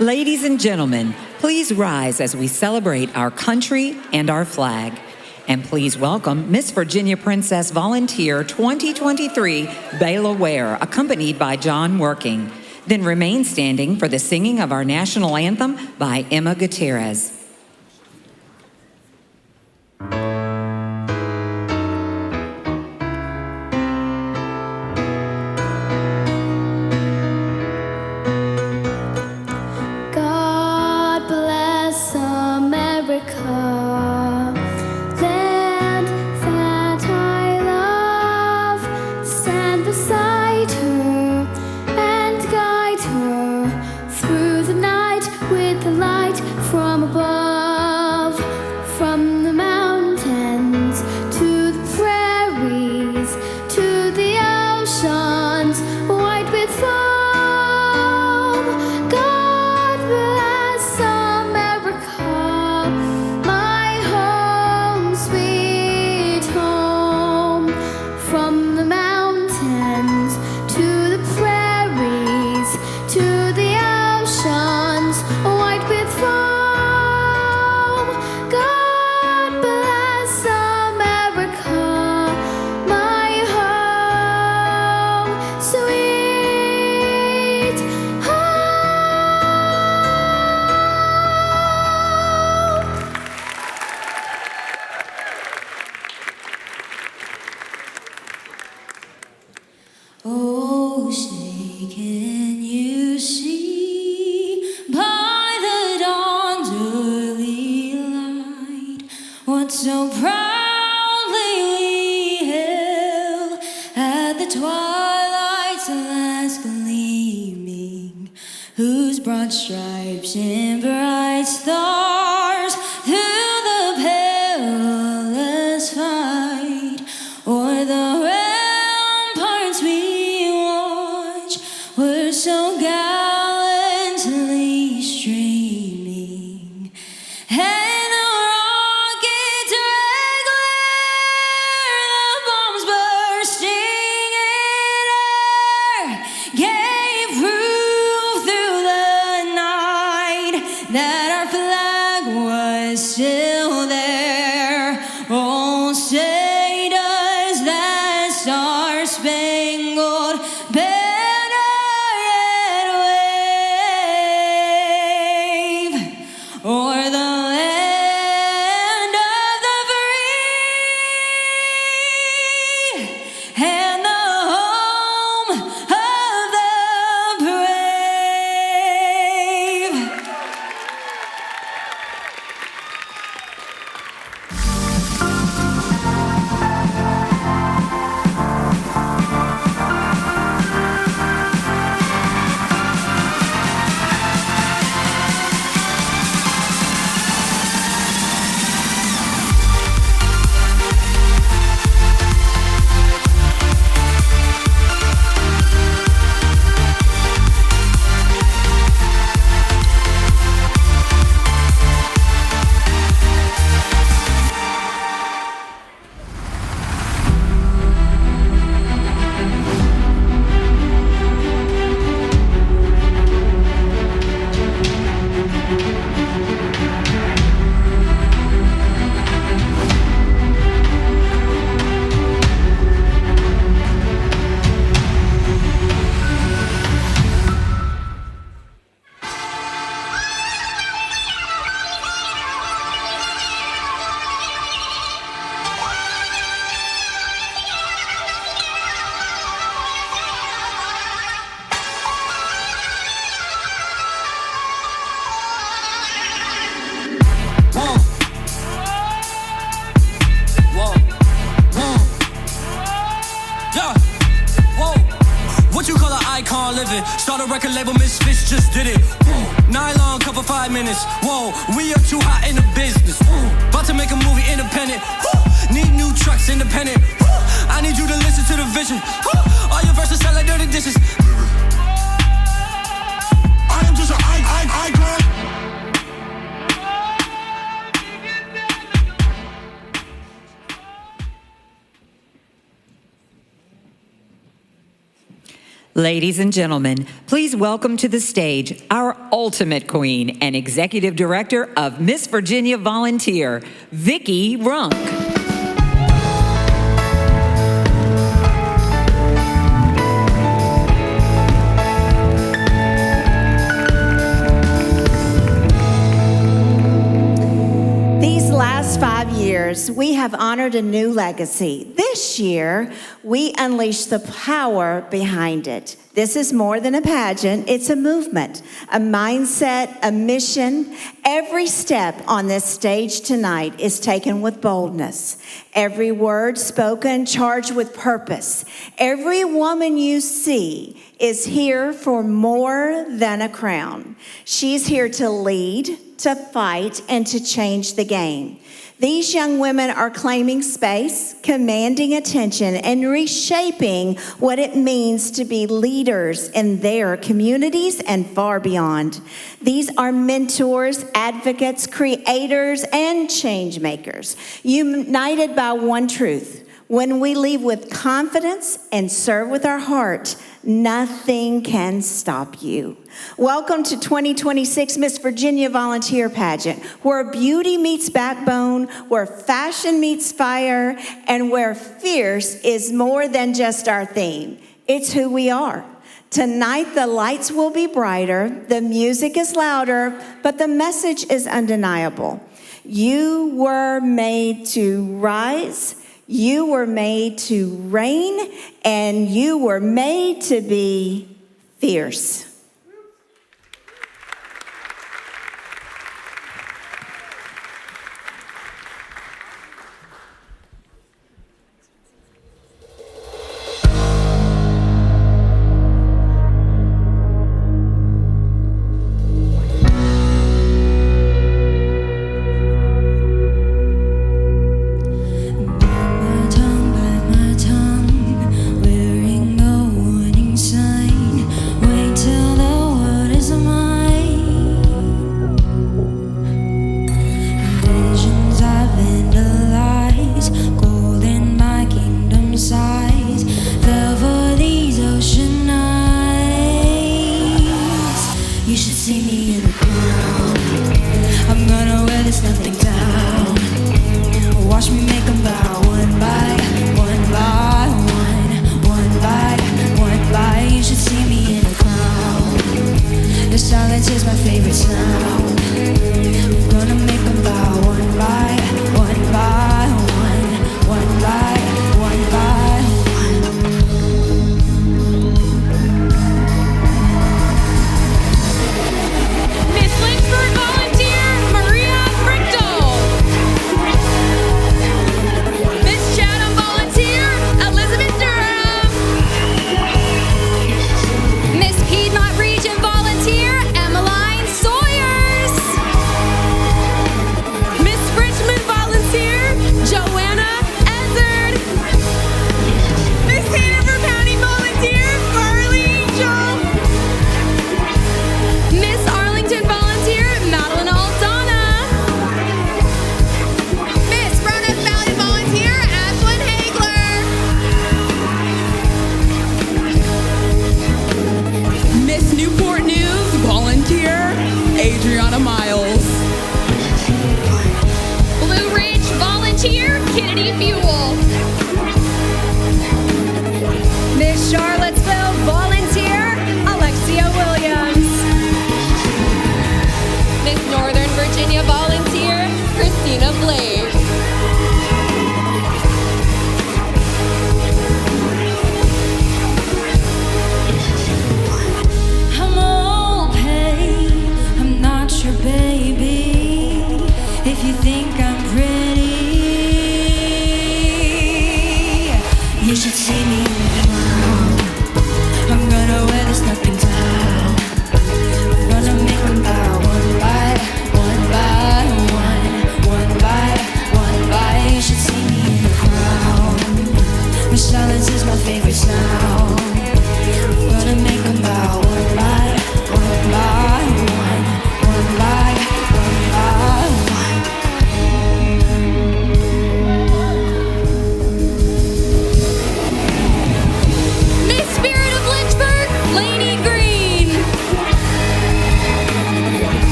Ladies and gentlemen, please rise as we celebrate our country and our flag. And please welcome Miss Virginia Princess Volunteer 2023, Bayla Ware, accompanied by John Working. Then remain standing for the singing of our national anthem by Emma Gutierrez. Oh, say, can you see by the dawn's early light what so proudly we hailed at the twilight's last gleaming, whose broad stripes and bright stars through the perilous fight o'er the were so gallantly streaming, and the rockets regular, the bombs bursting in air, gave proof through the night that our flag was still there. Oh, say does that star-spangled banner o'er the land of the free and the home of the brave. Living. Start a record label, Misfits just did it. Nylon cover 5 minutes. Whoa, we are too hot in the business. About to make a movie independent. Need new trucks independent. I need you to listen to the vision. All your verses sound like dirty dishes. I am just an icon. Ladies and gentlemen, please welcome to the stage our ultimate queen and executive director of Miss Virginia Volunteer, Vicki Runk. Last 5 years, we have honored a new legacy. This year, we unleash the power behind it. This is more than a pageant, it's a movement, a mindset, a mission. Every step on this stage tonight is taken with boldness. Every word spoken charged with purpose. Every woman you see is here for more than a crown. She's here to lead, to fight, and to change the game. These young women are claiming space, commanding attention, and reshaping what it means to be leaders in their communities and far beyond. These are mentors, advocates, creators, and change makers, united by one truth. When we leave with confidence and serve with our heart, nothing can stop you. Welcome to 2026 Miss Virginia Volunteer Pageant, where beauty meets backbone, where fashion meets fire, and where fierce is more than just our theme. It's who we are. Tonight, the lights will be brighter, the music is louder, but the message is undeniable. You were made to rise. You were made to reign, and you were made to be fierce. Miss Piedmont Region Volunteer, Emmeline Sawyers.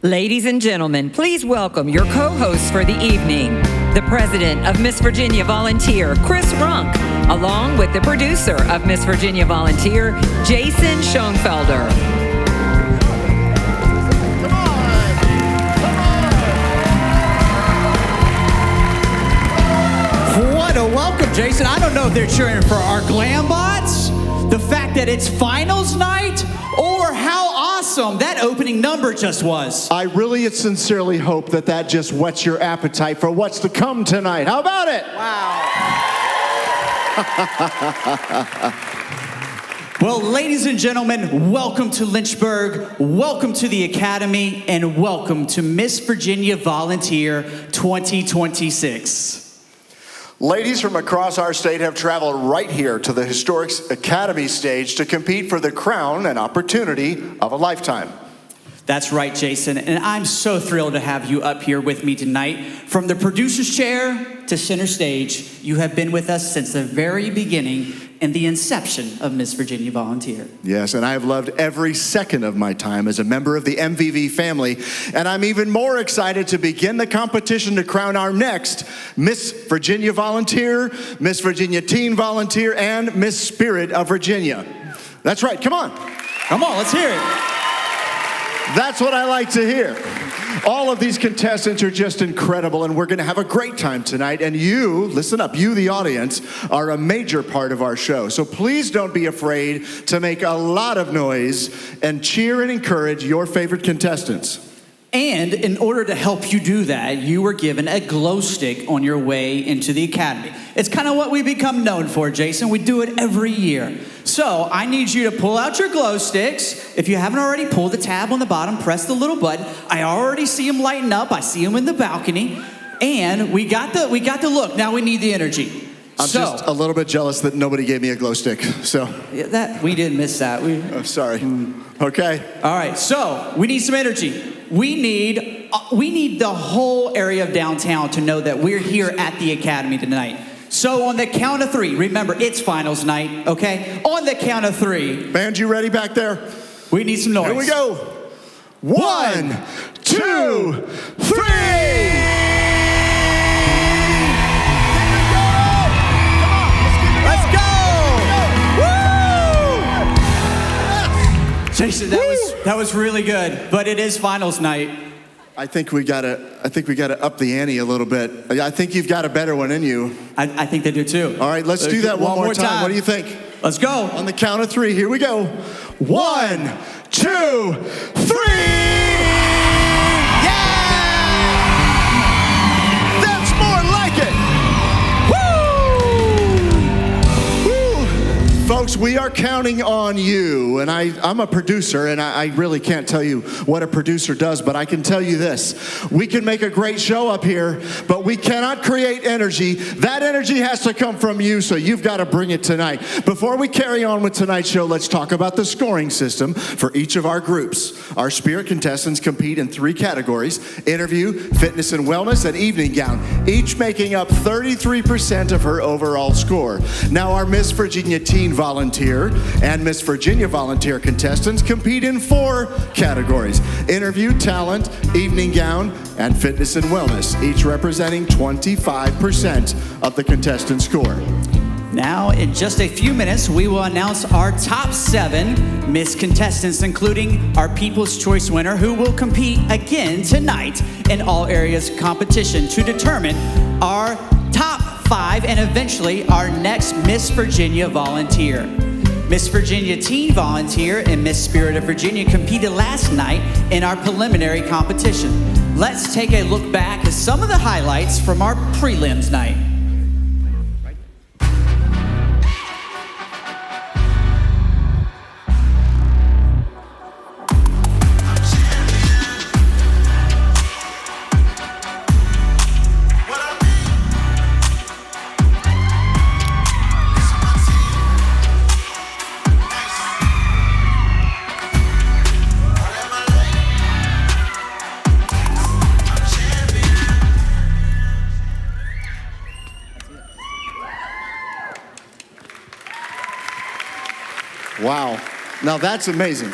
Ladies and gentlemen, please welcome your co-hosts for the evening, the president of Miss Virginia Volunteer, Chris Runk, along with the producer of Miss Virginia Volunteer, Jason Schoenfelder. What a welcome, Jason. I don't know if they're cheering for our glam bots, the fact that it's finals night, or how awesome that opening number just was. I really and sincerely hope that that just whets your appetite for what's to come tonight. How about it? Wow. Well, ladies and gentlemen, welcome to Lynchburg, welcome to the Academy, and welcome to Miss Virginia Volunteer 2026. Ladies from across our state have traveled right here to the historic Academy stage to compete for the crown and opportunity of a lifetime. That's right, Jason, and I'm so thrilled to have you up here with me tonight. From the producer's chair to center stage, you have been with us since the very beginning and the inception of Miss Virginia Volunteer. Yes, and I have loved every second of my time as a member of the MVV family, and I'm even more excited to begin the competition to crown our next Miss Virginia Volunteer, Miss Virginia Teen Volunteer, and Miss Spirit of Virginia. That's right, come on. Come on, let's hear it. That's what I like to hear. All of these contestants are just incredible, and we're going to have a great time tonight. And you, listen up, you, the audience, are a major part of our show. So please don't be afraid to make a lot of noise and cheer and encourage your favorite contestants. And in order to help you do that, you were given a glow stick on your way into the Academy. It's kind of what we become known for, Jason. We do it every year. So I need you to pull out your glow sticks. If you haven't already, pull the tab on the bottom, press the little button. I already see them lighting up. I see them in the balcony. And we got the look. Now we need the energy. I'm just a little bit jealous that nobody gave me a glow stick. So we didn't miss that. I'm sorry. Okay. All right. So we need some energy. We need the whole area of downtown to know that we're here at the Academy tonight. So on the count of three, remember it's finals night, okay? On the count of three. Band, you ready back there? We need some noise. Here we go. 1, 2, 3. Jason, that was really good, but it is finals night. I think we gotta up the ante a little bit. I think you've got a better one in you. I think they do too. All right, let's do that one more time. What do you think? Let's go. On the count of three, here we go. 1, 2, 3. Yeah! That's more like it. Folks, we are counting on you, and I'm a producer, and I really can't tell you what a producer does, but I can tell you this. We can make a great show up here, but we cannot create energy. That energy has to come from you, so you've got to bring it tonight. Before we carry on with tonight's show, let's talk about the scoring system for each of our groups. Our Spirit contestants compete in 3 categories: interview, fitness and wellness, and evening gown, each making up 33% of her overall score. Now, our Miss Virginia Teen Volunteer and Miss Virginia Volunteer contestants compete in 4 categories: interview, talent, evening gown, and fitness and wellness, each representing 25% of the contestant score. Now, in just a few minutes, we will announce our top 7 Miss contestants, including our People's Choice winner, who will compete again tonight in all areas of competition to determine our top 5 and eventually our next Miss Virginia Volunteer. Miss Virginia Teen Volunteer and Miss Spirit of Virginia competed last night in our preliminary competition. Let's take a look back at some of the highlights from our prelims night. Wow. Now that's amazing.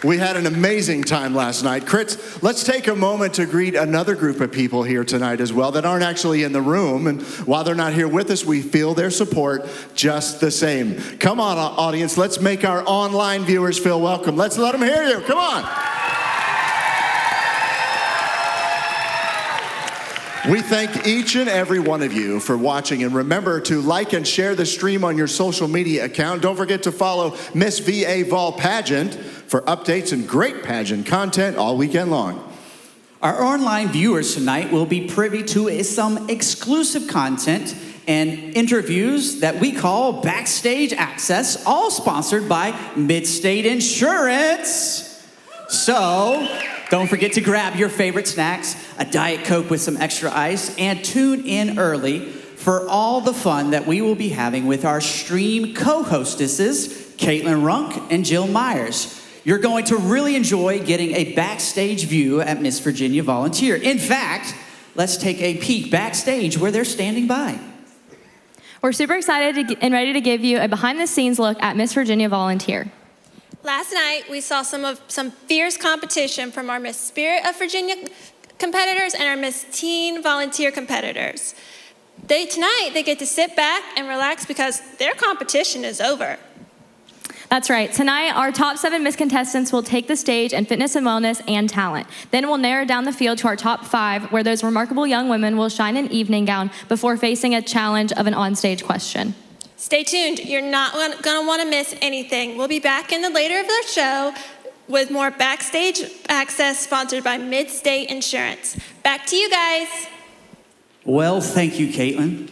We had an amazing time last night. Crits, let's take a moment to greet another group of people here tonight as well that aren't actually in the room. And while they're not here with us, we feel their support just the same. Come on, audience. Let's make our online viewers feel welcome. Let's let them hear you. Come on. We thank each and every one of you for watching, and remember to like and share the stream on your social media account. Don't forget to follow Miss VA Vol Pageant for updates and great pageant content all weekend long. Our online viewers tonight will be privy to some exclusive content and interviews that we call Backstage Access, all sponsored by Midstate Insurance. So, don't forget to grab your favorite snacks, a Diet Coke with some extra ice, and tune in early for all the fun that we will be having with our stream co-hostesses, Caitlin Runk and Jill Myers. You're going to really enjoy getting a backstage view at Miss Virginia Volunteer. In fact, let's take a peek backstage where they're standing by. We're super excited and ready to give you a behind-the-scenes look at Miss Virginia Volunteer. Last night, we saw some fierce competition from our Miss Spirit of Virginia competitors and our Miss Teen Volunteer competitors. Tonight, they get to sit back and relax because their competition is over. That's right. Tonight, our top 7 Miss contestants will take the stage in fitness and wellness and talent. Then we'll narrow down the field to our top 5, where those remarkable young women will shine an evening gown before facing a challenge of an onstage question. Stay tuned. You're not going to want to miss anything. We'll be back in the later of the show with more Backstage Access sponsored by Midstate Insurance. Back to you guys. Well, thank you, Caitlin.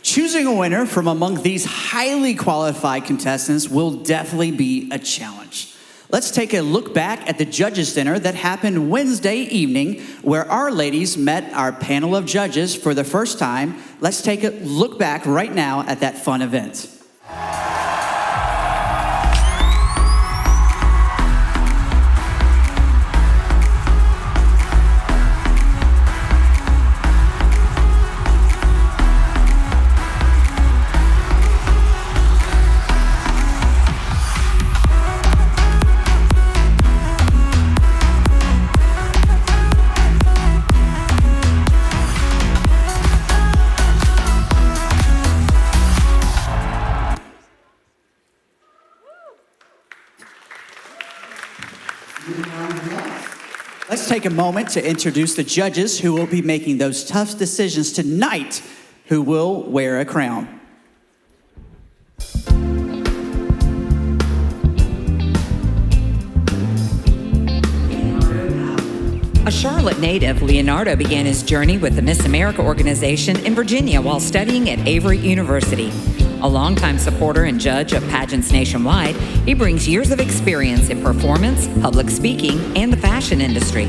Choosing a winner from among these highly qualified contestants will definitely be a challenge. Let's take a look back at the judges' dinner that happened Wednesday evening, where our ladies met our panel of judges for the first time. Let's take a look back right now at that fun event. Let's take a moment to introduce the judges who will be making those tough decisions tonight, who will wear a crown. A Charlotte native, Leonardo began his journey with the Miss America organization in Virginia while studying at Avery University. A longtime supporter and judge of pageants nationwide, he brings years of experience in performance, public speaking, and the fashion industry.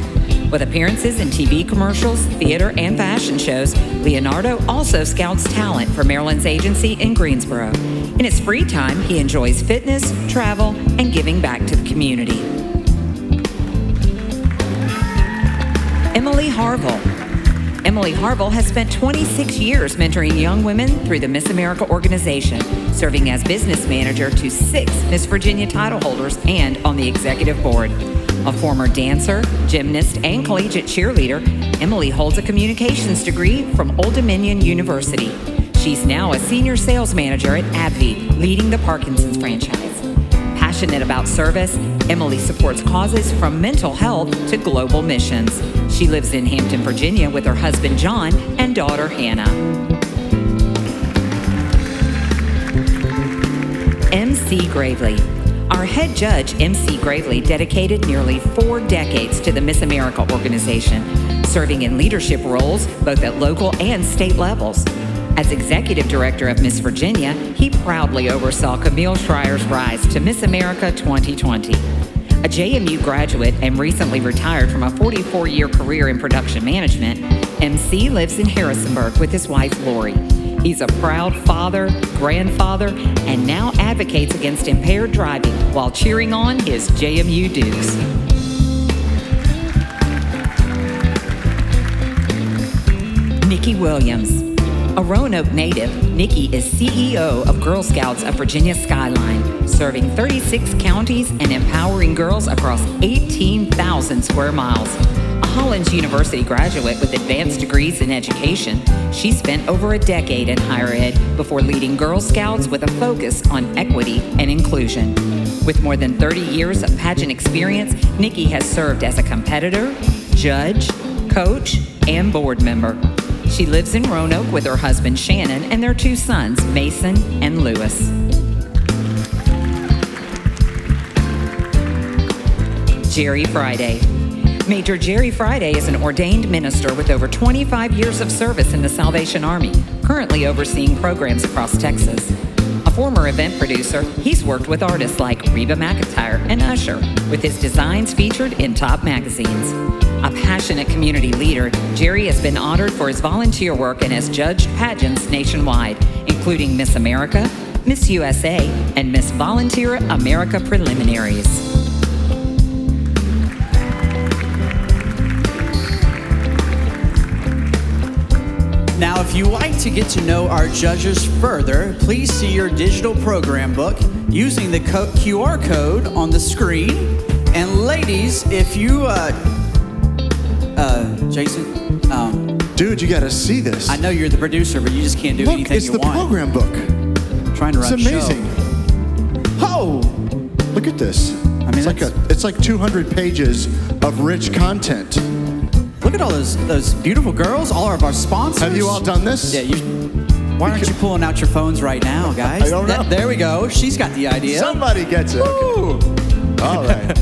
With appearances in TV commercials, theater, and fashion shows, Leonardo also scouts talent for Maryland's agency in Greensboro. In his free time, he enjoys fitness, travel, and giving back to the community. Emily Harville. Emily Harville has spent 26 years mentoring young women through the Miss America organization, serving as business manager to 6 Miss Virginia title holders and on the executive board. A former dancer, gymnast, and collegiate cheerleader, Emily holds a communications degree from Old Dominion University. She's now a senior sales manager at AbbVie, leading the Parkinson's franchise. Passionate about service, Emily supports causes from mental health to global missions. She lives in Hampton, Virginia with her husband John and daughter Hannah. MC Gravely. Our head judge, MC Gravely, dedicated nearly 4 decades to the Miss America organization, serving in leadership roles both at local and state levels. As executive director of Miss Virginia, he proudly oversaw Camille Schreier's rise to Miss America 2020. A JMU graduate and recently retired from a 44-year career in production management, MC lives in Harrisonburg with his wife, Lori. He's a proud father, grandfather, and now advocates against impaired driving while cheering on his JMU Dukes. Nikki Williams. A Roanoke native, Nikki is CEO of Girl Scouts of Virginia Skyline. serving 36 counties and empowering girls across 18,000 square miles. A Hollins University graduate with advanced degrees in education, she spent over a decade in higher ed before leading Girl Scouts with a focus on equity and inclusion. With more than 30 years of pageant experience, Nikki has served as a competitor, judge, coach, and board member. She lives in Roanoke with her husband Shannon and their 2 sons, Mason and Lewis. Jerry Friday. Major Jerry Friday is an ordained minister with over 25 years of service in the Salvation Army, currently overseeing programs across Texas. A former event producer, he's worked with artists like Reba McEntire and Usher, with his designs featured in top magazines. A passionate community leader, Jerry has been honored for his volunteer work and has judged pageants nationwide, including Miss America, Miss USA, and Miss Volunteer America preliminaries. Now, if you'd like to get to know our judges further, please see your digital program book using the QR code on the screen. And ladies, if you, Jason, Dude, you gotta see this. I know you're the producer, but you just can't do Look, anything it's you the want. program book. Trying to It's run amazing. Show. Oh, look at this. I mean, it's like 200 pages of rich content. Look at all those beautiful girls, all of our sponsors. Have you all done this? Yeah, why aren't you pulling out your phones right now, guys? I don't know. There we go. She's got the idea. Somebody gets it. Woo! All right.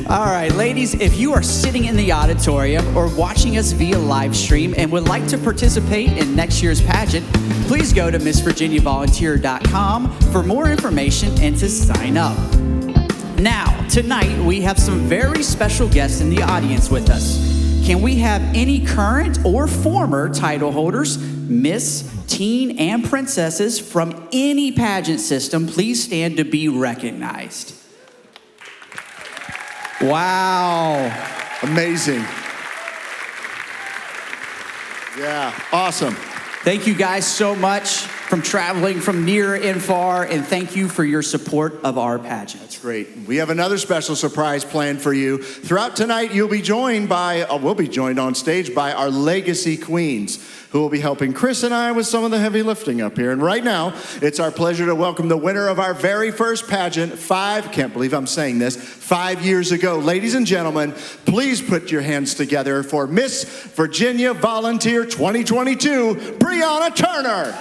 All right, ladies, if you are sitting in the auditorium or watching us via live stream and would like to participate in next year's pageant, please go to MissVirginiaVolunteer.com for more information and to sign up. Now, tonight, we have some very special guests in the audience with us. Can we have any current or former title holders, Miss, Teen, and Princesses from any pageant system, please stand to be recognized. Wow. Amazing. Yeah, awesome. Thank you guys so much from traveling from near and far, and thank you for your support of our pageant. That's great. We have another special surprise planned for you. Throughout tonight, we'll be joined on stage by our Legacy Queens, who will be helping Chris and I with some of the heavy lifting up here. And right now, it's our pleasure to welcome the winner of our very first pageant, 5 years ago. Ladies and gentlemen, please put your hands together for Miss Virginia Volunteer 2022, Brianna Turner.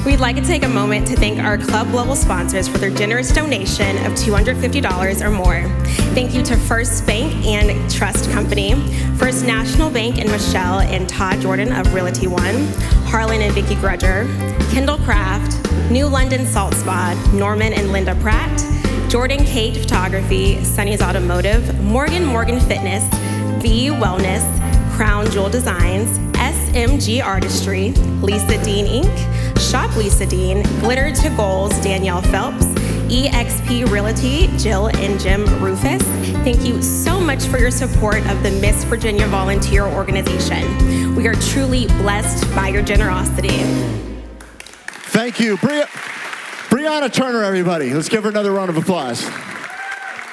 We'd like to take a moment to thank our club level sponsors for their generous donation of $250 or more. Thank you to First Bank and Trust Company, First National Bank and Michelle and Todd Jordan of Realty One, Harlan and Vicki Grudger, Kendall Craft, New London Salt Spa, Norman and Linda Pratt, Jordan Kate Photography, Sunny's Automotive, Morgan Fitness, VU Wellness, Crown Jewel Designs, SMG Artistry, Lisa Dean Inc., Shop Lisa Dean, Glitter to Goals, Danielle Phelps, EXP Realty, Jill and Jim Rufus. Thank you so much for your support of the Miss Virginia Volunteer Organization. We are truly blessed by your generosity. Thank you. Brianna Turner, everybody. Let's give her another round of applause.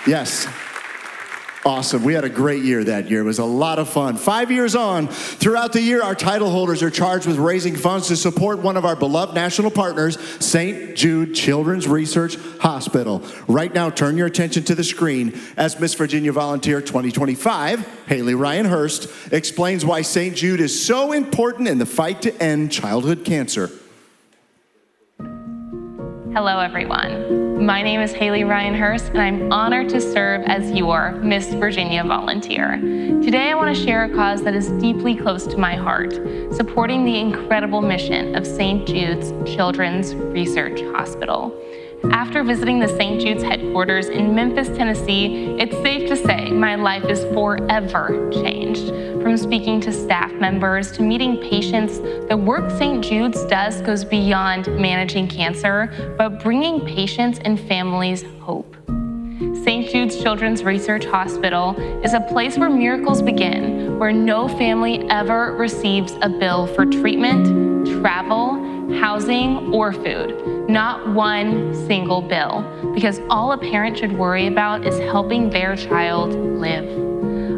Yes. Awesome. We had a great year that year. It was a lot of fun. 5 years on, throughout the year, our title holders are charged with raising funds to support one of our beloved national partners, St. Jude Children's Research Hospital. Right now, turn your attention to the screen as Miss Virginia Volunteer 2025, Haley Ryan Hurst, explains why St. Jude is so important in the fight to end childhood cancer. Hello, everyone. My name is Haley Ryan Hurst, and I'm honored to serve as your Miss Virginia Volunteer. Today, I want to share a cause that is deeply close to my heart, supporting the incredible mission of St. Jude's Children's Research Hospital. After visiting the St. Jude's headquarters in Memphis, Tennessee, it's safe to say my life is forever changed. From speaking to staff members to meeting patients, the work St. Jude's does goes beyond managing cancer, but bringing patients and families hope. St. Jude's Children's Research Hospital is a place where miracles begin, where no family ever receives a bill for treatment, travel, housing, or food. Not one single bill, because all a parent should worry about is helping their child live.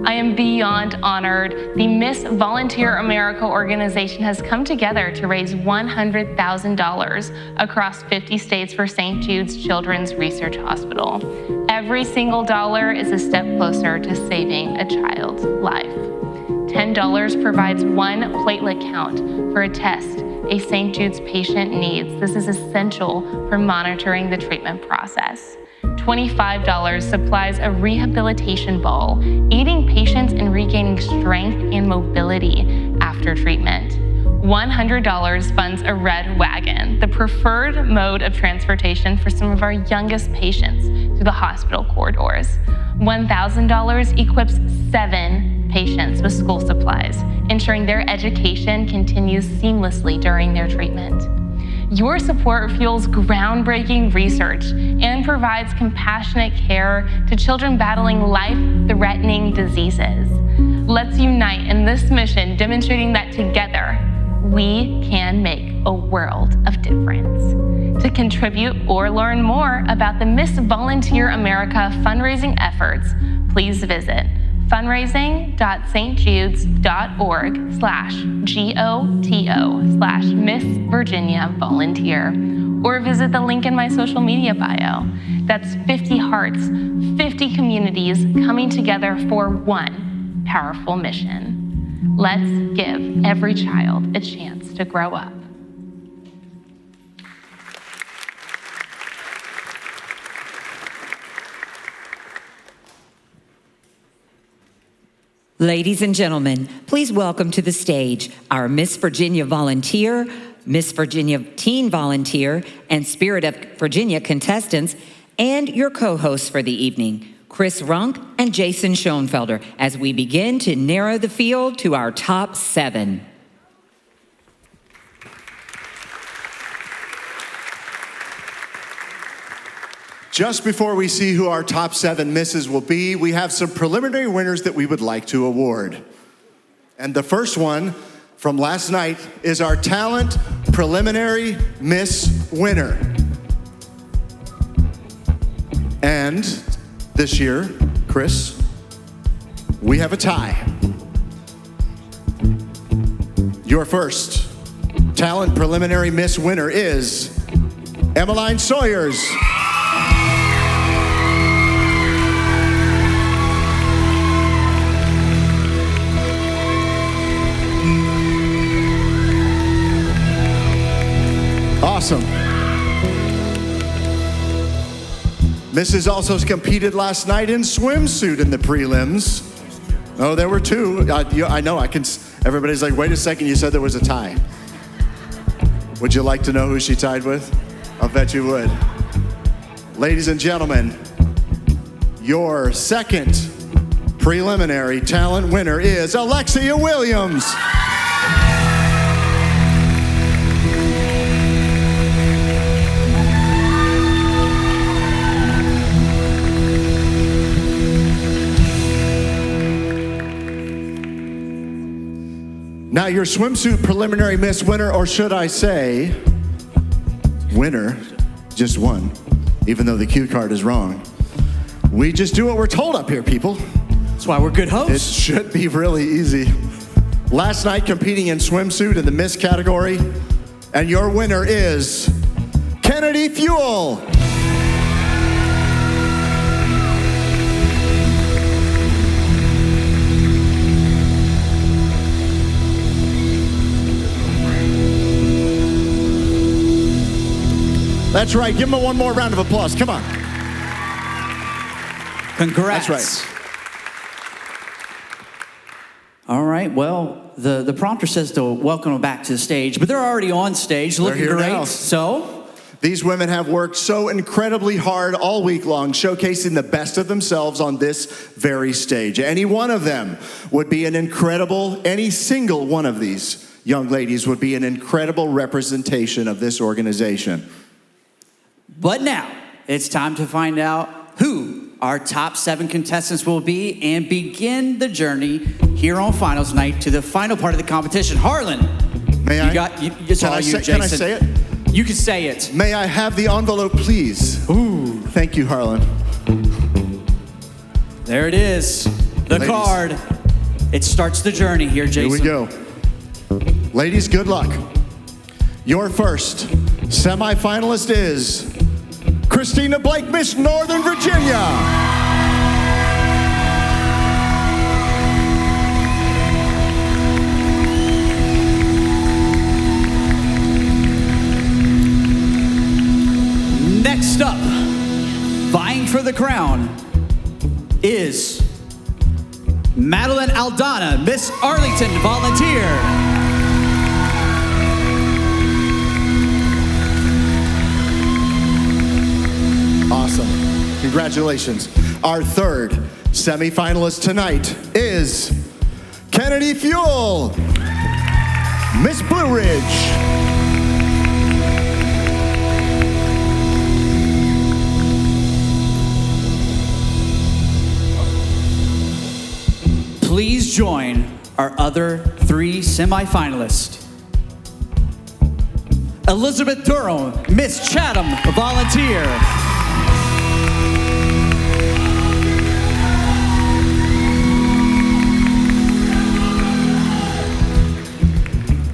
I am beyond honored. The Miss Volunteer America organization has come together to raise $100,000 across 50 states for St. Jude's Children's Research Hospital. Every single dollar is a step closer to saving a child's life. $10 provides one platelet count for a test a St. Jude's patient needs. This is essential for monitoring the treatment process. $25 supplies a rehabilitation ball, aiding patients in regaining strength and mobility after treatment. $100 funds a red wagon, the preferred mode of transportation for some of our youngest patients through the hospital corridors. $1,000 equips 7 patients with school supplies, ensuring their education continues seamlessly during their treatment. Your support fuels groundbreaking research and provides compassionate care to children battling life-threatening diseases. Let's unite in this mission, demonstrating that together, we can make a world of difference. To contribute or learn more about the Miss Volunteer America fundraising efforts, please visit fundraising.stjudes.org/GOTO/Miss Virginia Volunteer, or visit the link in my social media bio. That's 50 hearts, 50 communities coming together for one powerful mission. Let's give every child a chance to grow up. Ladies and gentlemen, please welcome to the stage our Miss Virginia Volunteer, Miss Virginia Teen Volunteer, and Spirit of Virginia contestants, and your co-hosts for the evening, Chris Runk and Jason Schoenfelder, as we begin to narrow the field to our top 7. Just before we see who our top 7 misses will be, we have some preliminary winners that we would like to award. And the first one from last night is our Talent Preliminary Miss winner. And this year, Chris, we have a tie. Your first Talent Preliminary Miss winner is Emmeline Sawyers. Awesome. Mrs. also competed last night in swimsuit in the prelims. Oh, there were 2. I know, everybody's like, wait a second, you said there was a tie. Would you like to know who she tied with? I'll bet you would. Ladies and gentlemen, your second preliminary talent winner is Alexia Williams. Now your swimsuit preliminary Miss winner, or should I say, winner, just won, even though the cue card is wrong. We just do what we're told up here, people. That's why we're good hosts. It should be really easy. Last night competing in swimsuit in the Miss category, and your winner is Kennedy Fuel. That's right. Give them one more round of applause. Come on. Congrats. That's right. All right. Well, the prompter says to welcome them back to the stage, but they're already on stage, looking here great. now. So these women have worked so incredibly hard all week long, showcasing the best of themselves on this very stage. Any one of them would be any single one of these young ladies would be an incredible representation of this organization. But now, it's time to find out who our top 7 contestants will be and begin the journey here on finals night to the final part of the competition. Harlan, May I? It's all you, Jason. Can I say it? You can say it. May I have the envelope, please? Ooh. Thank you, Harlan. There it is. The Ladies. card. It starts the journey here, Jason. Here we go. Ladies, good luck. Your first semifinalist is Christina Blake, Miss Northern Virginia. Next up, vying for the crown is Madeline Aldana, Miss Arlington Volunteer. Awesome. Congratulations. Our third semifinalist tonight is Kennedy Fuel, Miss Blue Ridge. Please join our other 3 semifinalists. Elizabeth Durham, Miss Chatham Volunteer.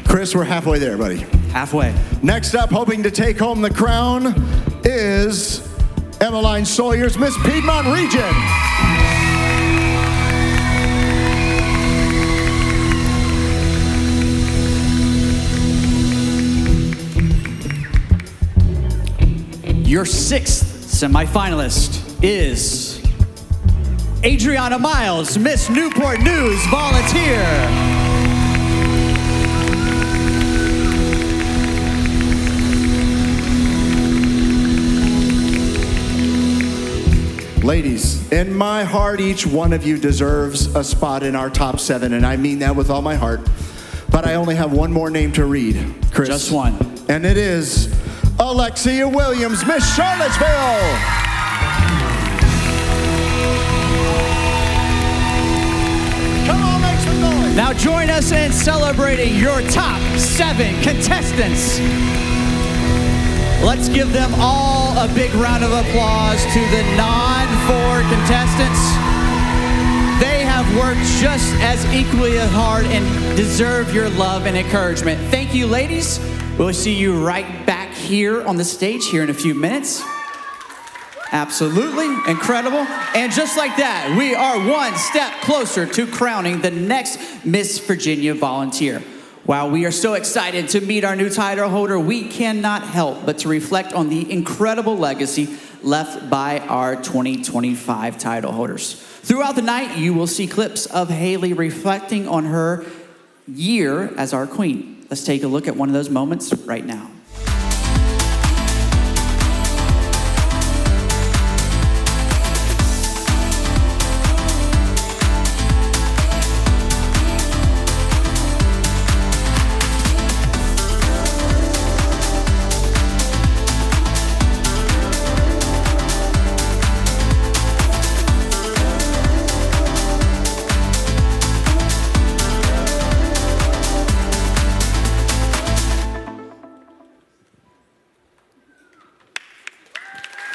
Chris, we're halfway there, buddy. Halfway. Next up, hoping to take home the crown is Emmeline Sawyer's Miss Piedmont Region. Your 6th semifinalist is Adriana Miles, Miss Newport News Volunteer. Ladies, in my heart, each one of you deserves a spot in our top 7, and I mean that with all my heart. But I only have one more name to read, Chris. Just one. And it is Alexia Williams, Miss Charlottesville. Come on, make some noise. Now join us in celebrating your top 7 contestants. Let's give them all a big round of applause to the non-4 contestants. They have worked just as equally as hard and deserve your love and encouragement. Thank you, ladies. We'll see you right back here on the stage here in a few minutes. Absolutely incredible. And just like that, we are one step closer to crowning the next Miss Virginia Volunteer. While we are so excited to meet our new title holder, we cannot help but to reflect on the incredible legacy left by our 2025 title holders. Throughout the night, you will see clips of Haley reflecting on her year as our queen. Let's take a look at one of those moments right now.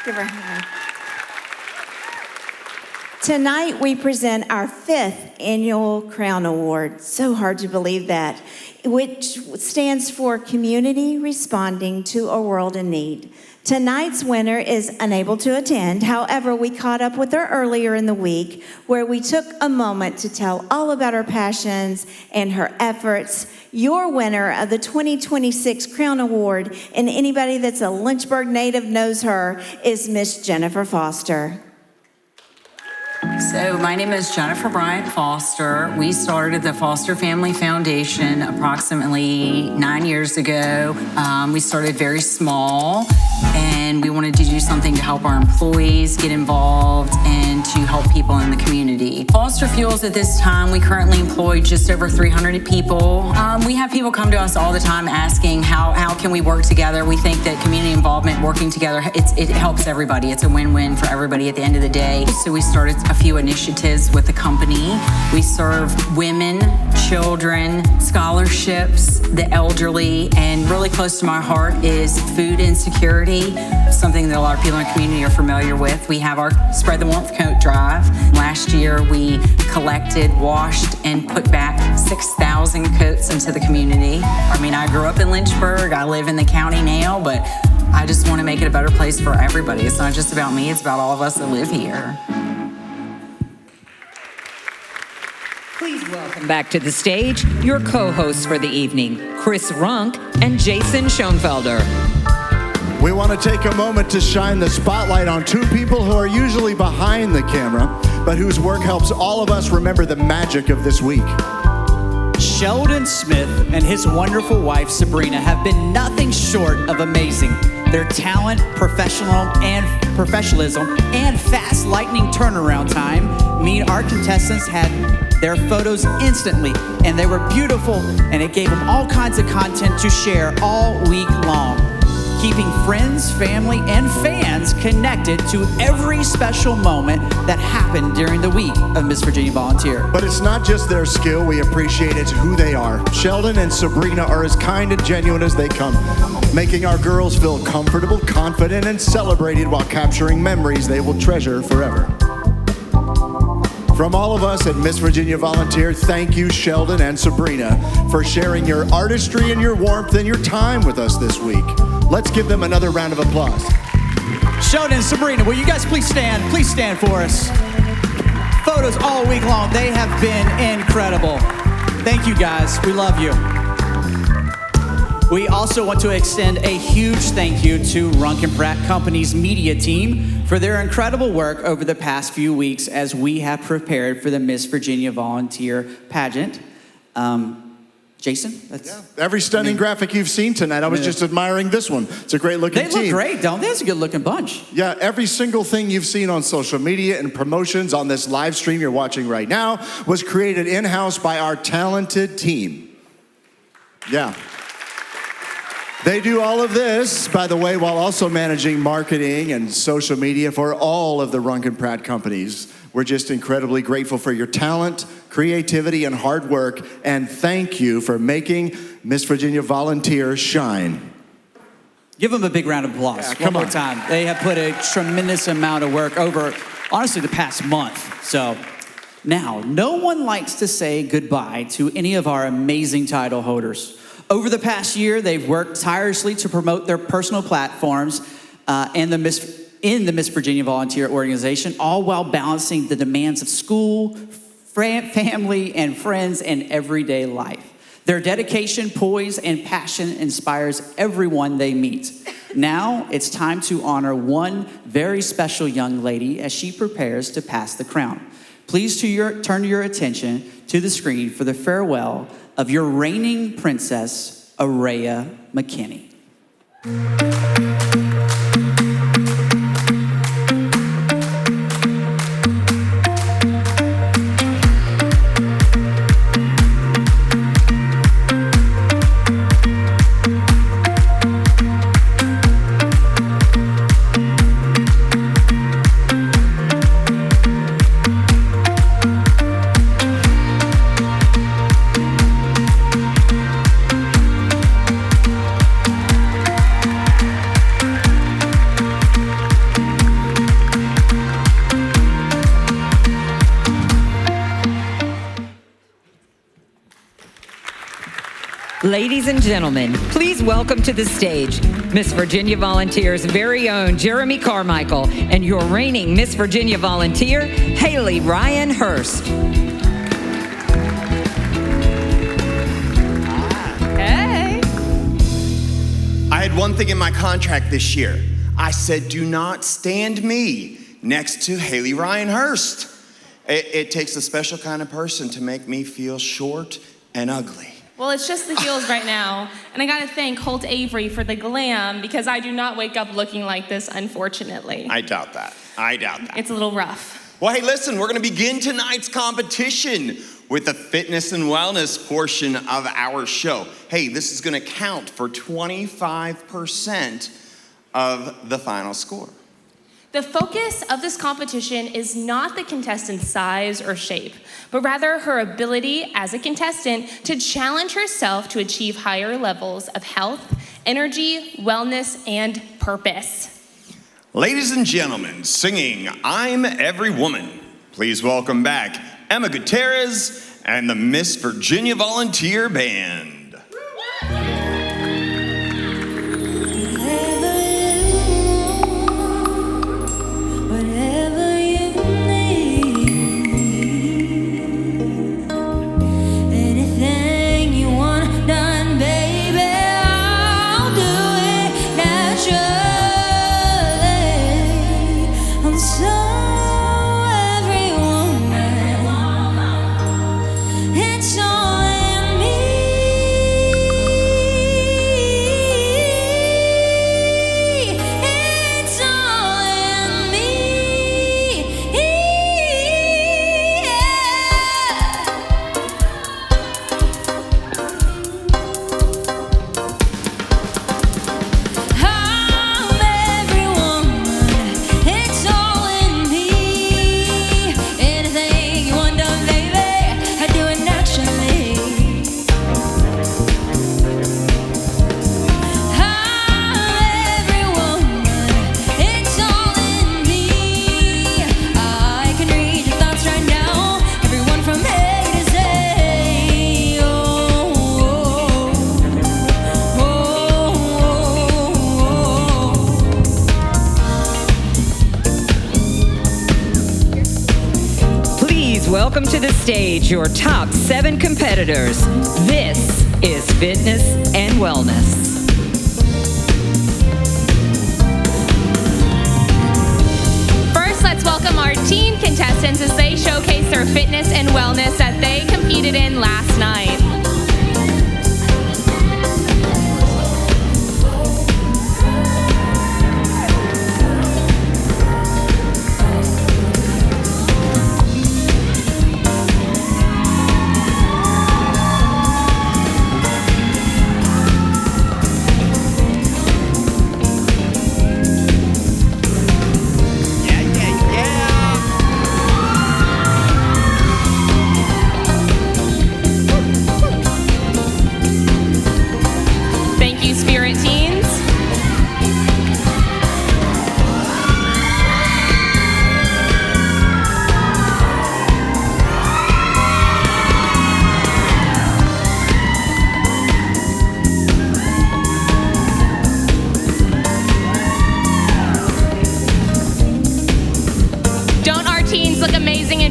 Give her a hand. Tonight, we present our 5th annual Crown Award. So hard to believe that, which stands for Community Responding to a World in Need. Tonight's winner is unable to attend. However, we caught up with her earlier in the week where we took a moment to tell all about her passions and her efforts. Your winner of the 2026 Crown Award, and anybody that's a Lynchburg native knows her, is Miss Jennifer Foster. So my name is Jennifer Bryant Foster. We started the Foster Family Foundation approximately 9 years ago. We started very small, and we wanted to do something to help our employees get involved and to help people in the community. Foster Fuels at this time, we currently employ just over 300 people. We have people come to us all the time asking how can we work together. We think that community involvement, working together, it helps everybody. It's a win-win for everybody at the end of the day. So we started a few initiatives with the company. We serve women, children, scholarships, the elderly, and really close to my heart is food insecurity, something that a lot of people in the community are familiar with. We have our Spread the Warmth Coat Drive. Last year, we collected, washed, and put back 6,000 coats into the community. I mean, I grew up in Lynchburg. I live in the county now, but I just want to make it a better place for everybody. It's not just about me, it's about all of us that live here. Please welcome back to the stage your co-hosts for the evening, Chris Runk and Jason Schoenfelder. We want to take a moment to shine the spotlight on two people who are usually behind the camera, but whose work helps all of us remember the magic of this week. Sheldon Smith and his wonderful wife, Sabrina, have been nothing short of amazing. Their talent, professionalism, and fast lightning turnaround time mean our contestants had their photos instantly, and they were beautiful, and it gave them all kinds of content to share all week long, keeping friends, family, and fans connected to every special moment that happened during the week of Miss Virginia Volunteer. But it's not just their skill we appreciate, it's who they are. Sheldon and Sabrina are as kind and genuine as they come, making our girls feel comfortable, confident, and celebrated while capturing memories they will treasure forever. From all of us at Miss Virginia Volunteer, thank you, Sheldon and Sabrina, for sharing your artistry and your warmth and your time with us this week. Let's give them another round of applause. Sheldon and Sabrina, will you guys please stand? Please stand for us. Photos all week long. They have been incredible. Thank you, guys. We love you. We also want to extend a huge thank you to Runk and Pratt Company's media team for their incredible work over the past few weeks as we have prepared for the Miss Virginia Volunteer Pageant. Jason? Every stunning graphic you've seen tonight, I was just admiring this one. It's a great looking team. They look great, don't they? It's a good looking bunch. Yeah, every single thing you've seen on social media and promotions on this live stream you're watching right now was created in-house by our talented team. Yeah. They do all of this, by the way, while also managing marketing and social media for all of the Runk and Pratt companies. We're just incredibly grateful for your talent, creativity, and hard work, and thank you for making Miss Virginia Volunteer shine. Give them a big round of applause. Yeah, One more time. They have put a tremendous amount of work over, honestly, the past month. So now, no one likes to say goodbye to any of our amazing title holders. Over the past year, they've worked tirelessly to promote their personal platforms in the Miss Virginia Volunteer Organization, all while balancing the demands of school, family, and friends and everyday life. Their dedication, poise, and passion inspires everyone they meet. Now, it's time to honor one very special young lady as she prepares to pass the crown. Please turn your attention to the screen for the farewell of your reigning princess, Araya McKinney. Ladies and gentlemen, please welcome to the stage Miss Virginia Volunteer's very own Jeremy Carmichael and your reigning Miss Virginia Volunteer, Haley Ryan Hurst. Hey. I had one thing in my contract this year. I said, do not stand me next to Haley Ryan Hurst. It takes a special kind of person to make me feel short and ugly. Well, it's just the heels right now. And I gotta thank Holt Avery for the glam because I do not wake up looking like this, unfortunately. I doubt that. It's a little rough. Well, hey, listen, we're gonna begin tonight's competition with the fitness and wellness portion of our show. Hey, this is gonna count for 25% of the final score. The focus of this competition is not the contestant's size or shape, but rather her ability as a contestant to challenge herself to achieve higher levels of health, energy, wellness, and purpose. Ladies and gentlemen, singing I'm Every Woman, please welcome back Emma Gutierrez and the Miss Virginia Volunteer Band. Welcome to the stage, your top 7 competitors. This is Fitness and Wellness. First, let's welcome our teen contestants as they showcase their fitness and wellness that they competed in last night.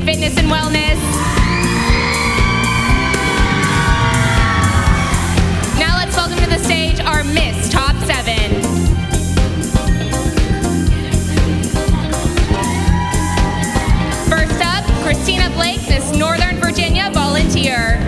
Fitness and wellness. Now let's welcome to the stage our Miss Top 7. First up, Christina Blake, Miss Northern Virginia Volunteer.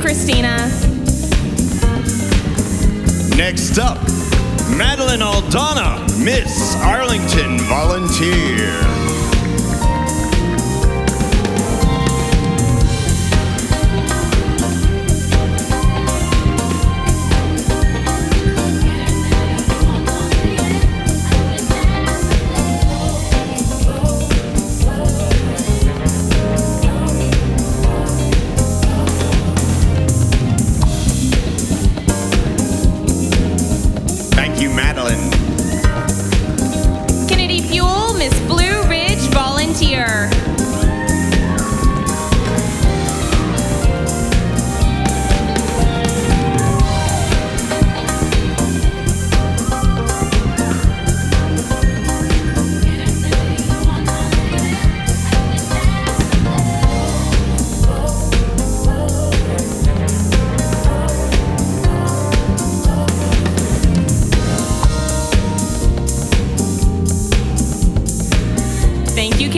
Christina. Next up, Madeline Aldana, Miss Arlington Volunteer.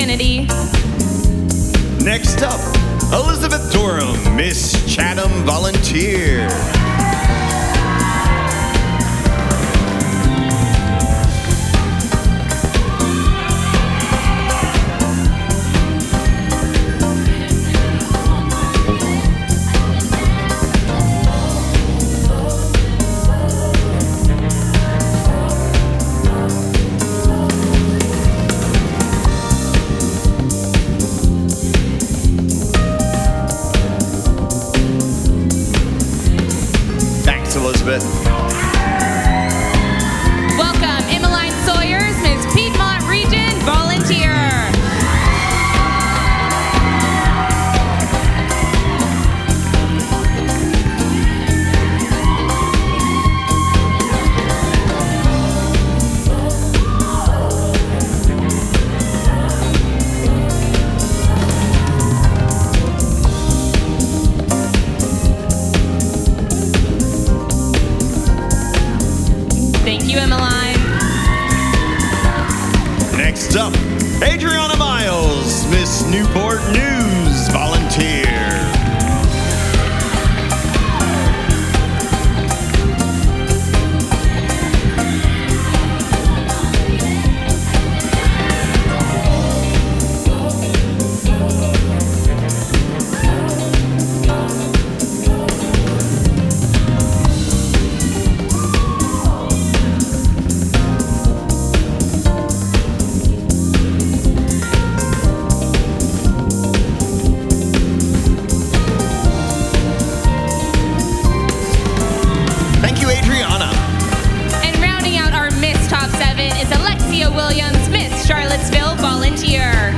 Kennedy. Next up, Elizabeth Durham, Miss Chatham Volunteer. Elizabeth. Welcome, Emmeline Sawyers, Miss Piedmont Region Volunteer. Thank you, Emmeline. Next up, Adriana Miles, Miss Newport News Volunteer. Williams, Miss Charlottesville Volunteer.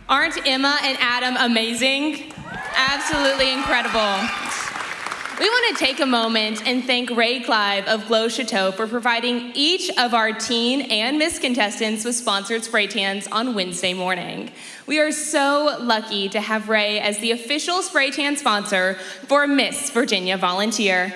Aren't Emma and Adam amazing? Absolutely incredible. We want to take a moment and thank Ray Clive of Glow Chateau for providing each of our teen and Miss contestants with sponsored spray tans on Wednesday morning. We are so lucky to have Ray as the official spray tan sponsor for Miss Virginia Volunteer.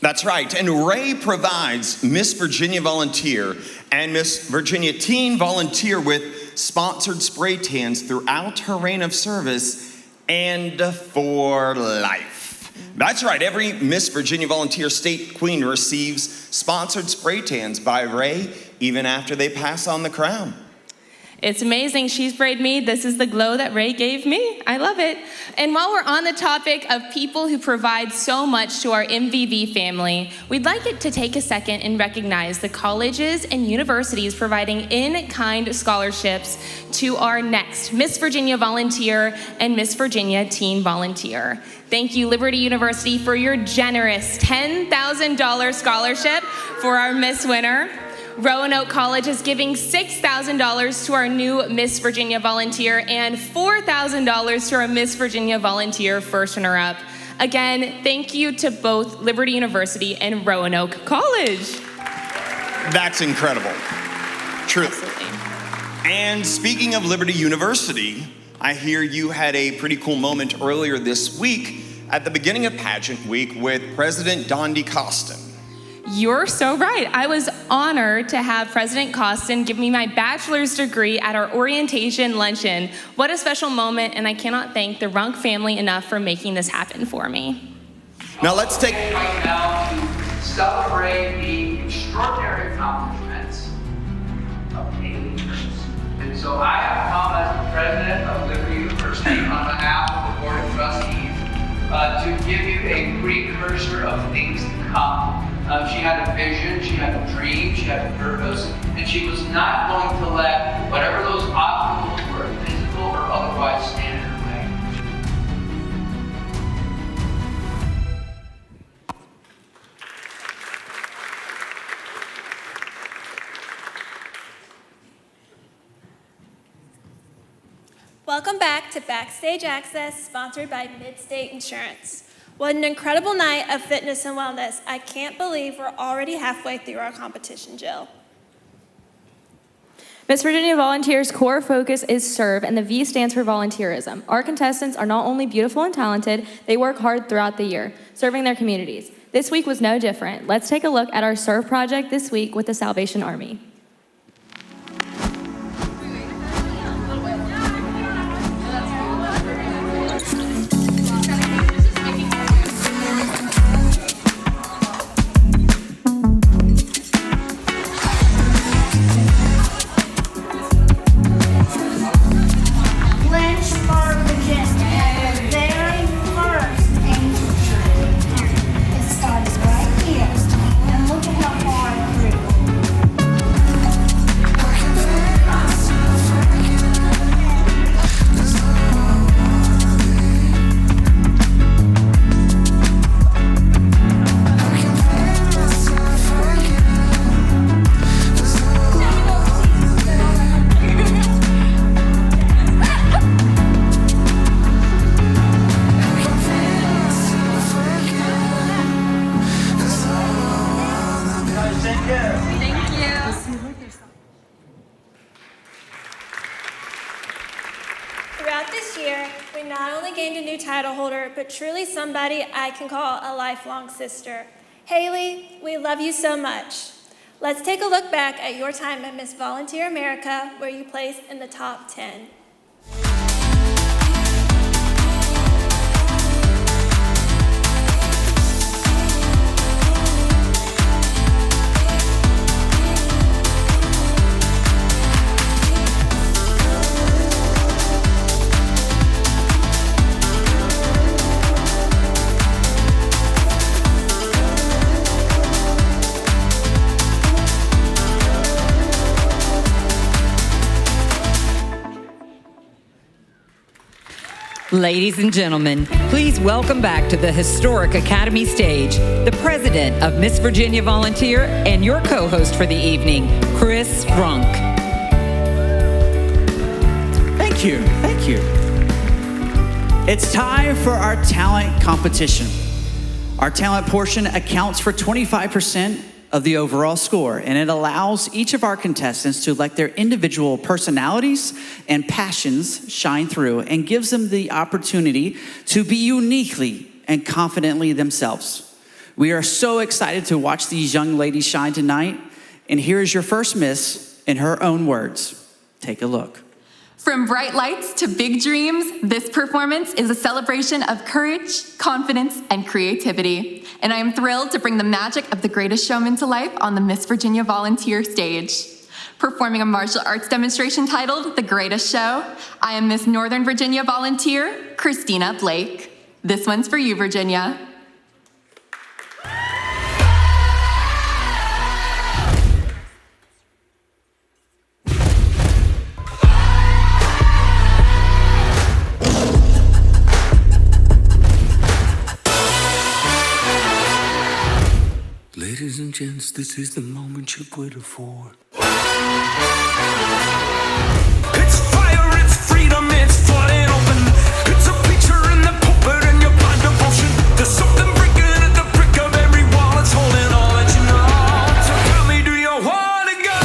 That's right, and Ray provides Miss Virginia Volunteer and Miss Virginia Teen Volunteer with sponsored spray tans throughout her reign of service and for life. That's right, every Miss Virginia Volunteer State Queen receives sponsored spray tans by Ray even after they pass on the crown. It's amazing. She sprayed me. This is the glow that Ray gave me. I love it. And while we're on the topic of people who provide so much to our MVV family, we'd like it to take a second and recognize the colleges and universities providing in-kind scholarships to our next Miss Virginia Volunteer and Miss Virginia Teen Volunteer. Thank you, Liberty University, for your generous $10,000 scholarship for our Miss winner. Roanoke College is giving $6,000 to our new Miss Virginia Volunteer and $4,000 to our Miss Virginia Volunteer first runner-up. Again, thank you to both Liberty University and Roanoke College. That's incredible. Truly. Absolutely. And speaking of Liberty University, I hear you had a pretty cool moment earlier this week at the beginning of Pageant Week with President Don DeCostin. You're so right. I was honored to have President Costin give me my bachelor's degree at our orientation luncheon. What a special moment, and I cannot thank the Runk family enough for making this happen for me. Now let's take... Right now to celebrate the extraordinary accomplishments of Haley Hurst. And so I have come as the president of Liberty University on behalf of the Board of Trustees to give you a precursor of things to come. She had a vision, she had a dream, she had a purpose, and she was not going to let whatever those obstacles were, physical or otherwise, stand in her way. Welcome back to Backstage Access, sponsored by Midstate Insurance. What an incredible night of fitness and wellness. I can't believe we're already halfway through our competition, Jill. Miss Virginia Volunteer's core focus is serve, and the V stands for volunteerism. Our contestants are not only beautiful and talented, they work hard throughout the year, serving their communities. This week was no different. Let's take a look at our serve project this week with the Salvation Army. Lynchburg, Virginia, the very first angel tree. It started right here, and look at how far it grew. Throughout this year, we not only gained a new title holder, but truly somebody I can call a lifelong sister. Haley, we love you so much. Let's take a look back at your time at Miss Volunteer America, where you placed in the top 10. Ladies and gentlemen, please welcome back to the historic Academy stage the president of Miss Virginia Volunteer and your co-host for the evening, Chris Runk. Thank you. Thank you. It's time for our talent competition. Our talent portion accounts for 25% of the overall score, and it allows each of our contestants to let their individual personalities and passions shine through and gives them the opportunity to be uniquely and confidently themselves. We are so excited to watch these young ladies shine tonight, and here is your first miss in her own words. Take a look. From bright lights to big dreams, this performance is a celebration of courage, confidence, and creativity. And I am thrilled to bring the magic of The Greatest Showman to life on the Miss Virginia Volunteer stage. Performing a martial arts demonstration titled The Greatest Show, I am Miss Northern Virginia volunteer, Christina Blake. This one's for you, Virginia. Ladies and gents, this is the moment you've waited for. It's fire, it's freedom, it's flooding open. It's a picture in the pulpit and your blind devotion. There's something breaking at the brick of every wall. It's holding all that you know. So tell me, do you want to go?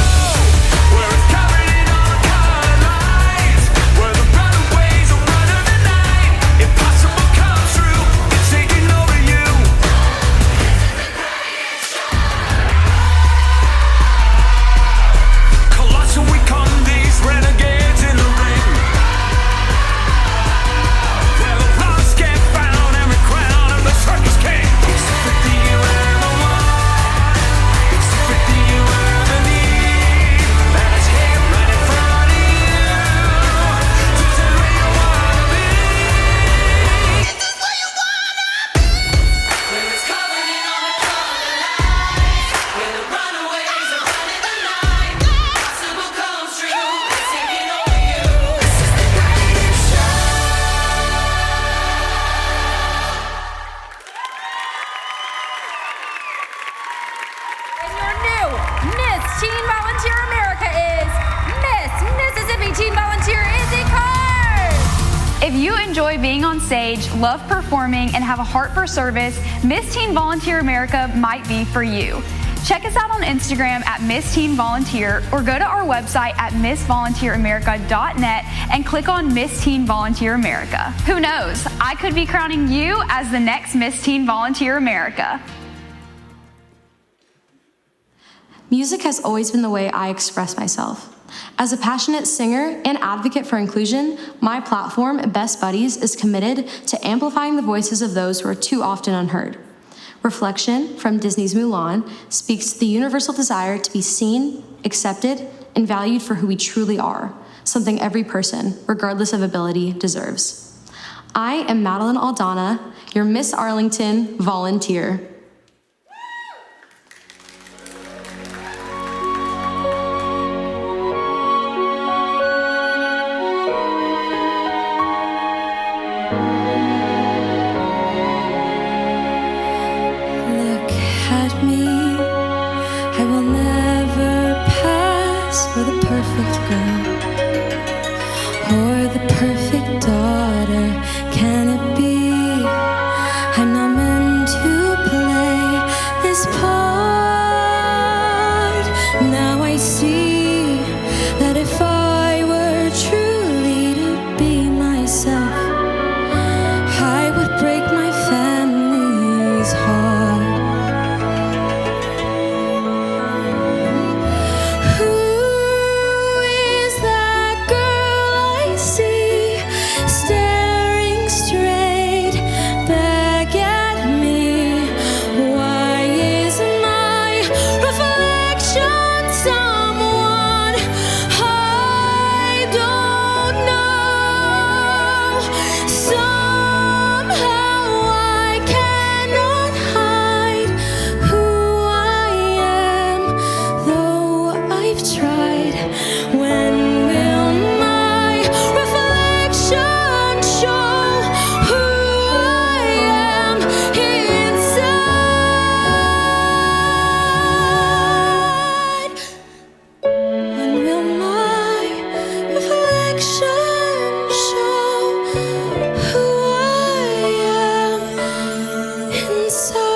Where it's covered in all the colored lights, where the runaways are running the night. Impossible comes true, it's taking over you. Colossal, we come these renegades in the ring. Where the lost get found, every crown of the circus king. It's the 50 you ever want. It's the 50 you ever need. And it's here right in front of you. This is where you wanna be. This is where you wanna be. Where it's covered in all the colored lights, where the runaways are running the night. Possible comes true, it's taking over you. This is the greatest show. And your new Miss Teen Volunteer America is Miss Mississippi Teen Volunteer Izzy Carr. If you enjoy being on stage, love performing, and have a heart for service, Miss Teen Volunteer America might be for you. Check us out on Instagram at Miss Teen Volunteer or go to our website at missvolunteeramerica.net and click on Miss Teen Volunteer America. Who knows? I could be crowning you as the next Miss Teen Volunteer America. Music has always been the way I express myself. As a passionate singer and advocate for inclusion, my platform, Best Buddies, is committed to amplifying the voices of those who are too often unheard. Reflection from Disney's Mulan speaks to the universal desire to be seen, accepted, and valued for who we truly are, something every person, regardless of ability, deserves. I am Madeline Aldana, your Miss Arlington volunteer. Look at me, I will never pass for the perfect girl or the perfect daughter. Can it be? I'm not meant to play this part. Now I see that if I were truly to be myself, I would break my family's heart. Who is that girl I see staring straight back at me? Why is my reflection someone I don't know? Somehow I cannot hide who I am, though I've tried. When will my reflection show who I am inside? When will my reflection show who I am inside?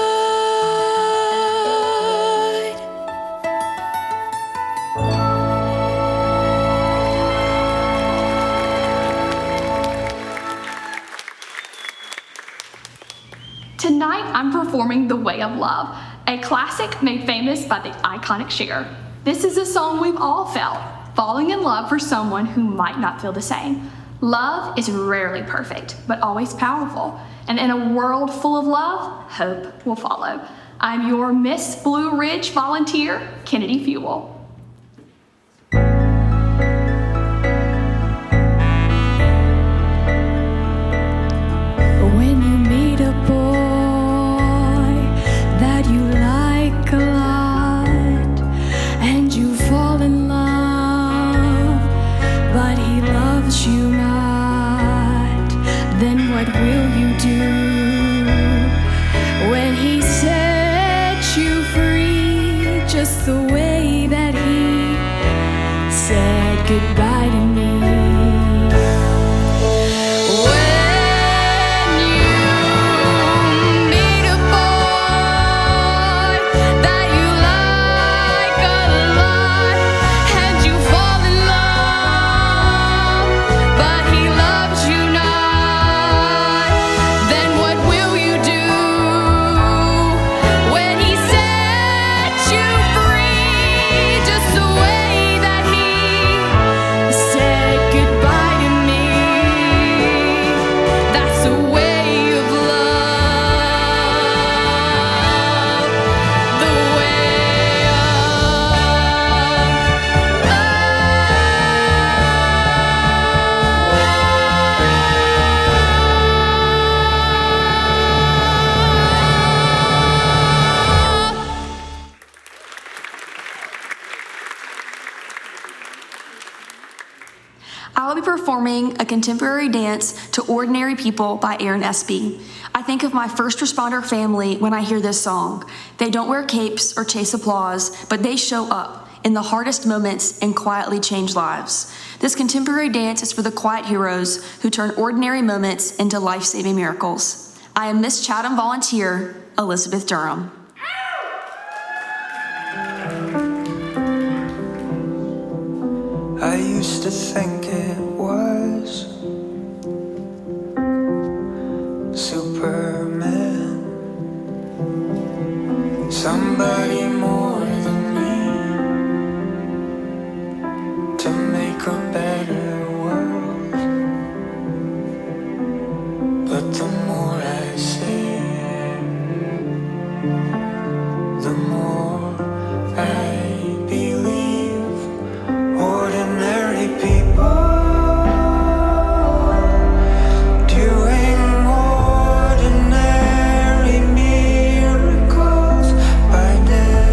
Tonight, I'm performing The Way of Love, a classic made famous by the iconic Cher. This is a song we've all felt, falling in love for someone who might not feel the same. Love is rarely perfect, but always powerful. And in a world full of love, hope will follow. I'm your Miss Blue Ridge volunteer, Kennedy Fuel. loves you not, then what will you do when he sets you free, just the way that he said goodbye to me? I will be performing a contemporary dance to Ordinary People by Aaron Espy. I think of my first responder family when I hear this song. They don't wear capes or chase applause, but they show up in the hardest moments and quietly change lives. This contemporary dance is for the quiet heroes who turn ordinary moments into life-saving miracles. I am Miss Chatham volunteer, Elizabeth Durham. I used to think it was Superman, somebody more than me, to make a better world. But the more I see, the more I believe. Ordinary people doing ordinary miracles by day.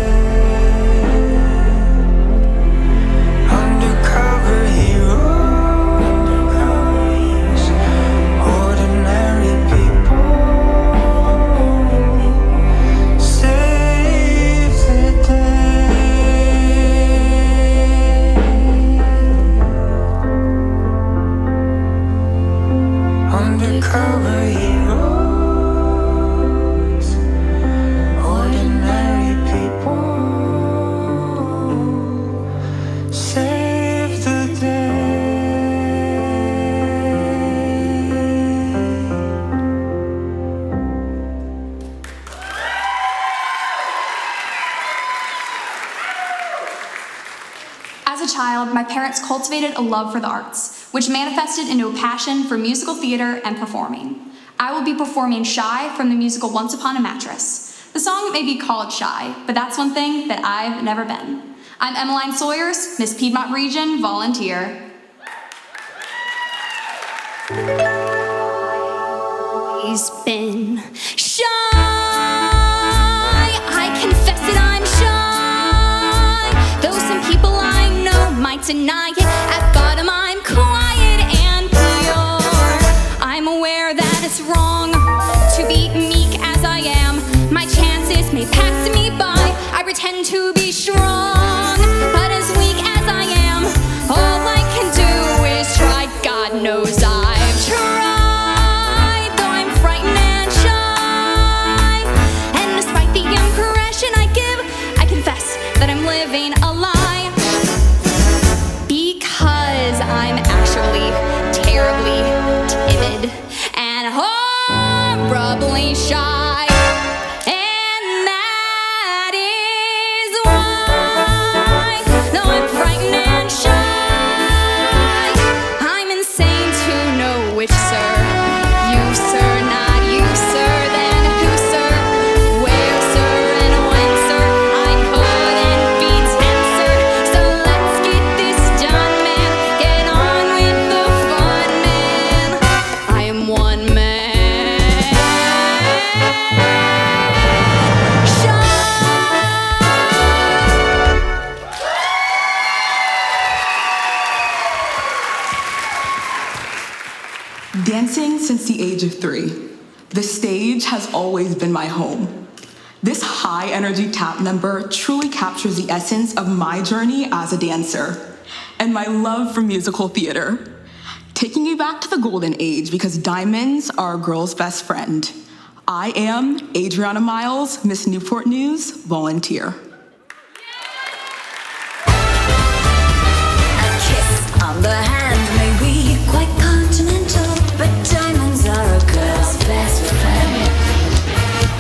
Undercover heroes, ordinary people save the day. Undercover heroes, ordinary people save the day. As a child, my parents cultivated a love for the arts, which manifested into a passion for musical theater and performing. I will be performing Shy from the musical Once Upon a Mattress. The song may be called Shy, but that's one thing that I've never been. I'm Emmeline Sawyers, Miss Piedmont Region volunteer. He's been shy. I confess that I'm shy. Though some people I know might deny it, at bottom I'm quiet and pure. I'm aware that it's wrong to be meek as I am. My chances may pass me by. I pretend to be strong, but as weak as I am, all I can do is try. God knows I've tried, though I'm frightened and shy. And despite the impression I give, I confess that I'm living a lie. Be Dancing since the age of 3, the stage has always been my home. This high energy tap number truly captures the essence of my journey as a dancer and my love for musical theater. Taking you back to the golden age because diamonds are a girl's best friend. I am Adriana Miles, Miss Newport News volunteer. A kiss on the hand may be quite continental, but diamonds are a girl's best friend.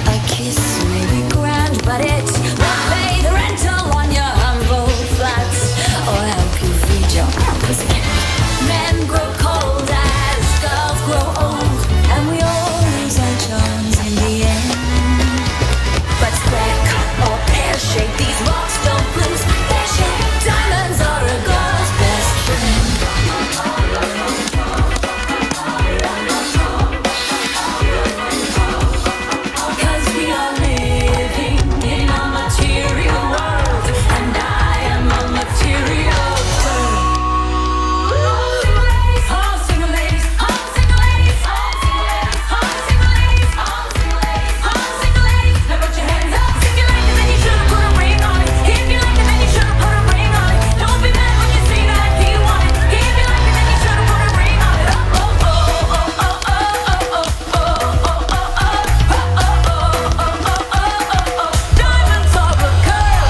A kiss may be grand, but it won't pay the rental on your humble flats or help you feed your pussycat. Men grow cold as girls grow old, and we all lose our charms in the end. But square cut or pear-shaped, these rocks don't lose their shape. Diamonds are a girl's best friend. 'Cause we are living in a material world, and I am a material girl. All single ladies, all single ladies, all single ladies, all single ladies, all single ladies, all single ladies. Now put your hands up. If you like it, then you should've put a ring on it. If you like it, then you should've put a ring on it. Don't be mad when you see that he want it. If you like it, then you should've put a ring on it. Oh, oh, oh, oh, oh, oh, oh, oh, oh, oh, oh, oh, oh. Diamonds are a girl. Diamonds are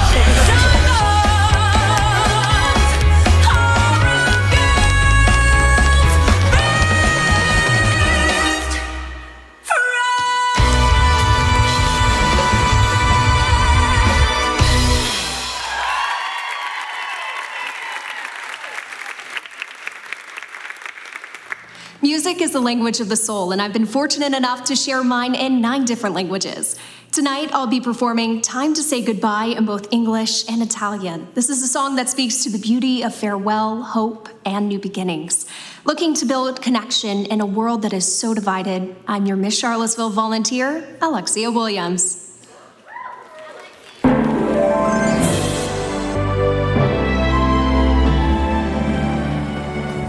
Music is the language of the soul, and I've been fortunate enough to share mine in 9 different languages. Tonight, I'll be performing Time to Say Goodbye in both English and Italian. This is a song that speaks to the beauty of farewell, hope, and new beginnings. Looking to build connection in a world that is so divided, I'm your Miss Charlottesville volunteer, Alexia Williams.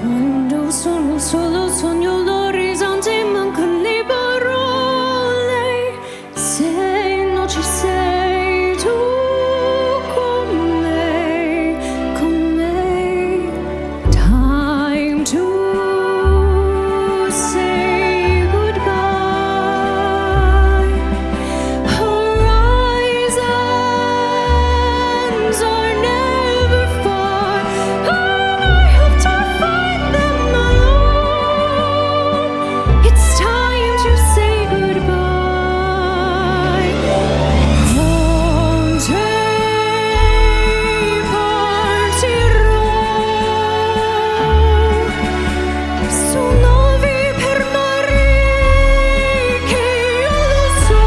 Quando sono solo sogno l'orizzonte, mancano le parole. Se non ci sei tu con me, con me. Time to say goodbye. Horizons are never far, and I hope to find them alone. It's time to say goodbye. Con te partirò su nuovi permari che io lo so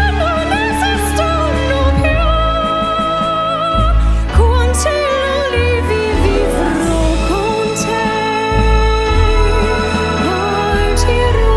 non esistono più. Con te li vivrò, con te partirò.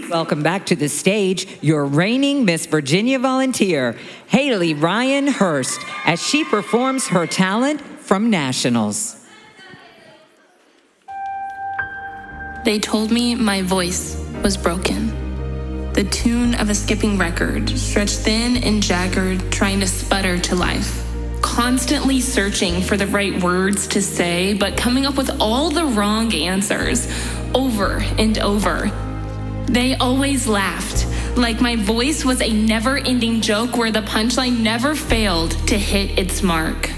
Welcome back to the stage, your reigning Miss Virginia volunteer, Haley Ryan Hurst, as she performs her talent from Nationals. They told me my voice was broken. The tune of a skipping record, stretched thin and jagged, trying to sputter to life. Constantly searching for the right words to say, but coming up with all the wrong answers, over and over. They always laughed, like my voice was a never-ending joke where the punchline never failed to hit its mark.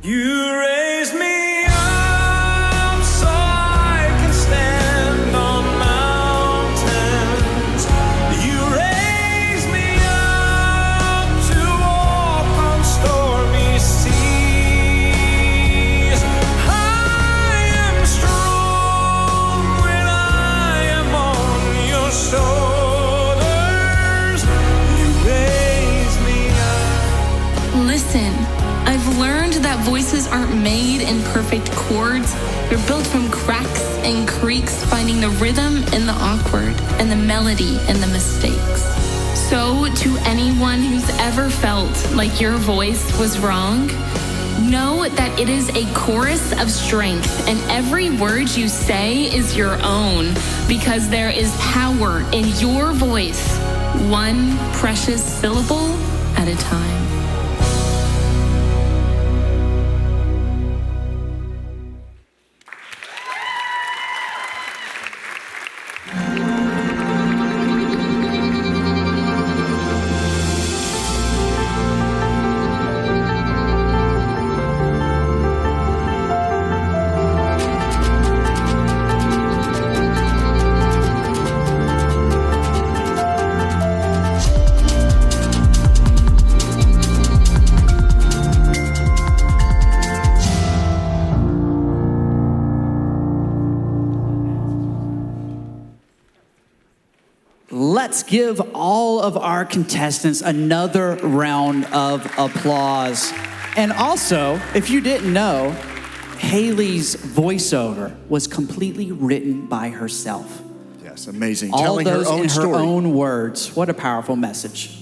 You raise me up so I can stand on mountains. You raise me up to walk on stormy seas. I am strong when I am on your shoulders. You raise made in perfect chords. You're built from cracks and creaks, finding the rhythm in the awkward and the melody in the mistakes. So, to anyone who's ever felt like your voice was wrong, know that it is a chorus of strength, and every word you say is your own, because there is power in your voice, one precious syllable at a time. Let's give all of our contestants another round of applause. And also, if you didn't know, Haley's voiceover was completely written by herself. Yes, amazing. All Telling those her own in story. her own words. What a powerful message.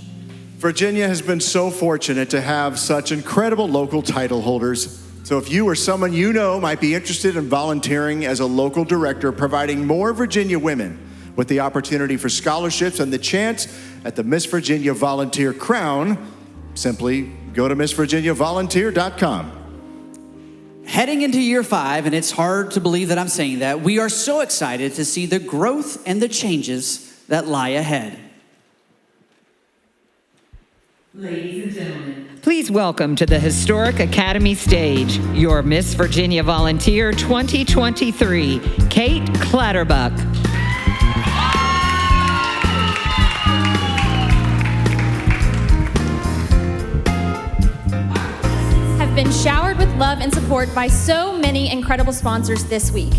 Virginia has been so fortunate to have such incredible local title holders. So if you or someone you know might be interested in volunteering as a local director, providing more Virginia women with the opportunity for scholarships and the chance at the Miss Virginia Volunteer Crown, simply go to MissVirginiaVolunteer.com. Heading into year 5, and it's hard to believe that I'm saying that, we are so excited to see the growth and the changes that lie ahead. Ladies and gentlemen, please welcome to the Historic Academy stage your Miss Virginia Volunteer 2023, Kate Clatterbuck. Been showered with love and support by so many incredible sponsors this week.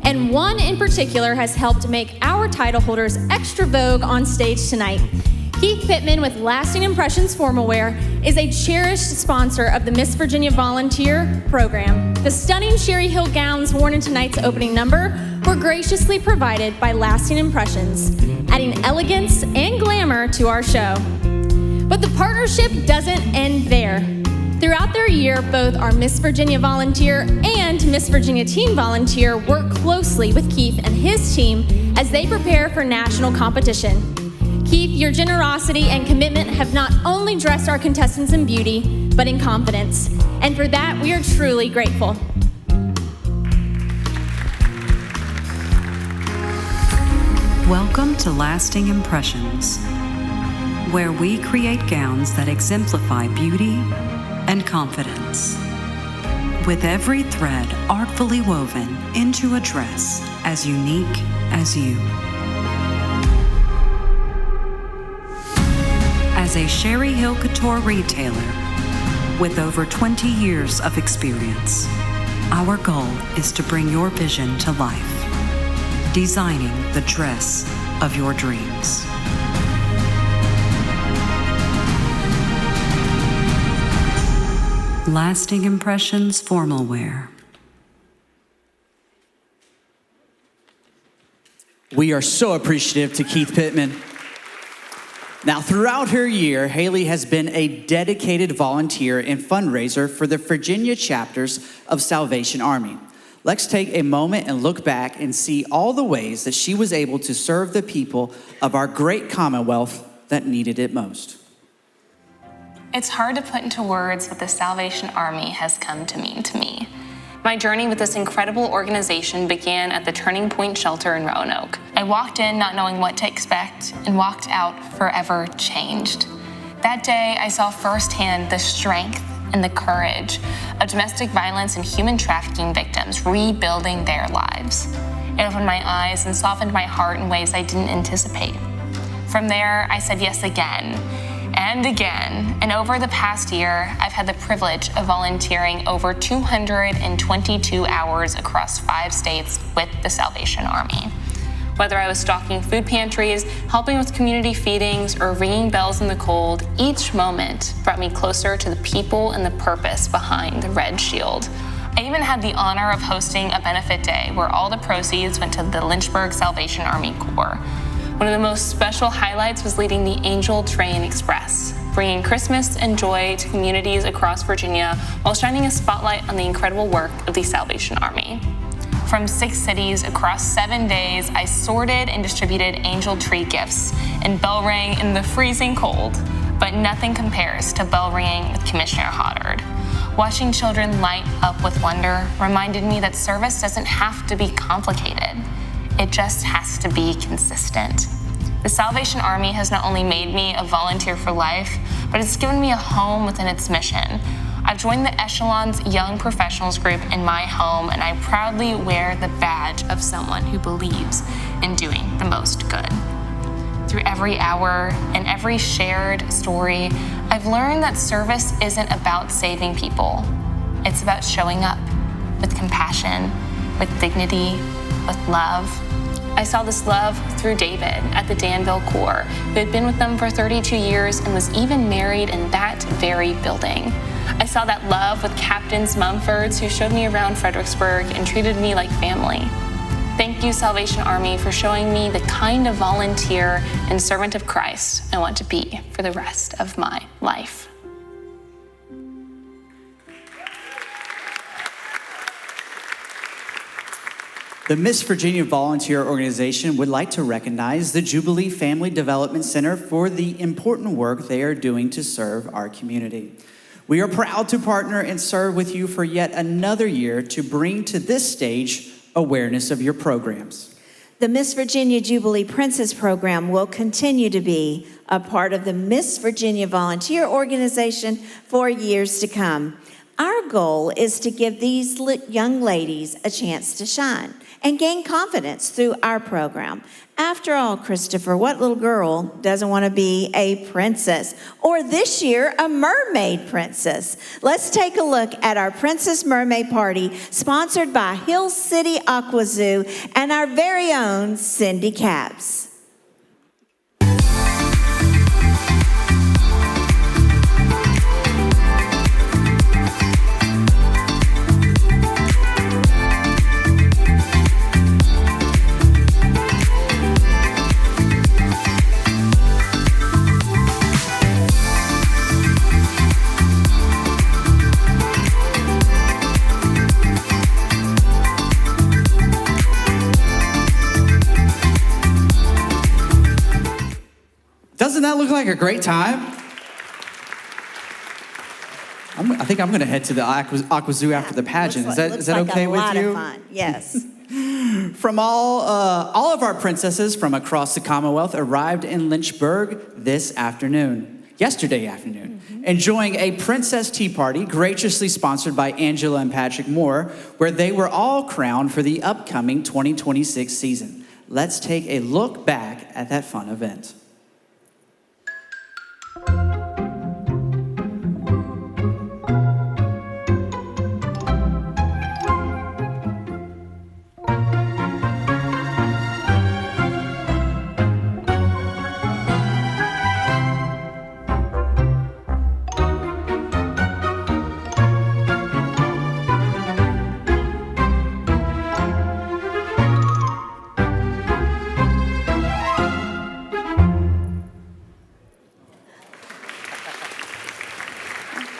And one in particular has helped make our title holders extra vogue on stage tonight. Keith Pittman with Lasting Impressions Formal Wear is a cherished sponsor of the Miss Virginia Volunteer program. The stunning Sherry Hill gowns worn in tonight's opening number were graciously provided by Lasting Impressions, adding elegance and glamour to our show. But the partnership doesn't end there. Throughout their year, both our Miss Virginia Volunteer and Miss Virginia Teen Volunteer work closely with Keith and his team as they prepare for national competition. Keith, your generosity and commitment have not only dressed our contestants in beauty, but in confidence. And for that, we are truly grateful. Welcome to Lasting Impressions, where we create gowns that exemplify beauty and confidence, with every thread artfully woven into a dress as unique as you. As a Sherry Hill Couture retailer with over 20 years of experience, our goal is to bring your vision to life, designing the dress of your dreams. Lasting Impressions Formal Wear. We are so appreciative to Keith Pittman. Now, throughout her year, Haley has been a dedicated volunteer and fundraiser for the Virginia chapters of Salvation Army. Let's take a moment and look back and see all the ways that she was able to serve the people of our great Commonwealth that needed it most. It's hard to put into words what the Salvation Army has come to mean to me. My journey with this incredible organization began at the Turning Point Shelter in Roanoke. I walked in not knowing what to expect and walked out forever changed. That day, I saw firsthand the strength and the courage of domestic violence and human trafficking victims rebuilding their lives. It opened my eyes and softened my heart in ways I didn't anticipate. From there, I said yes again and again, and over the past year, I've had the privilege of volunteering over 222 hours across 5 states with the Salvation Army. Whether I was stocking food pantries, helping with community feedings, or ringing bells in the cold, each moment brought me closer to the people and the purpose behind the Red Shield. I even had the honor of hosting a benefit day where all the proceeds went to the Lynchburg Salvation Army Corps. One of the most special highlights was leading the Angel Train Express, bringing Christmas and joy to communities across Virginia while shining a spotlight on the incredible work of the Salvation Army. From 6 cities across 7 days, I sorted and distributed angel tree gifts and bell rang in the freezing cold, but nothing compares to bell ringing with Commissioner Hoddard. Watching children light up with wonder reminded me that service doesn't have to be complicated. It just has to be consistent. The Salvation Army has not only made me a volunteer for life, but it's given me a home within its mission. I've joined the Echelon's Young Professionals group in my home, and I proudly wear the badge of someone who believes in doing the most good. Through every hour and every shared story, I've learned that service isn't about saving people. It's about showing up with compassion, with dignity, with love. I saw this love through David at the Danville Corps, who had been with them for 32 years and was even married in that very building. I saw that love with Captains Mumfords, who showed me around Fredericksburg and treated me like family. Thank you, Salvation Army, for showing me the kind of volunteer and servant of Christ I want to be for the rest of my life. The Miss Virginia Volunteer Organization would like to recognize the Jubilee Family Development Center for the important work they are doing to serve our community. We are proud to partner and serve with you for yet another year to bring to this stage awareness of your programs. The Miss Virginia Jubilee Princess Program will continue to be a part of the Miss Virginia Volunteer Organization for years to come. Our goal is to give these young ladies a chance to shine and gain confidence through our program. After all, Christopher, what little girl doesn't want to be a princess? Or this year, a mermaid princess. Let's take a look at our Princess Mermaid Party, sponsored by Hill City Aqua Zoo and our very own Cindy Capps. Doesn't that look like a great time? I think I'm going to head to the Aqua Zoo after the pageant. Is that okay with you? Looks like a lot of fun, yes. From all of our princesses from across the Commonwealth arrived in Lynchburg yesterday afternoon, enjoying a princess tea party graciously sponsored by Angela and Patrick Moore, where they were all crowned for the upcoming 2026 season. Let's take a look back at that fun event.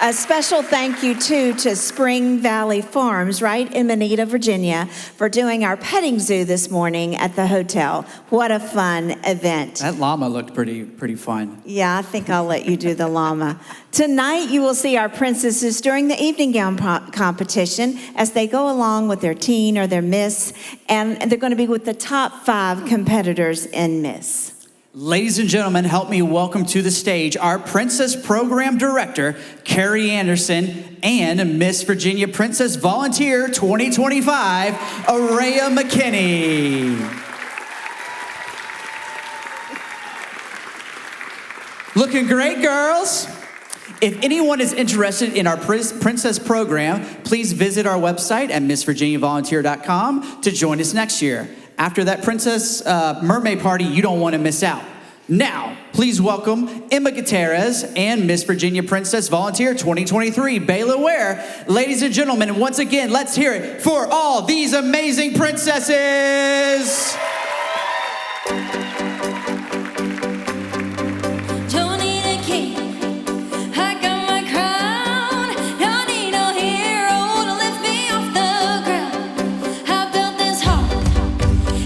A special thank you, too, to Spring Valley Farms, right in Manita, Virginia, for doing our petting zoo this morning at the hotel. What a fun event. That llama looked pretty fun. Yeah, I think I'll let you do the llama. Tonight, you will see our princesses during the evening gown competition as they go along with their teen or their miss, and they're going to be with the top 5 competitors in Miss. Ladies and gentlemen, help me welcome to the stage our Princess Program Director, Carrie Anderson, and Miss Virginia Princess Volunteer 2025, Araya McKinney. Looking great, girls. If anyone is interested in our Princess Program, please visit our website at MissVirginiaVolunteer.com to join us next year. After that Princess Mermaid Party, you don't want to miss out. Now, please welcome Emma Gutierrez and Miss Virginia Princess Volunteer 2023, Bayla Ware. Ladies and gentlemen, once again, let's hear it for all these amazing princesses. Don't need a key, I got my crown. Don't need no hero to lift me off the ground. I built this heart,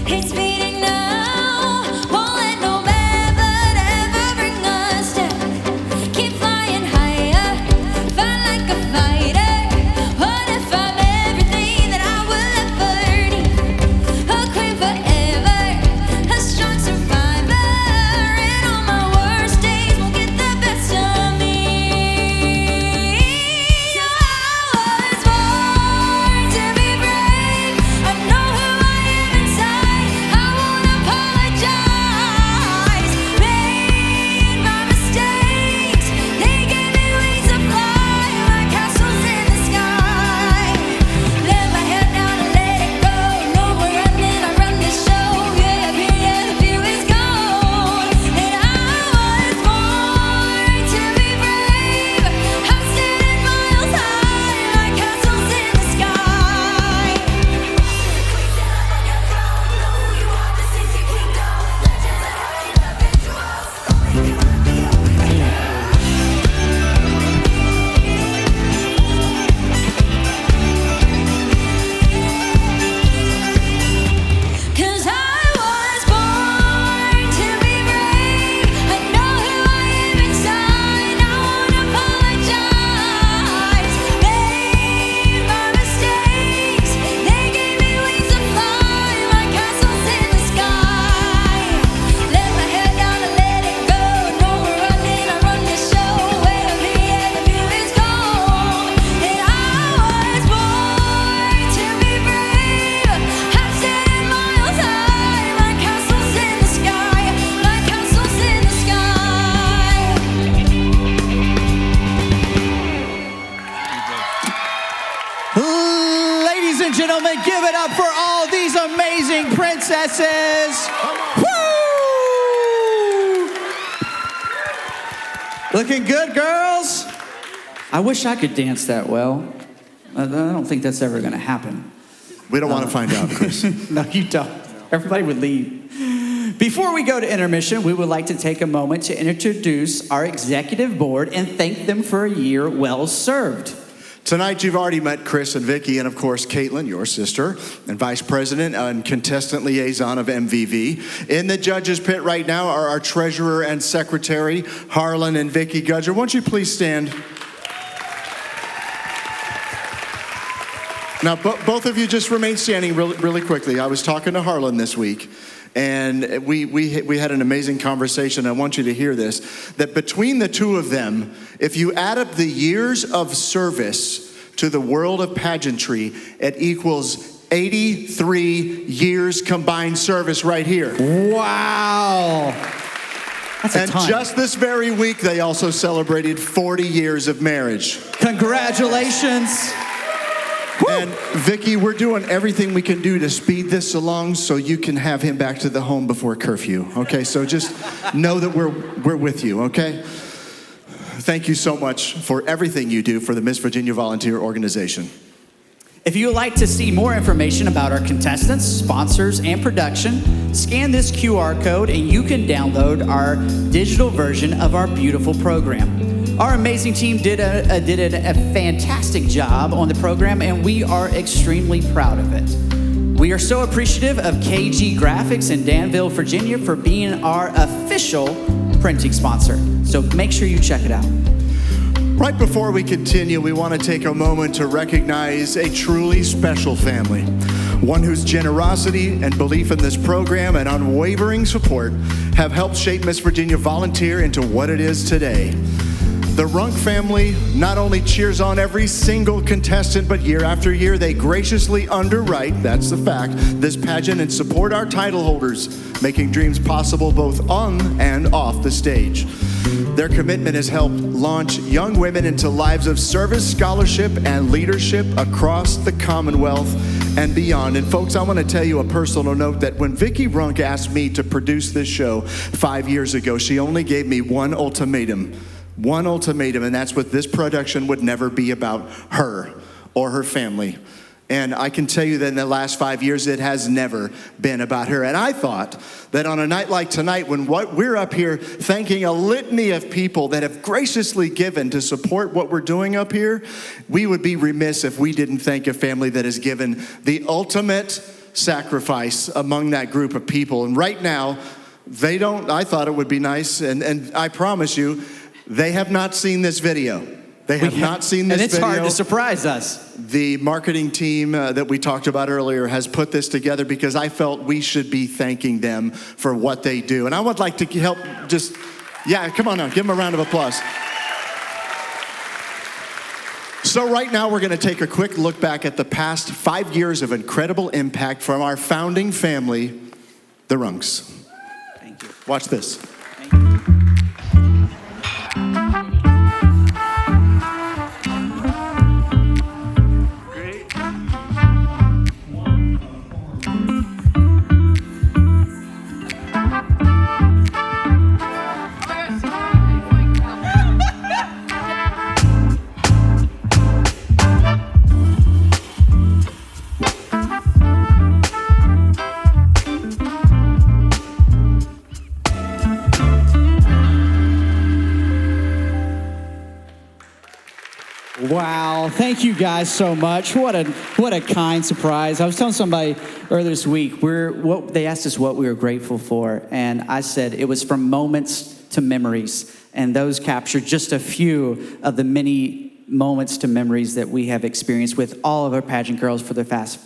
it's beating now. Won't let no bad blood ever bring us down. Keep flying higher, fight like a fighter. What if I'm everything that I will ever need? A queen forever, a strong survivor. And all my worst days won't get the best of me. I was born to be brave. I know who I am inside. I won't apologize. Made my mistakes, they gave me wings to fly. My castle's in the sky. Let my head down and let it go. No more running, I run this show. Yeah, the view is gone. And I was born to be brave. I'm standing miles high. My castle's in the sky. Cause I was born to be brave. I know who I am inside. I won't apologize. Made my mistakes, they gave me wings to fly. My castle's in the sky. Let my head down and let it go. No more running, I run this show. Way up here, the view is gone. And I was born to be brave. I'm standing miles high. My castle's in the sky. My castle's in the sky. Ladies and gentlemen, give it up for all these amazing princesses. Woo! Looking good, girls. I wish I could dance that well. I don't think that's ever going to happen. We don't want to find out, Chris. No, you don't. Everybody would leave. Before we go to intermission, we would like to take a moment to introduce our executive board and thank them for a year well served. Tonight, you've already met Chris and Vicky, and of course, Caitlin, your sister, and Vice President and Contestant Liaison of MVV. In the judges' pit right now are our Treasurer and Secretary, Harlan and Vicky Gudger. Won't you please stand? Now, both of you just remain standing really quickly. I was talking to Harlan this week, and we had an amazing conversation. I want you to hear this, that between the two of them, if you add up the years of service to the world of pageantry, it equals 83 years combined service right here. Wow. That's a ton. Just this very week, they also celebrated 40 years of marriage. Congratulations. And Vicky, we're doing everything we can do to speed this along so you can have him back to the home before curfew. Okay, so just know that we're with you, okay? Thank you so much for everything you do for the Miss Virginia Volunteer Organization. If you would like to see more information about our contestants, sponsors, and production, scan this QR code and you can download our digital version of our beautiful program. Our amazing team did a fantastic job on the program, and we are extremely proud of it. We are so appreciative of KG Graphics in Danville, Virginia, for being our official printing sponsor. So make sure you check it out. Right before we continue, we want to take a moment to recognize a truly special family. One whose generosity and belief in this program and unwavering support have helped shape Miss Virginia Volunteer into what it is today. The Runk family not only cheers on every single contestant, but year after year, they graciously underwrite, that's the fact, this pageant and support our title holders, making dreams possible both on and off the stage. Their commitment has helped launch young women into lives of service, scholarship, and leadership across the Commonwealth and beyond. And folks, I want to tell you a personal note that when Vicki Runk asked me to produce this show 5 years ago, she only gave me one ultimatum, and that's what this production would never be about her or her family. And I can tell you that in the last 5 years, it has never been about her. And I thought that on a night like tonight, when we're up here thanking a litany of people that have graciously given to support what we're doing up here, we would be remiss if we didn't thank a family that has given the ultimate sacrifice among that group of people. And right now, I thought it would be nice, and I promise you, they have not seen this video. They have not seen this video. And it's hard to surprise us. The marketing team that we talked about earlier has put this together because I felt we should be thanking them for what they do. And I would like to help come on now, give them a round of applause. So right now we're going to take a quick look back at the past 5 years of incredible impact from our founding family, the Runks. Thank you. Watch this. Wow, thank you guys so much. What a kind surprise. I was telling somebody earlier this week, they asked us what we were grateful for, and I said it was from moments to memories, and those capture just a few of the many moments to memories that we have experienced with all of our pageant girls for the past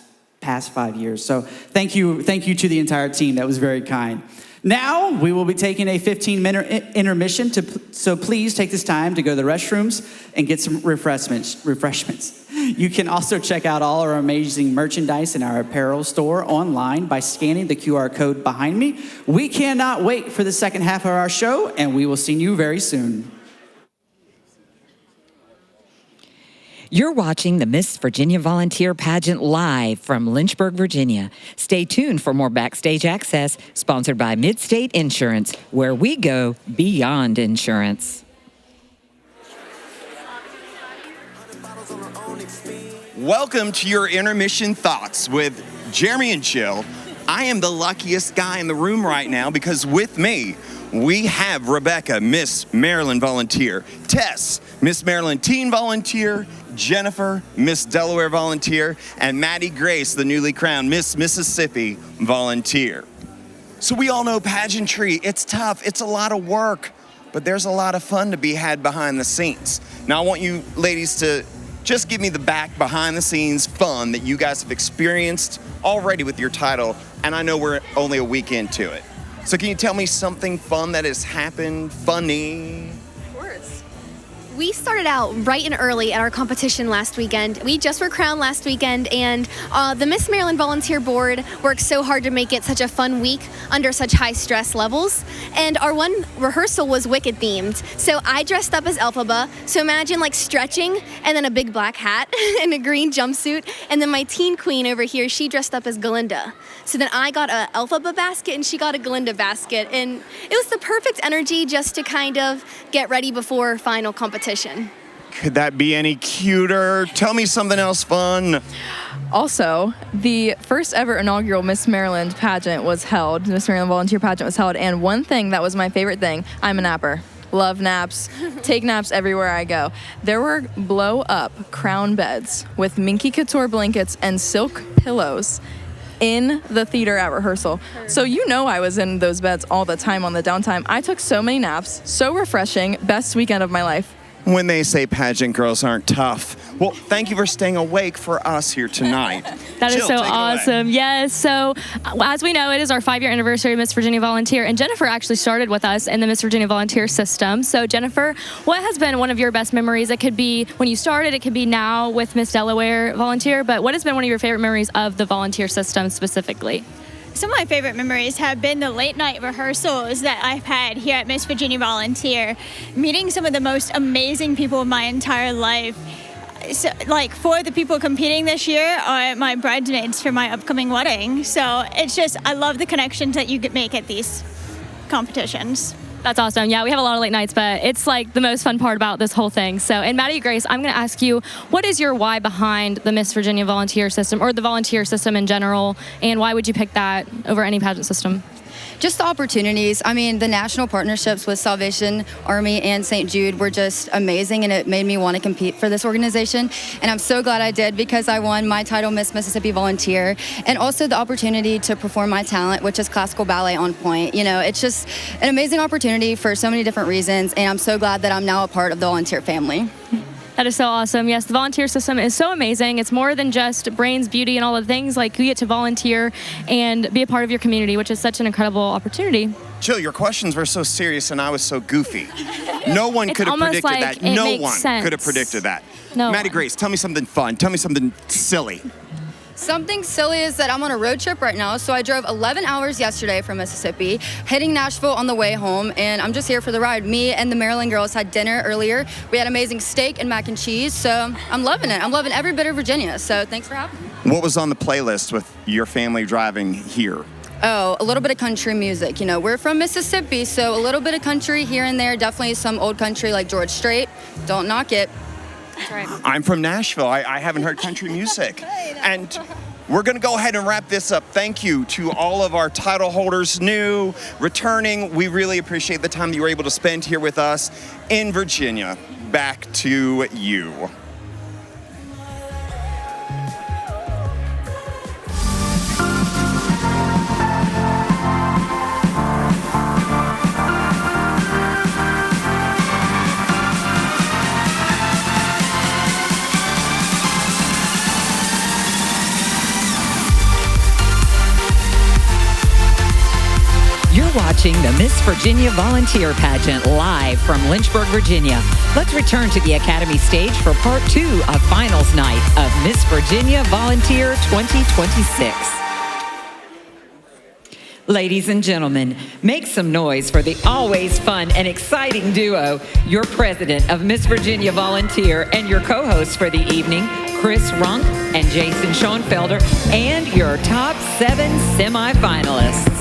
5 years. So thank you to the entire team. That was very kind. Now, we will be taking a 15-minute intermission, so please take this time to go to the restrooms and get some refreshments. You can also check out all our amazing merchandise in our apparel store online by scanning the QR code behind me. We cannot wait for the second half of our show, and we will see you very soon. You're watching the Miss Virginia Volunteer Pageant live from Lynchburg, Virginia. Stay tuned for more backstage access, sponsored by Midstate Insurance, where we go beyond insurance. Welcome to your intermission thoughts with Jeremy and Jill. I am the luckiest guy in the room right now because with me, we have Rebecca, Miss Maryland Volunteer, Tess, Miss Maryland Teen Volunteer, Jennifer, Miss Delaware Volunteer, and Maddie Grace, the newly crowned Miss Mississippi Volunteer. So we all know pageantry, it's tough, it's a lot of work, but there's a lot of fun to be had behind the scenes. Now I want you ladies to just give me the back behind the scenes fun that you guys have experienced already with your title, and I know we're only a week into it. So can you tell me something fun that has happened, funny? We started out bright and early at our competition last weekend. We just were crowned last weekend, and the Miss Maryland Volunteer Board worked so hard to make it such a fun week under such high stress levels. And our one rehearsal was Wicked themed. So I dressed up as Elphaba. So imagine like stretching and then a big black hat and a green jumpsuit. And then my teen queen over here, she dressed up as Galinda. So then I got a Elphaba basket and she got a Galinda basket. And it was the perfect energy just to kind of get ready before final competition. Could that be any cuter? Tell me something else fun. Also, the first ever inaugural Miss Maryland pageant was held. Miss Maryland Volunteer Pageant was held. And one thing that was my favorite thing, I'm a napper. Love naps, take naps everywhere I go. There were blow-up crown beds with Minky Couture blankets and silk pillows in the theater at rehearsal. So you know I was in those beds all the time on the downtime. I took so many naps, so refreshing, best weekend of my life. When they say pageant girls aren't tough. Well, thank you for staying awake for us here tonight. That is Jill, so take it away. awesome. Yes. So as we know, it is our 5-year anniversary of Miss Virginia Volunteer, and Jennifer actually started with us in the Miss Virginia Volunteer system. So Jennifer, what has been one of your best memories? It could be when you started, it could be now with Miss Delaware Volunteer, but what has been one of your favorite memories of the volunteer system specifically? Some of my favorite memories have been the late night rehearsals that I've had here at Miss Virginia Volunteer, meeting some of the most amazing people of my entire life. like 4 of the people competing this year are my bridesmaids for my upcoming wedding. So it's just, I love the connections that you could make at these competitions. That's awesome. Yeah, we have a lot of late nights, but it's like the most fun part about this whole thing. So, and Maddie Grace, I'm going to ask you, what is your why behind the Miss Virginia volunteer system, or the volunteer system in general, and why would you pick that over any pageant system? Just the opportunities. I mean, the national partnerships with Salvation Army and St. Jude were just amazing, and it made me want to compete for this organization. And I'm so glad I did, because I won my title Miss Mississippi Volunteer, and also the opportunity to perform my talent, which is classical ballet on point. You know, it's just an amazing opportunity for so many different reasons, and I'm so glad that I'm now a part of the volunteer family. That is so awesome. Yes, the volunteer system is so amazing. It's more than just brains, beauty, and all the things. Like, you get to volunteer and be a part of your community, which is such an incredible opportunity. Jill, your questions were so serious and I was so goofy. No one could have predicted that. No one could have predicted that. No Maddie Grace, tell me something fun. Tell me something silly. Something silly is that I'm on a road trip right now, so I drove 11 hours yesterday from Mississippi, hitting Nashville on the way home, and I'm just here for the ride. Me and the Maryland girls had dinner earlier. We had amazing steak and mac and cheese, so I'm loving it. I'm loving every bit of Virginia, so thanks for having me. What was on the playlist with your family driving here? Oh, a little bit of country music. You know, we're from Mississippi, so a little bit of country here and there, definitely some old country like George Strait. Don't knock it. That's right. I'm from Nashville. I haven't heard country music. And we're going to go ahead and wrap this up. Thank you to all of our title holders, new, returning. We really appreciate the time that you were able to spend here with us in Virginia. Back to you. You're watching the Miss Virginia Volunteer Pageant live from Lynchburg, Virginia. Let's return to the Academy stage for part 2 of finals night of Miss Virginia Volunteer 2026. Ladies and gentlemen, make some noise for the always fun and exciting duo, your president of Miss Virginia Volunteer and your co-hosts for the evening, Chris Runk and Jason Schoenfelder, and your top 7 semifinalists.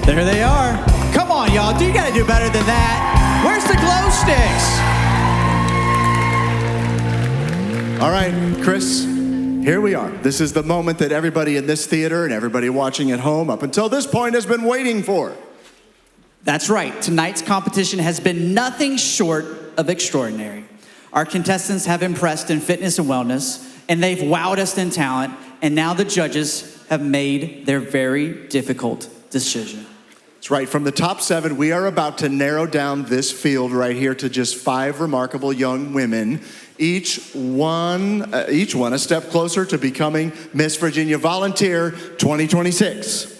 There they are. Come on, y'all. You gotta do better than that. Where's the glow sticks? All right, Chris, here we are. This is the moment that everybody in this theater and everybody watching at home up until this point has been waiting for. That's right. Tonight's competition has been nothing short of extraordinary. Our contestants have impressed in fitness and wellness, and they've wowed us in talent, and now the judges have made their very difficult decision. That's right. From the top 7, we are about to narrow down this field right here to just 5 remarkable young women, each one a step closer to becoming Miss Virginia Volunteer 2026.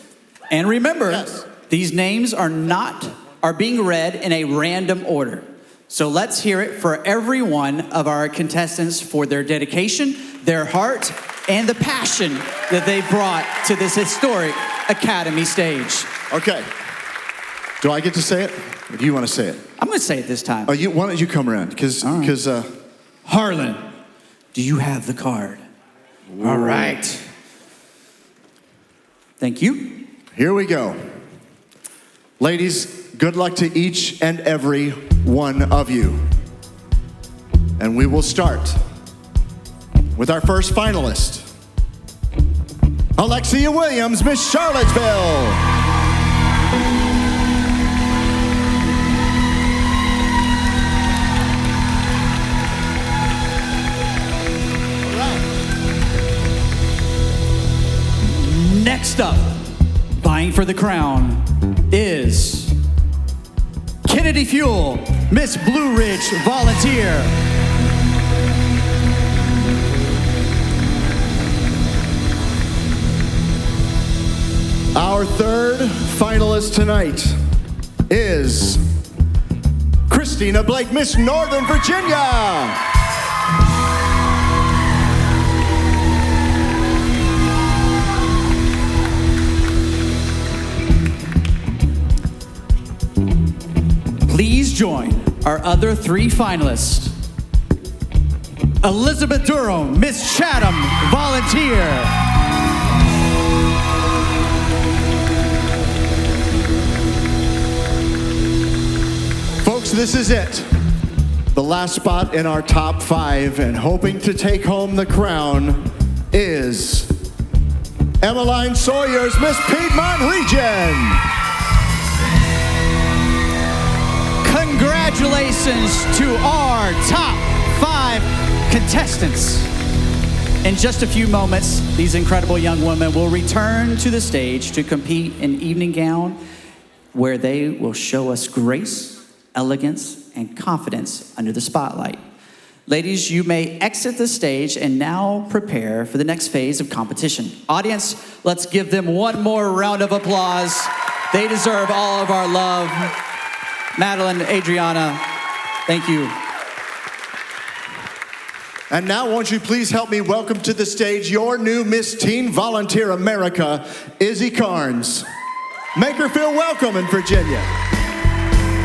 And remember, these names are being read in a random order. So let's hear it for every one of our contestants for their dedication, their heart, and the passion that they brought to this historic Academy stage. Okay. Do I get to say it? Or do you want to say it? I'm going to say it this time. Oh, why don't you come around? Because Harlan, do you have the card? Ooh. All right. Thank you. Here we go. Ladies, good luck to each and every one of you. And we will start with our first finalist, Alexia Williams, Miss Charlottesville. Next up, vying for the crown, is Kennedy Fuel, Miss Blue Ridge Volunteer. Our third finalist tonight is Christina Blake, Miss Northern Virginia. join our other three finalists. Elizabeth Durham, Miss Chatham, volunteer. Folks, this is it. The last spot in our top 5, and hoping to take home the crown is Emmeline Sawyer's Miss Piedmont Region. Congratulations to our top 5 contestants. In just a few moments, these incredible young women will return to the stage to compete in evening gown, where they will show us grace, elegance, and confidence under the spotlight. Ladies, you may exit the stage and now prepare for the next phase of competition. Audience, let's give them one more round of applause. They deserve all of our love. Madeline, Adriana, thank you. And now, won't you please help me welcome to the stage your new Miss Teen Volunteer America, Izzy Carnes. Make her feel welcome in Virginia.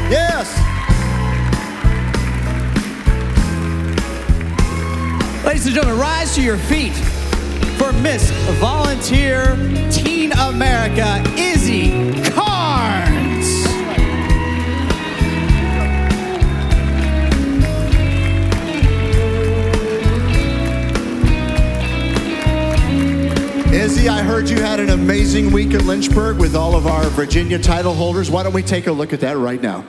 Yes. Ladies and gentlemen, rise to your feet for Miss Volunteer Teen America, Izzy Carnes. Izzy, I heard you had an amazing week in Lynchburg with all of our Virginia title holders. Why don't we take a look at that right now?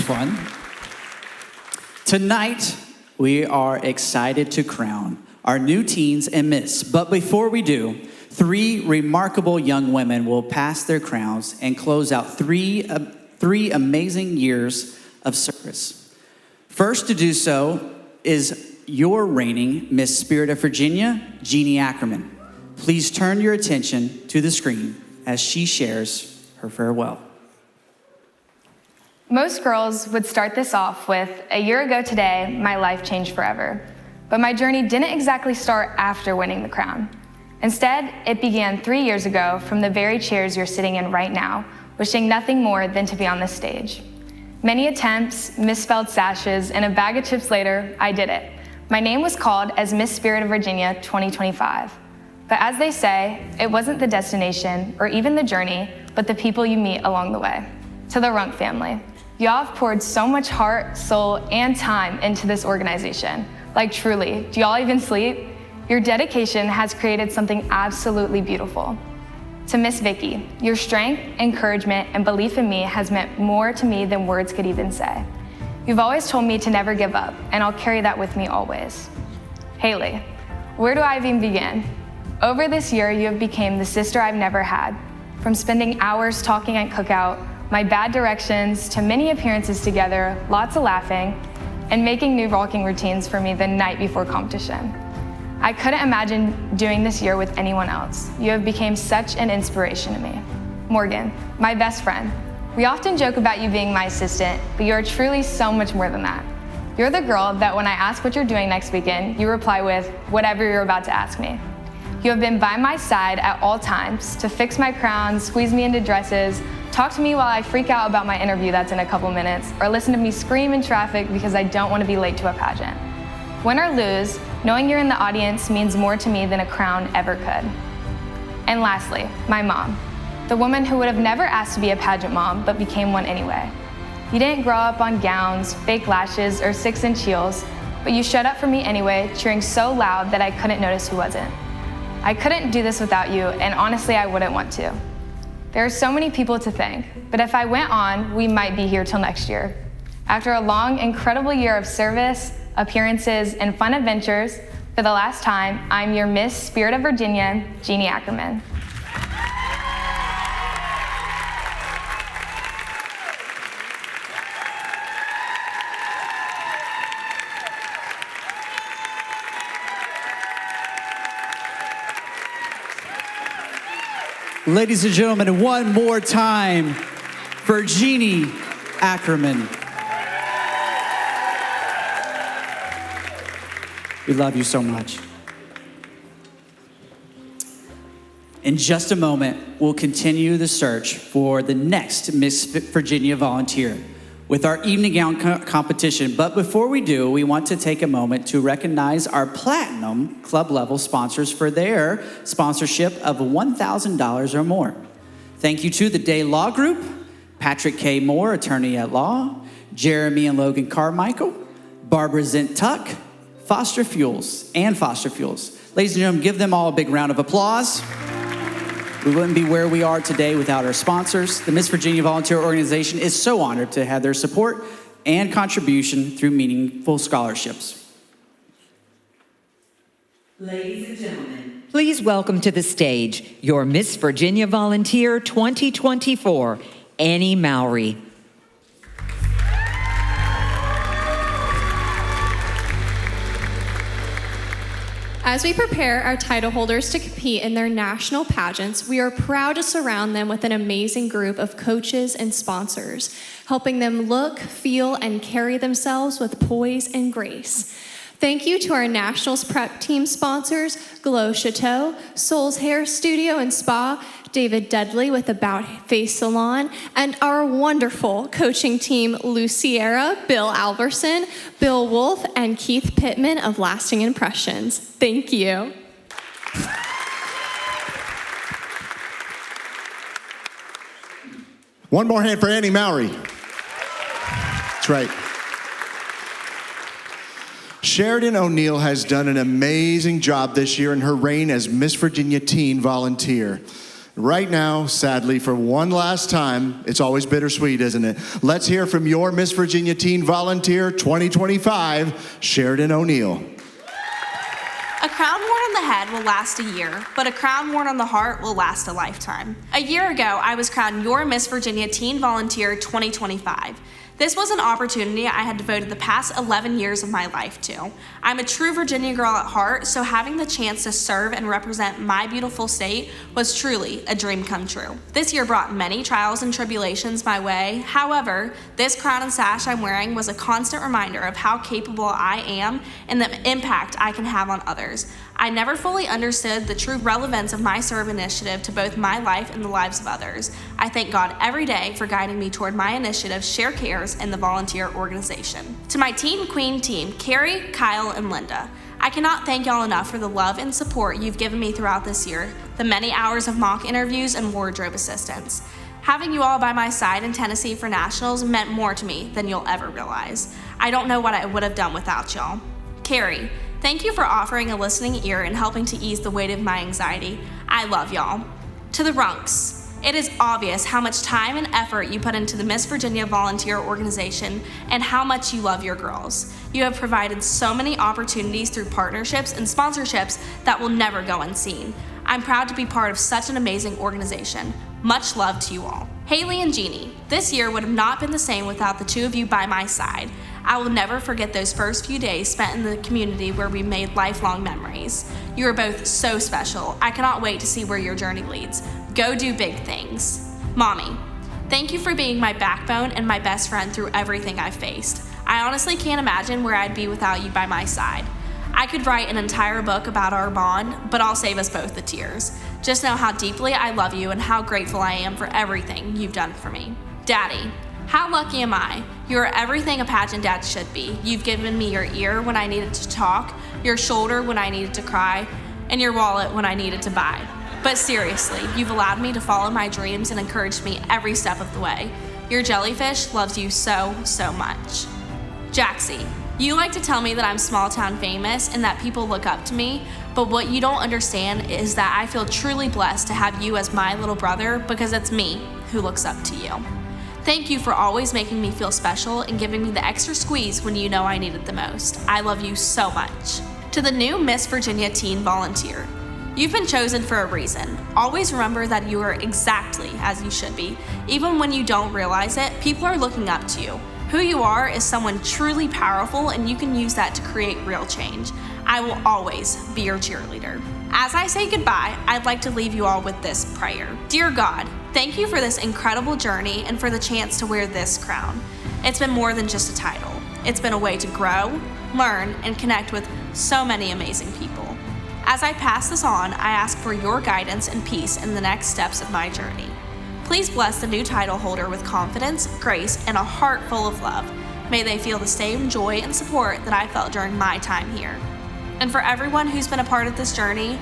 Fun. Tonight, we are excited to crown our new teens and Miss. But before we do, 3 remarkable young women will pass their crowns and close out three amazing years of service. First to do so is your reigning Miss Spirit of Virginia, Jeannie Ackerman. Please turn your attention to the screen as she shares her farewell. Most girls would start this off with, "A year ago today, my life changed forever." But my journey didn't exactly start after winning the crown. Instead, it began 3 years ago from the very chairs you're sitting in right now, wishing nothing more than to be on this stage. Many attempts, misspelled sashes, and a bag of chips later, I did it. My name was called as Miss Spirit of Virginia 2025. But as they say, it wasn't the destination or even the journey, but the people you meet along the way. To the Rump family, y'all have poured so much heart, soul, and time into this organization. Like truly, do y'all even sleep? Your dedication has created something absolutely beautiful. To Miss Vicky, your strength, encouragement, and belief in me has meant more to me than words could even say. You've always told me to never give up, and I'll carry that with me always. Haley, where do I even begin? Over this year, you have become the sister I've never had. From spending hours talking at cookout, my bad directions, to many appearances together, lots of laughing, and making new walking routines for me the night before competition. I couldn't imagine doing this year with anyone else. You have become such an inspiration to me. Morgan, my best friend. We often joke about you being my assistant, but you are truly so much more than that. You're the girl that when I ask what you're doing next weekend, you reply with, whatever you're about to ask me. You have been by my side at all times to fix my crown, squeeze me into dresses, talk to me while I freak out about my interview that's in a couple minutes, or listen to me scream in traffic because I don't want to be late to a pageant. Win or lose, knowing you're in the audience means more to me than a crown ever could. And lastly, my mom, the woman who would have never asked to be a pageant mom, but became one anyway. You didn't grow up on gowns, fake lashes, or 6-inch heels, but you showed up for me anyway, cheering so loud that I couldn't notice who wasn't. I couldn't do this without you, and honestly, I wouldn't want to. There are so many people to thank, but if I went on, we might be here till next year. After a long, incredible year of service, appearances, and fun adventures, for the last time, I'm your Miss Spirit of Virginia, Jeannie Ackerman. Ladies and gentlemen, one more time for Jeannie Ackerman. We love you so much. In just a moment, we'll continue the search for the next Miss Virginia volunteer with our evening gown competition. But before we do, we want to take a moment to recognize our Platinum Club level sponsors for their sponsorship of $1,000 or more. Thank you to the Day Law Group, Patrick K. Moore, attorney at law, Jeremy and Logan Carmichael, Barbara Zint-Tuck, Foster Fuels. Ladies and gentlemen, give them all a big round of applause. We wouldn't be where we are today without our sponsors. The Miss Virginia Volunteer Organization is so honored to have their support and contribution through meaningful scholarships. Ladies and gentlemen, please welcome to the stage your Miss Virginia Volunteer 2024, Annie Mowry. As we prepare our title holders to compete in their national pageants, we are proud to surround them with an amazing group of coaches and sponsors, helping them look, feel, and carry themselves with poise and grace. Thank you to our Nationals Prep Team sponsors, Glow Chateau, Soul's Hair Studio and Spa, David Dudley with About Face Salon, and our wonderful coaching team, Lou Sierra, Bill Alverson, Bill Wolf, and Keith Pittman of Lasting Impressions. Thank you. One more hand for Annie Mowry. That's right. Sheridan O'Neill has done an amazing job this year in her reign as Miss Virginia Teen Volunteer. Right now, sadly, for one last time, it's always bittersweet, isn't it? Let's hear from your Miss Virginia Teen Volunteer 2025, Sheridan O'Neill. A crown worn on the head will last a year, but a crown worn on the heart will last a lifetime. A year ago, I was crowned your Miss Virginia Teen Volunteer 2025. This was an opportunity I had devoted the past 11 years of my life to. I'm a true Virginia girl at heart, so having the chance to serve and represent my beautiful state was truly a dream come true. This year brought many trials and tribulations my way. However, this crown and sash I'm wearing was a constant reminder of how capable I am and the impact I can have on others. I never fully understood the true relevance of my serve initiative to both my life and the lives of others. I thank God every day for guiding me toward my initiative, Share Cares, and the volunteer organization. To my Teen Queen team, Carrie, Kyle, and Linda, I cannot thank y'all enough for the love and support you've given me throughout this year, the many hours of mock interviews and wardrobe assistance. Having you all by my side in Tennessee for nationals meant more to me than you'll ever realize. I don't know what I would have done without y'all. Carrie, thank you for offering a listening ear and helping to ease the weight of my anxiety. I love y'all. To the Runks, it is obvious how much time and effort you put into the Miss Virginia Volunteer Organization and how much you love your girls. You have provided so many opportunities through partnerships and sponsorships that will never go unseen. I'm proud to be part of such an amazing organization. Much love to you all. Haley and Jeannie, this year would have not been the same without the two of you by my side. I will never forget those first few days spent in the community where we made lifelong memories. You are both so special. I cannot wait to see where your journey leads. Go do big things. Mommy, thank you for being my backbone and my best friend through everything I've faced. I honestly can't imagine where I'd be without you by my side. I could write an entire book about our bond, but I'll save us both the tears. Just know how deeply I love you and how grateful I am for everything you've done for me. Daddy, How lucky am I? You are everything a pageant dad should be. You've given me your ear when I needed to talk, your shoulder when I needed to cry, and your wallet when I needed to buy. But seriously, you've allowed me to follow my dreams and encouraged me every step of the way. Your jellyfish loves you so, so much. Jaxie, you like to tell me that I'm small town famous and that people look up to me, but what you don't understand is that I feel truly blessed to have you as my little brother because it's me who looks up to you. Thank you for always making me feel special and giving me the extra squeeze when you know I needed the most. I love you so much. To the new Miss Virginia Teen Volunteer, you've been chosen for a reason. Always remember that you are exactly as you should be. Even when you don't realize it, people are looking up to you. Who you are is someone truly powerful, and you can use that to create real change. I will always be your cheerleader. As I say goodbye, I'd like to leave you all with this prayer. Dear God, thank you for this incredible journey and for the chance to wear this crown. It's been more than just a title. It's been a way to grow, learn, and connect with so many amazing people. As I pass this on, I ask for your guidance and peace in the next steps of my journey. Please bless the new title holder with confidence, grace, and a heart full of love. May they feel the same joy and support that I felt during my time here. And for everyone who's been a part of this journey,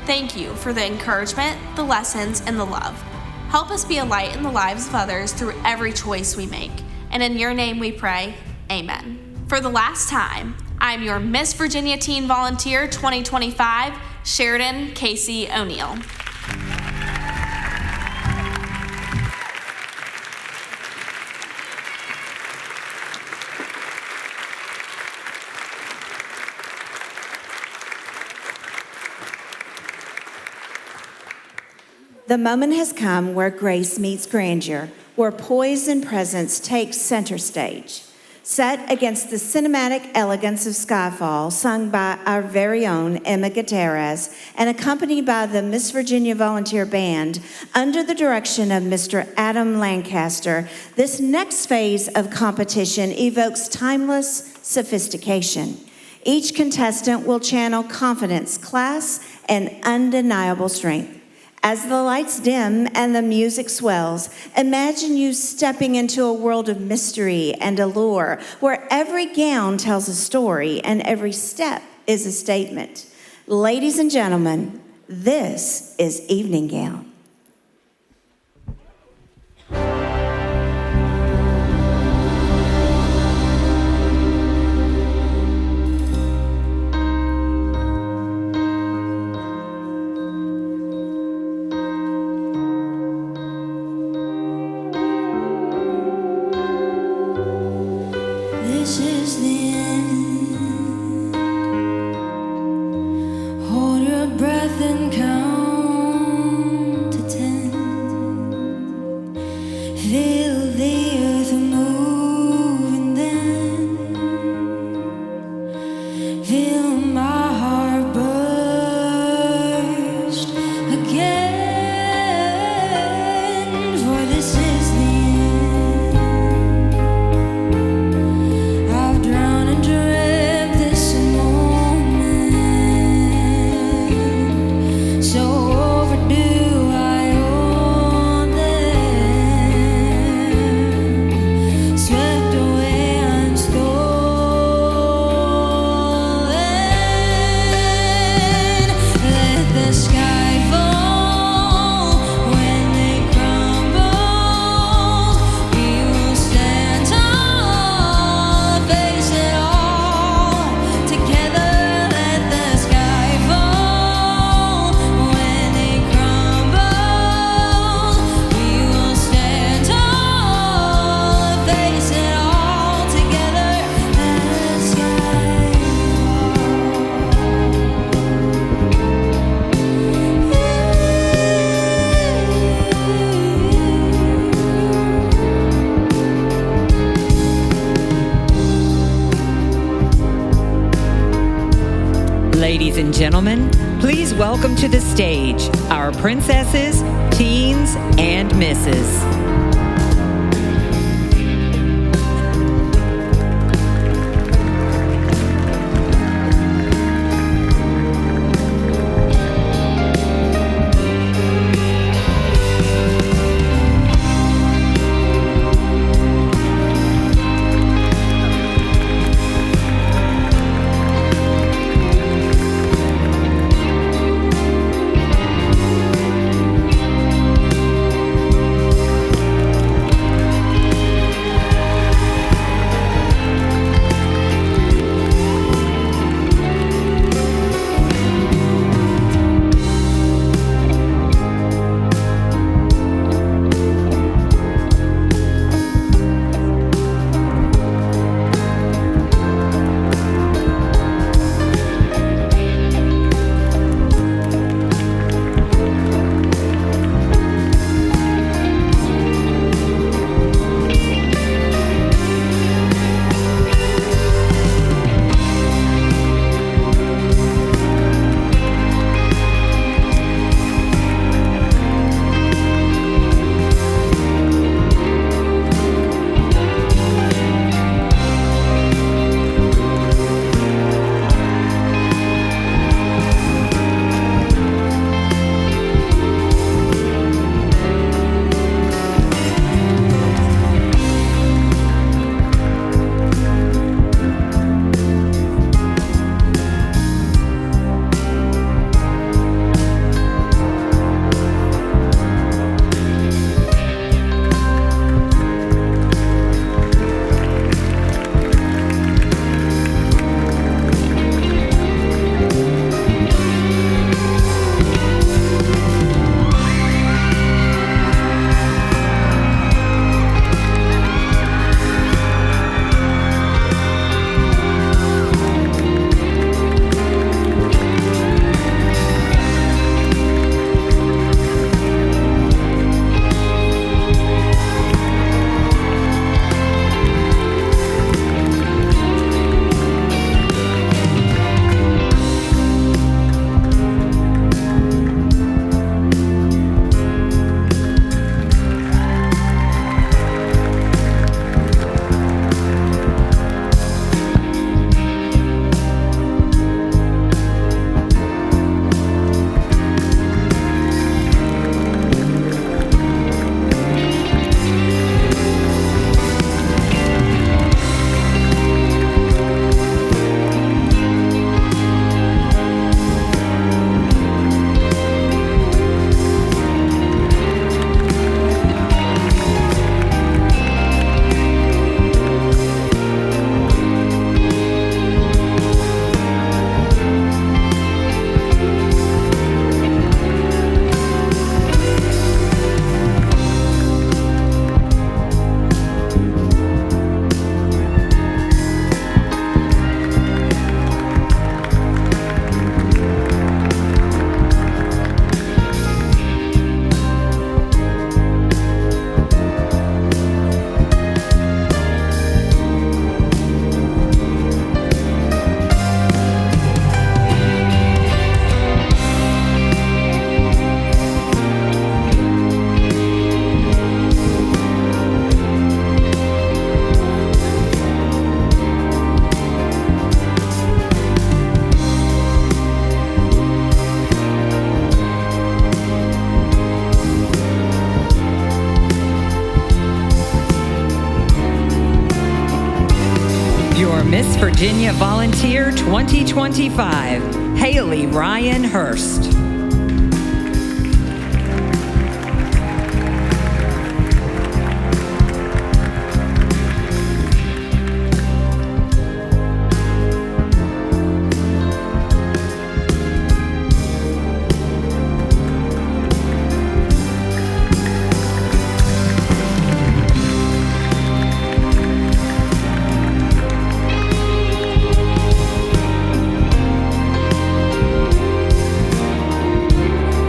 thank you for the encouragement, the lessons, and the love. Help us be a light in the lives of others through every choice we make. And in your name we pray, amen. For the last time, I'm your Miss Virginia Teen Volunteer 2025, Sheridan Casey O'Neill. The moment has come where grace meets grandeur, where poise and presence takes center stage. Set against the cinematic elegance of Skyfall, sung by our very own Emma Gutierrez, and accompanied by the Miss Virginia Volunteer Band, under the direction of Mr. Adam Lancaster, this next phase of competition evokes timeless sophistication. Each contestant will channel confidence, class, and undeniable strength. As the lights dim and the music swells, imagine you stepping into a world of mystery and allure, where every gown tells a story and every step is a statement. Ladies and gentlemen, this is Evening Gown. This is the end. Hold your breath and count to 10. Feel the earth move and then feel my heart burst again. For this is the Ladies and gentlemen, please welcome to the stage our princesses, teens, and misses. Miss Virginia Volunteer 2025, Haley Ryan Hurst.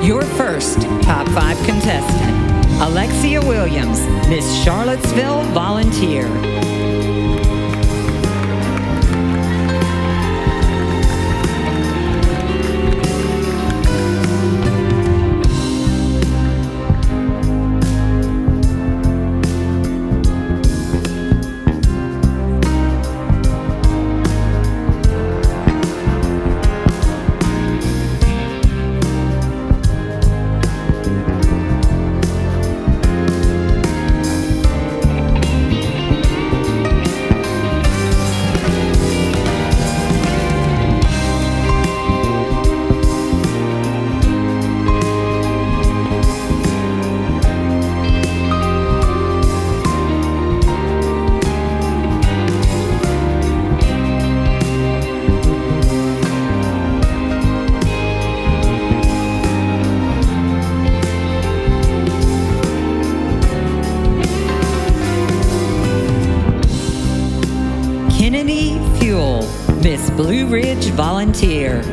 Your first top 5 contestant, Alexia Williams, Miss Charlottesville Volunteer. Kennedy Fuel, Miss Blue Ridge Volunteer.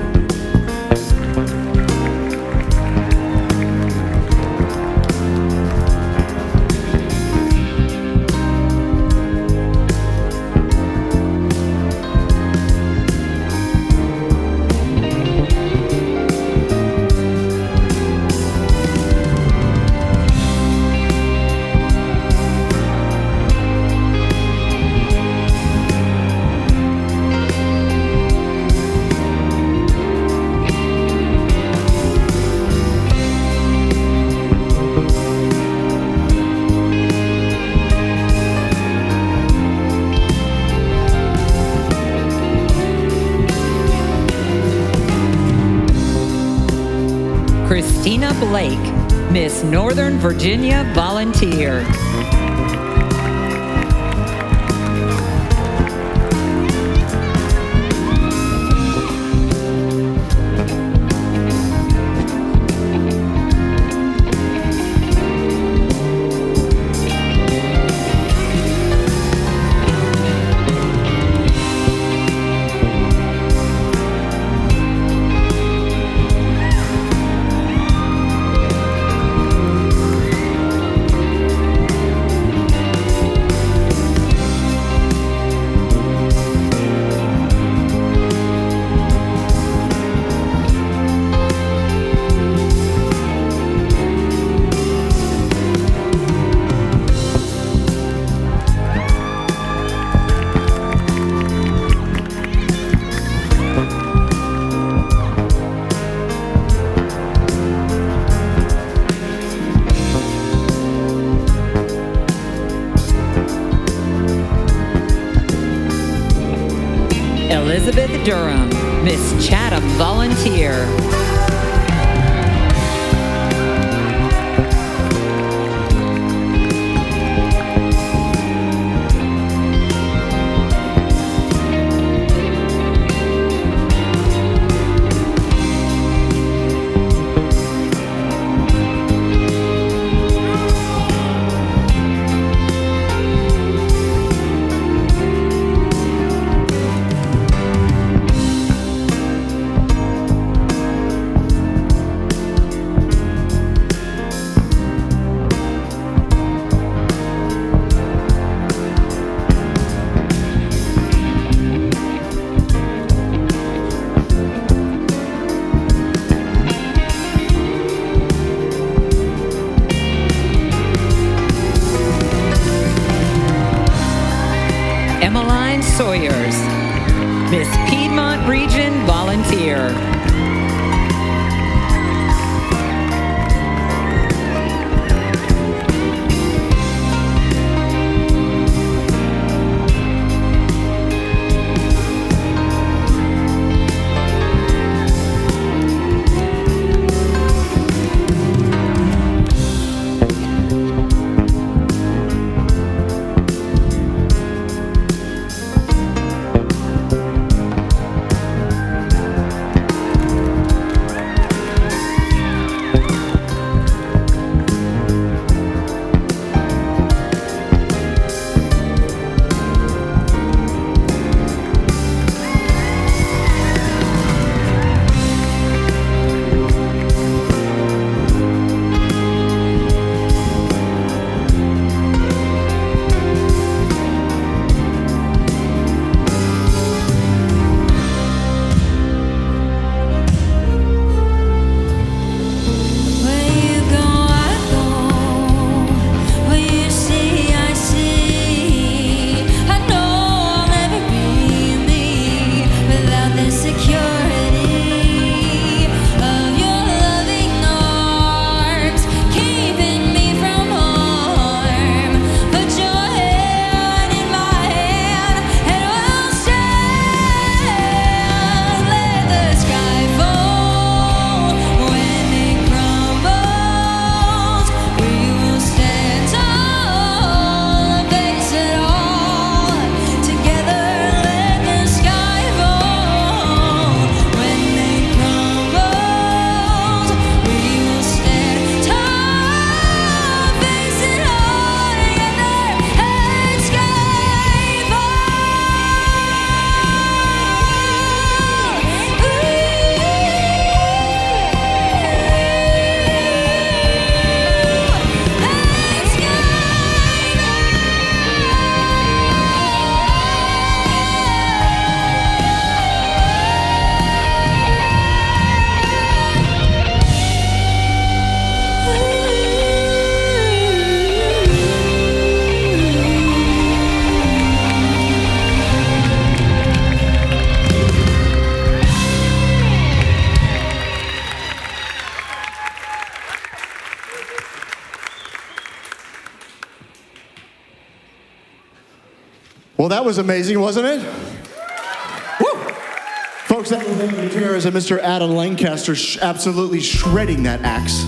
Christina Blake, Miss Northern Virginia Volunteer. Elizabeth Durham, Miss Chatham Volunteer. Emmeline Sawyers, Miss Piedmont Region Volunteer. Well, that was amazing, wasn't it? Woo! Folks, that was here is Mr. Adam Lancaster absolutely shredding that axe.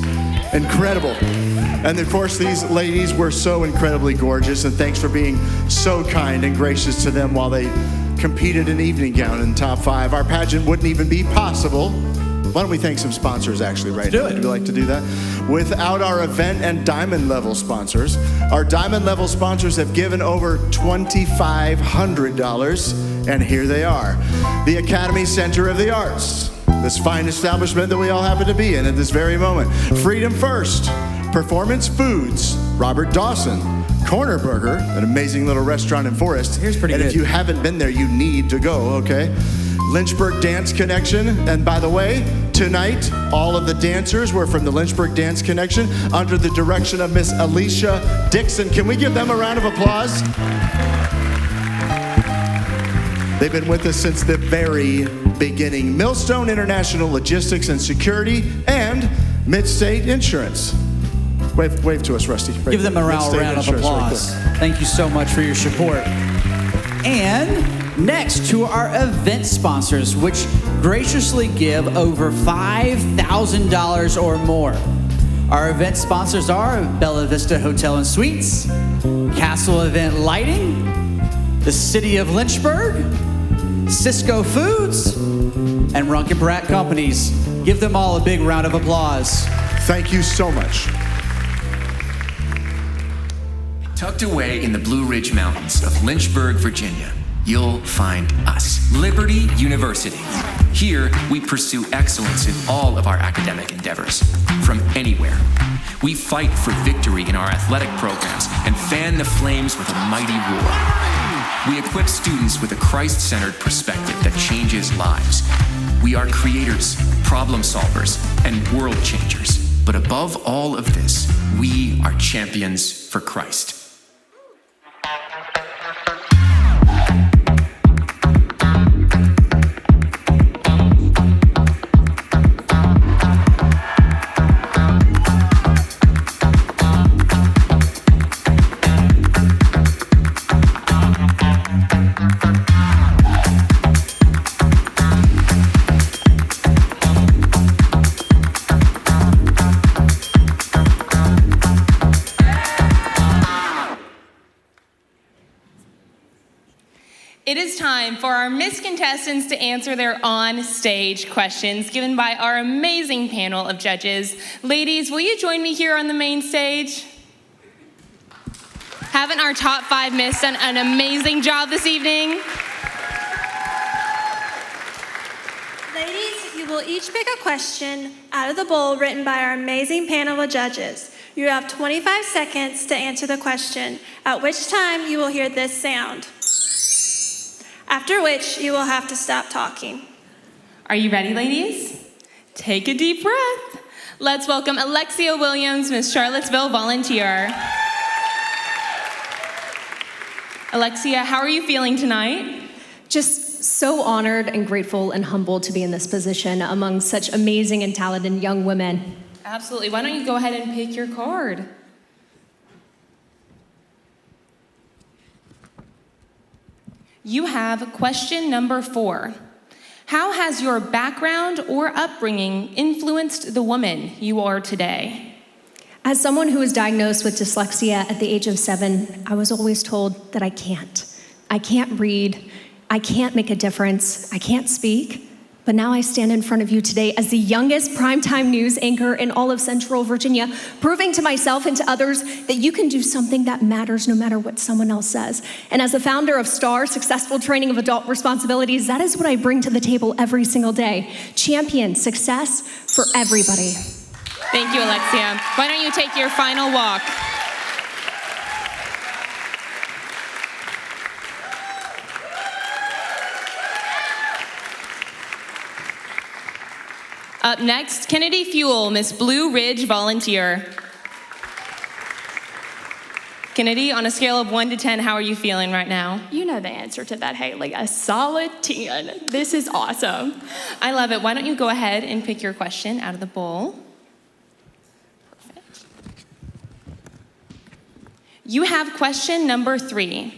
Incredible. And of course, these ladies were so incredibly gorgeous, and thanks for being so kind and gracious to them while they competed in evening gown in top 5. Our pageant wouldn't even be possible. Why don't we thank some sponsors actually right now? Would you like to do that? Without our event and diamond level sponsors. Our diamond level sponsors have given over $2,500, and here they are. The Academy Center of the Arts, this fine establishment that we all happen to be in at this very moment. Freedom First, Performance Foods, Robert Dawson, Corner Burger, an amazing little restaurant in Forest. Here's pretty good. And if you haven't been there, you need to go, okay? Lynchburg Dance Connection. And by the way, tonight, all of the dancers were from the Lynchburg Dance Connection under the direction of Miss Alicia Dixon. Can we give them a round of applause? They've been with us since the very beginning. Millstone International Logistics and Security and Midstate Insurance. Wave to us, Rusty. Give them a round of applause. Thank you so much for your support. And next to our event sponsors, which graciously give over $5,000 or more. Our event sponsors are Bella Vista Hotel and Suites, Castle Event Lighting, the City of Lynchburg, Cisco Foods, and Runkin Brat Companies. Give them all a big round of applause. Thank you so much. Tucked away in the Blue Ridge Mountains of Lynchburg, Virginia, you'll find us, Liberty University. Here, we pursue excellence in all of our academic endeavors, from anywhere. We fight for victory in our athletic programs and fan the flames with a mighty roar. We equip students with a Christ-centered perspective that changes lives. We are creators, problem solvers, and world changers. But above all of this, we are champions for Christ. It is time for our Miss Contestants to answer their on-stage questions given by our amazing panel of judges. Ladies, will you join me here on the main stage? Haven't our top 5 Miss done an amazing job this evening? Ladies, you will each pick a question out of the bowl written by our amazing panel of judges. You have 25 seconds to answer the question, at which time you will hear this sound. After which, you will have to stop talking. Are you ready, ladies? Take a deep breath. Let's welcome Alexia Williams, Miss Charlottesville volunteer. Alexia, how are you feeling tonight? Just so honored and grateful and humbled to be in this position among such amazing and talented young women. Absolutely. Why don't you go ahead and pick your card? You have question number 4. How has your background or upbringing influenced the woman you are today? As someone who was diagnosed with dyslexia at the age of 7, I was always told that I can't. I can't read, I can't make a difference, I can't speak. But now I stand in front of you today as the youngest primetime news anchor in all of Central Virginia, proving to myself and to others that you can do something that matters no matter what someone else says. And as the founder of STAR, Successful Training of Adult Responsibilities, that is what I bring to the table every single day. Champion success for everybody. Thank you, Alexia. Why don't you take your final walk? Up next, Kennedy Fuel, Miss Blue Ridge volunteer. Kennedy, on a scale of 1 to 10, how are you feeling right now? You know the answer to that, Haley. A solid 10. This is awesome. I love it. Why don't you go ahead and pick your question out of the bowl? Perfect. You have question number 3.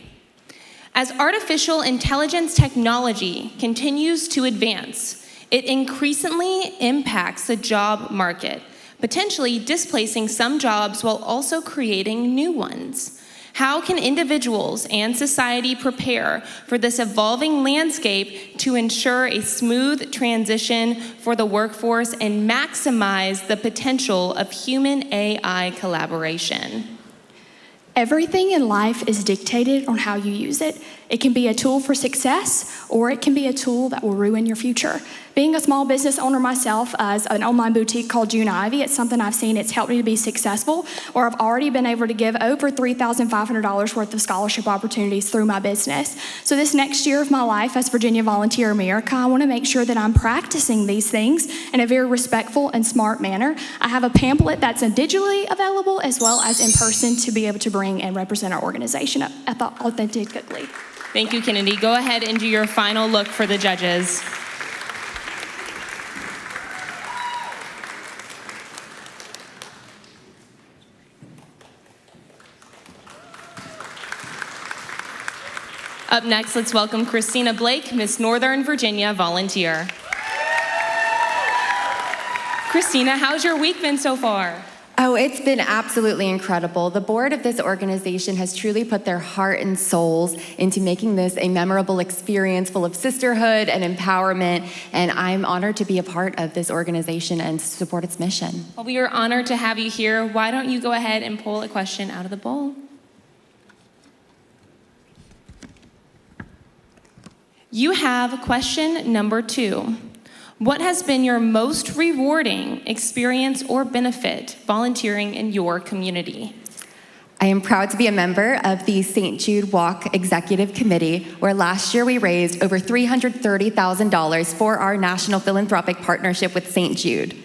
As artificial intelligence technology continues to advance, it increasingly impacts the job market, potentially displacing some jobs while also creating new ones. How can individuals and society prepare for this evolving landscape to ensure a smooth transition for the workforce and maximize the potential of human-AI collaboration? Everything in life is dictated on how you use it. It can be a tool for success, or it can be a tool that will ruin your future. Being a small business owner myself, as an online boutique called June Ivy, it's something I've seen. It's helped me to be successful, or I've already been able to give over $3,500 worth of scholarship opportunities through my business. So this next year of my life as Virginia Volunteer America, I want to make sure that I'm practicing these things in a very respectful and smart manner. I have a pamphlet that's digitally available as well as in person to be able to bring and represent our organization authentically. Thank you, Kennedy. Go ahead and do your final look for the judges. Up next, let's welcome Christina Blake, Miss Northern Virginia Volunteer. Christina, how's your week been so far? Oh, it's been absolutely incredible. The board of this organization has truly put their heart and souls into making this a memorable experience full of sisterhood and empowerment, and I'm honored to be a part of this organization and support its mission. Well, we are honored to have you here. Why don't you go ahead and pull a question out of the bowl? You have question number 2. What has been your most rewarding experience or benefit volunteering in your community? I am proud to be a member of the St. Jude Walk Executive Committee, where last year we raised over $330,000 for our national philanthropic partnership with St. Jude.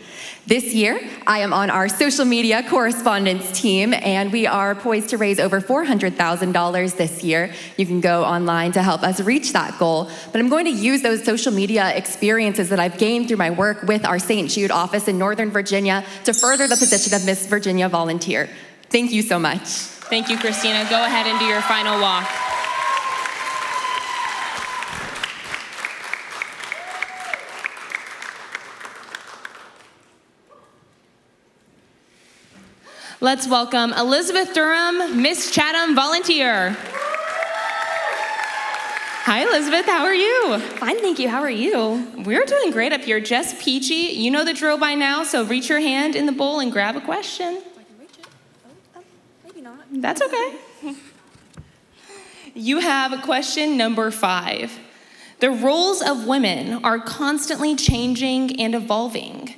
This year, I am on our social media correspondence team, and we are poised to raise over $400,000 this year. You can go online to help us reach that goal, but I'm going to use those social media experiences that I've gained through my work with our St. Jude office in Northern Virginia to further the position of Miss Virginia Volunteer. Thank you so much. Thank you, Christina. Go ahead and do your final walk. Let's welcome Elizabeth Durham, Miss Chatham Volunteer. Hi, Elizabeth. How are you? Fine, thank you. How are you? We're doing great up here. Just peachy. You know the drill by now, so reach your hand in the bowl and grab a question. If I can reach it. Maybe not. That's okay. You have question number 5. The roles of women are constantly changing and evolving.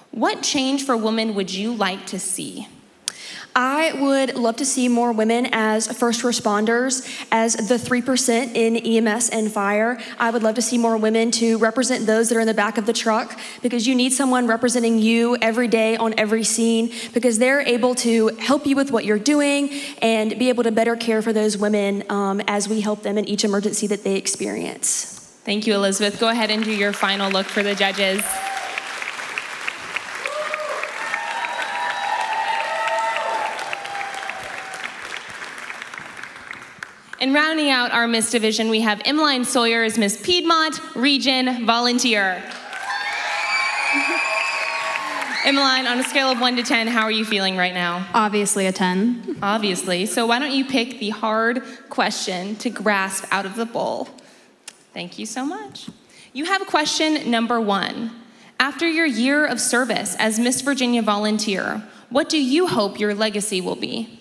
What change for women would you like to see? I would love to see more women as first responders, as the 3% in EMS and fire. I would love to see more women to represent those that are in the back of the truck, because you need someone representing you every day on every scene, because they're able to help you with what you're doing and be able to better care for those women as we help them in each emergency that they experience. Thank you, Elizabeth. Go ahead and do your final look for the judges. And rounding out our Miss Division, we have Emmeline Sawyer as Miss Piedmont Region Volunteer. Emmeline, on a scale of 1 to 10, how are you feeling right now? Obviously a 10. Obviously. So why don't you pick the hard question to grasp out of the bowl? Thank you so much. You have question number 1. After your year of service as Miss Virginia Volunteer, what do you hope your legacy will be?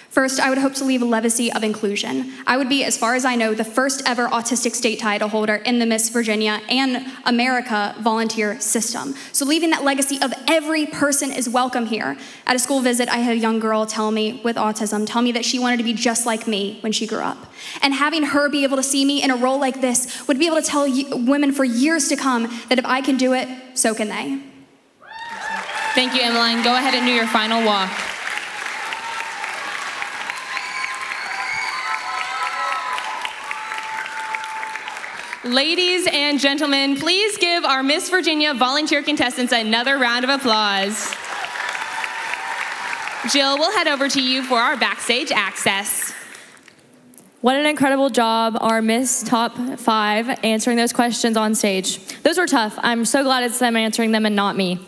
First, I would hope to leave a legacy of inclusion. I would be, as far as I know, the first ever autistic state title holder in the Miss Virginia and America volunteer system. So leaving that legacy of every person is welcome here. At a school visit, I had a young girl tell me with autism that she wanted to be just like me when she grew up. And having her be able to see me in a role like this would be able to tell women for years to come that if I can do it, so can they. Thank you, Emmeline. Go ahead and do your final walk. Ladies and gentlemen, please give our Miss Virginia volunteer contestants another round of applause. Jill, we'll head over to you for our backstage access. What an incredible job, our Miss Top 5, answering those questions on stage. Those were tough. I'm so glad it's them answering them and not me.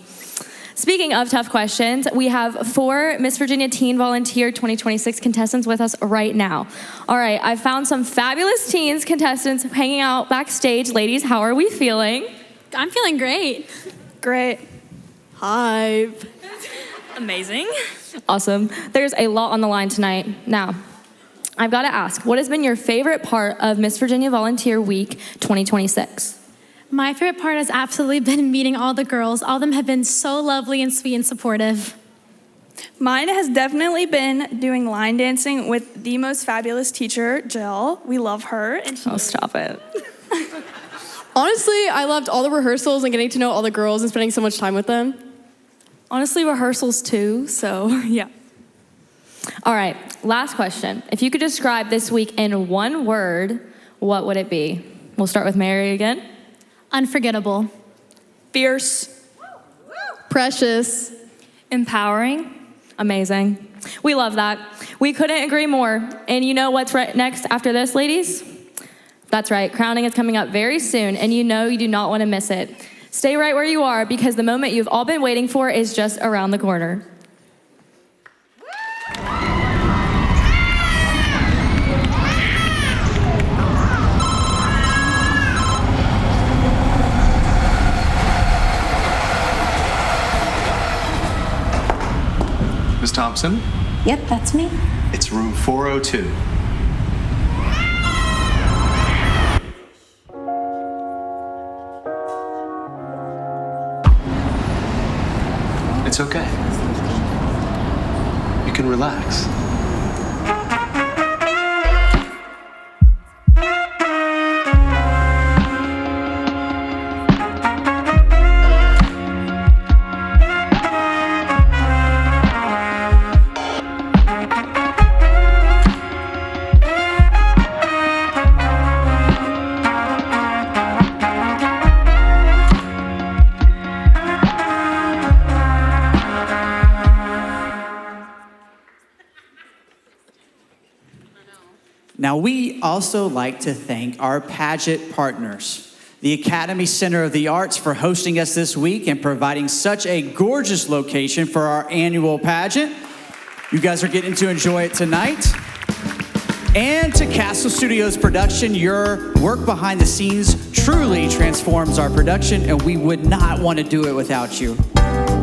Speaking of tough questions, we have 4 Miss Virginia Teen Volunteer 2026 contestants with us right now. All right, I found some fabulous teens contestants hanging out backstage. Ladies, how are we feeling? I'm feeling great. Great. Hype. Amazing. Awesome. There's a lot on the line tonight. Now, I've got to ask, what has been your favorite part of Miss Virginia Volunteer Week 2026? My favorite part has absolutely been meeting all the girls. All of them have been so lovely and sweet and supportive. Mine has definitely been doing line dancing with the most fabulous teacher, Jill. We love her. And stop it. Honestly, I loved all the rehearsals and getting to know all the girls and spending so much time with them. Honestly, rehearsals too, so yeah. All right, last question. If you could describe this week in one word, what would it be? We'll start with Mary again. Unforgettable. Fierce. Precious. Empowering. Amazing. We love that. We couldn't agree more. And you know what's right next after this, ladies? That's right, crowning is coming up very soon, and you know you do not want to miss it. Stay right where you are because the moment you've all been waiting for is just around the corner. Ms. Thompson? Yep, that's me. It's room 402. It's okay. You can relax. Now, we also like to thank our pageant partners, the Academy Center of the Arts, for hosting us this week and providing such a gorgeous location for our annual pageant. You guys are getting to enjoy it tonight. And to Castle Studios Production, your work behind the scenes truly transforms our production, and we would not want to do it without you.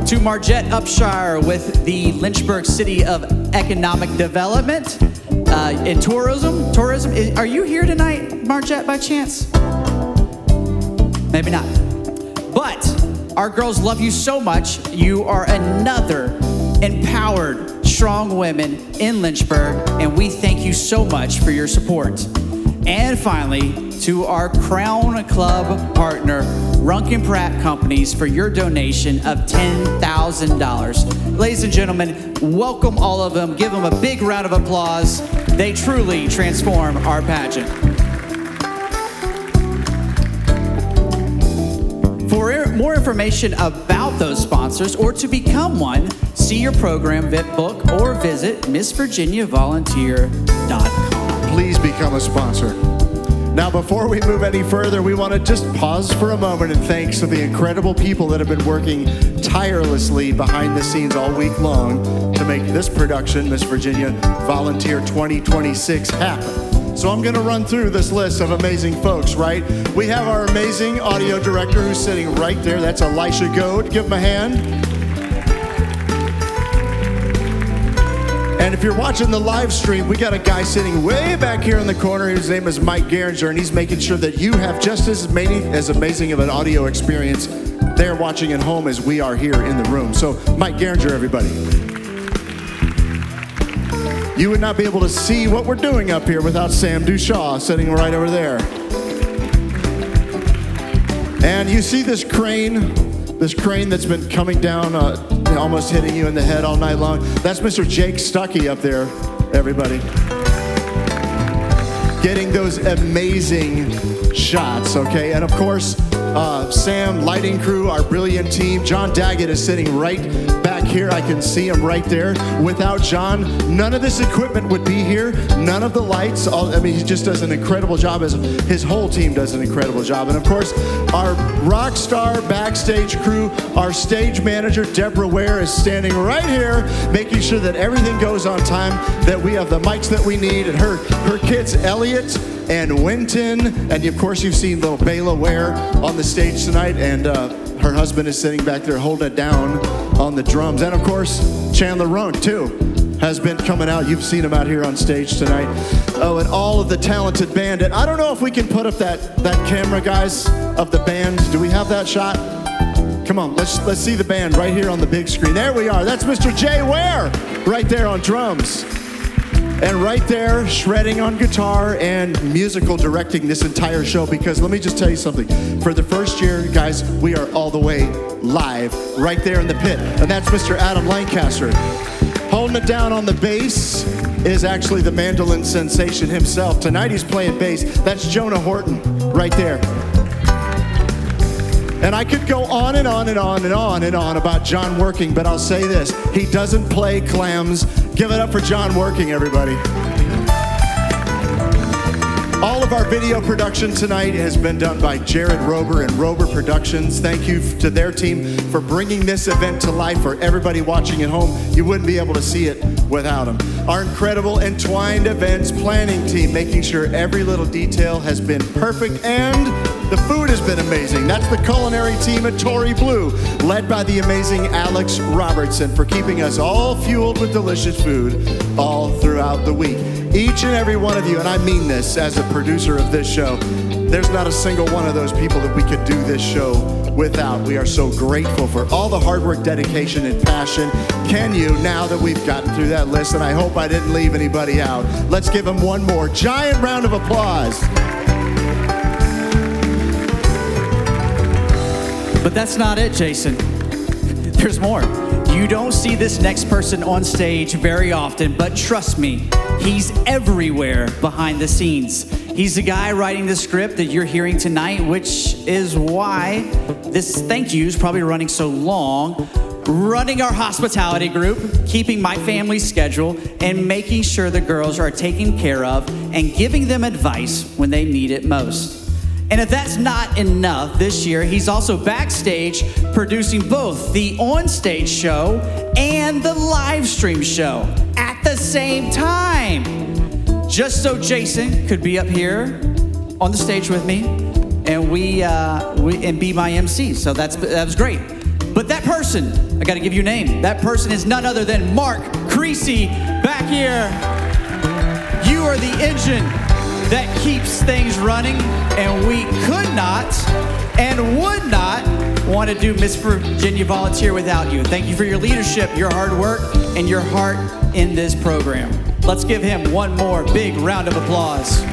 To Margette Upshire with the Lynchburg City of Economic Development and Tourism. Are you here tonight, Margette, by chance? Maybe not. But our girls love you so much. You are another empowered, strong women in Lynchburg, and we thank you so much for your support. And finally, to our Crown Club partner, Runkin Pratt Companies, for your donation of $10,000. Ladies and gentlemen, welcome all of them. Give them a big round of applause. They truly transform our pageant. For more information about those sponsors or to become one, see your program book or visit MissVirginiaVolunteer.com. Please become a sponsor. Now, before we move any further, we want to just pause for a moment and thanks to the incredible people that have been working tirelessly behind the scenes all week long to make this production, Miss Virginia Volunteer 2026, happen. So I'm going to run through this list of amazing folks, right? We have our amazing audio director who's sitting right there. That's Elisha Goad. Give him a hand. And if you're watching the live stream, we got a guy sitting way back here in the corner. His name is Mike Geringer, and he's making sure that you have just as amazing of an audio experience there watching at home as we are here in the room. So, Mike Geringer, everybody. You would not be able to see what we're doing up here without Sam Dushaw sitting right over there. And you see this crane that's been coming down, almost hitting you in the head all night long. That's Mr. Jake Stuckey up there, everybody. Getting those amazing shots shots, okay? And of course, Sam, lighting crew, our brilliant team. John Daggett is sitting right back here. I can see him right there. Without John, none of this equipment would be here. None of the lights. He just does an incredible job. His whole team does an incredible job. And of course, our rock star backstage crew, our stage manager, Deborah Ware, is standing right here, making sure that everything goes on time, that we have the mics that we need, and her kids, Elliot and Winton, and of course you've seen little Bayla Ware on the stage tonight, and her husband is sitting back there holding it down on the drums. And of course, Chandler Runk too has been coming out. You've seen him out here on stage tonight. Oh, and all of the talented band. And I don't know if we can put up that camera, guys, of the band. Do we have that shot? Come on, let's see the band right here on the big screen. There we are. That's Mr. Jay Ware right there on drums. And right there, shredding on guitar and musical directing this entire show, because let me just tell you something. For the first year, guys, we are all the way live right there in the pit. And that's Mr. Adam Lancaster. Holding it down on the bass is actually the mandolin sensation himself. Tonight he's playing bass. That's Jonah Horton right there. And I could go on and on and on and on and on about John Working, but I'll say this. He doesn't play clams. Give it up for John Working, everybody. All of our video production tonight has been done by Jared Rober and Rober Productions. Thank you to their team for bringing this event to life for everybody watching at home. You wouldn't be able to see it without them. Our incredible Entwined Events planning team, making sure every little detail has been perfect, and the food has been amazing. That's the culinary team at Tory Blue, led by the amazing Alex Robertson, for keeping us all fueled with delicious food all throughout the week. Each and every one of you, and I mean this as a producer of this show, there's not a single one of those people that we could do this show without. We are so grateful for all the hard work, dedication, and passion. Can you, now that we've gotten through that list, and I hope I didn't leave anybody out, let's give them one more giant round of applause. But that's not it, Jason. There's more. You don't see this next person on stage very often, but trust me, he's everywhere behind the scenes. He's the guy writing the script that you're hearing tonight, which is why this thank you is probably running so long. Running our hospitality group, keeping my family's schedule, and making sure the girls are taken care of and giving them advice when they need it most. And if that's not enough, this year he's also backstage producing both the on-stage show and the live stream show at the same time. Just so Jason could be up here on the stage with me and we be my MC. So that was great. But that person, I gotta give you a name. That person is none other than Mark Creasy back here. You are the engine that keeps things running, and we could not and would not want to do Miss Virginia Volunteer without you. Thank you for your leadership, your hard work, and your heart in this program. Let's give him one more big round of applause.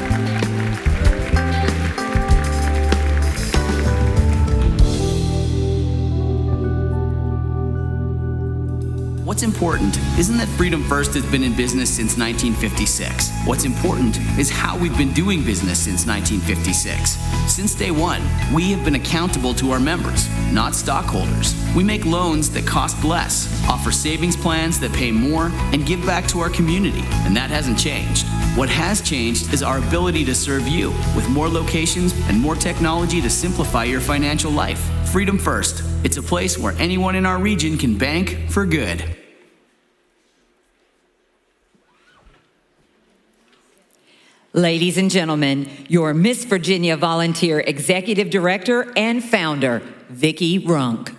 What's important isn't that Freedom First has been in business since 1956. What's important is how we've been doing business since 1956. Since day one, we have been accountable to our members, not stockholders. We make loans that cost less, offer savings plans that pay more, and give back to our community, and that hasn't changed. What has changed is our ability to serve you with more locations and more technology to simplify your financial life. Freedom First. It's a place where anyone in our region can bank for good. Ladies and gentlemen, your Miss Virginia Volunteer Executive Director and Founder, Vicki Runk.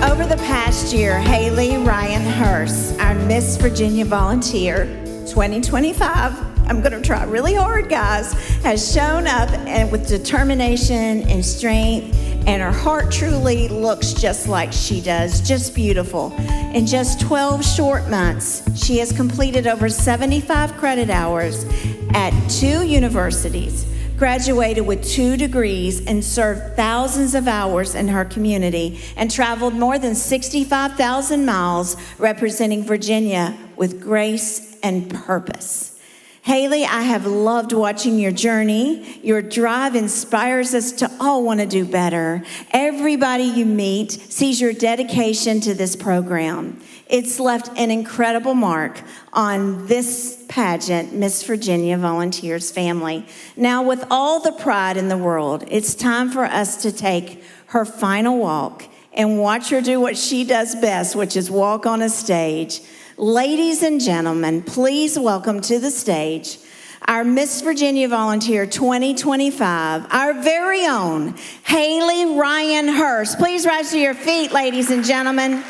Over the past year, Haley Ryan Hurst, our Miss Virginia Volunteer 2025, I'm going to try really hard, guys, has shown up and with determination and strength, and her heart truly looks just like she does, just beautiful. In just 12 short months, she has completed over 75 credit hours at 2 universities, graduated with 2 degrees, and served thousands of hours in her community, and traveled more than 65,000 miles representing Virginia with grace and purpose. Haley, I have loved watching your journey. Your drive inspires us to all want to do better. Everybody you meet sees your dedication to this program. It's left an incredible mark on this pageant, Miss Virginia Volunteers family. Now, with all the pride in the world, it's time for us to take her final walk and watch her do what she does best, which is walk on a stage. Ladies and gentlemen, please welcome to the stage our Miss Virginia Volunteer 2025, our very own Haley Ryan Hurst. Please rise to your feet, ladies and gentlemen.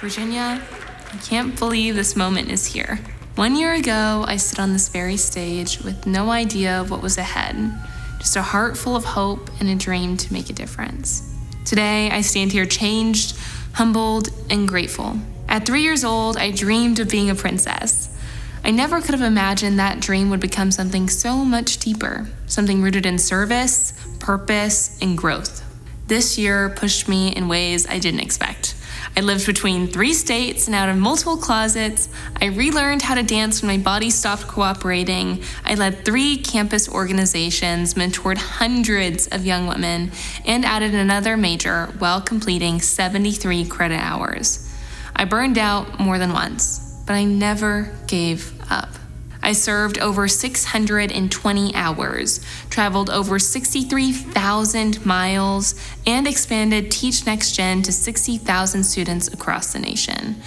Virginia, I can't believe this moment is here. 1 year ago, I stood on this very stage with no idea of what was ahead, just a heart full of hope and a dream to make a difference. Today, I stand here changed, humbled, and grateful. At 3 years old, I dreamed of being a princess. I never could have imagined that dream would become something so much deeper, something rooted in service, purpose, and growth. This year pushed me in ways I didn't expect. I lived between 3 states and out of multiple closets. I relearned how to dance when my body stopped cooperating. I led 3 campus organizations, mentored hundreds of young women, and added another major while completing 73 credit hours. I burned out more than once, but I never gave up. I served over 620 hours, traveled over 63,000 miles, and expanded Teach Next Gen to 60,000 students across the nation.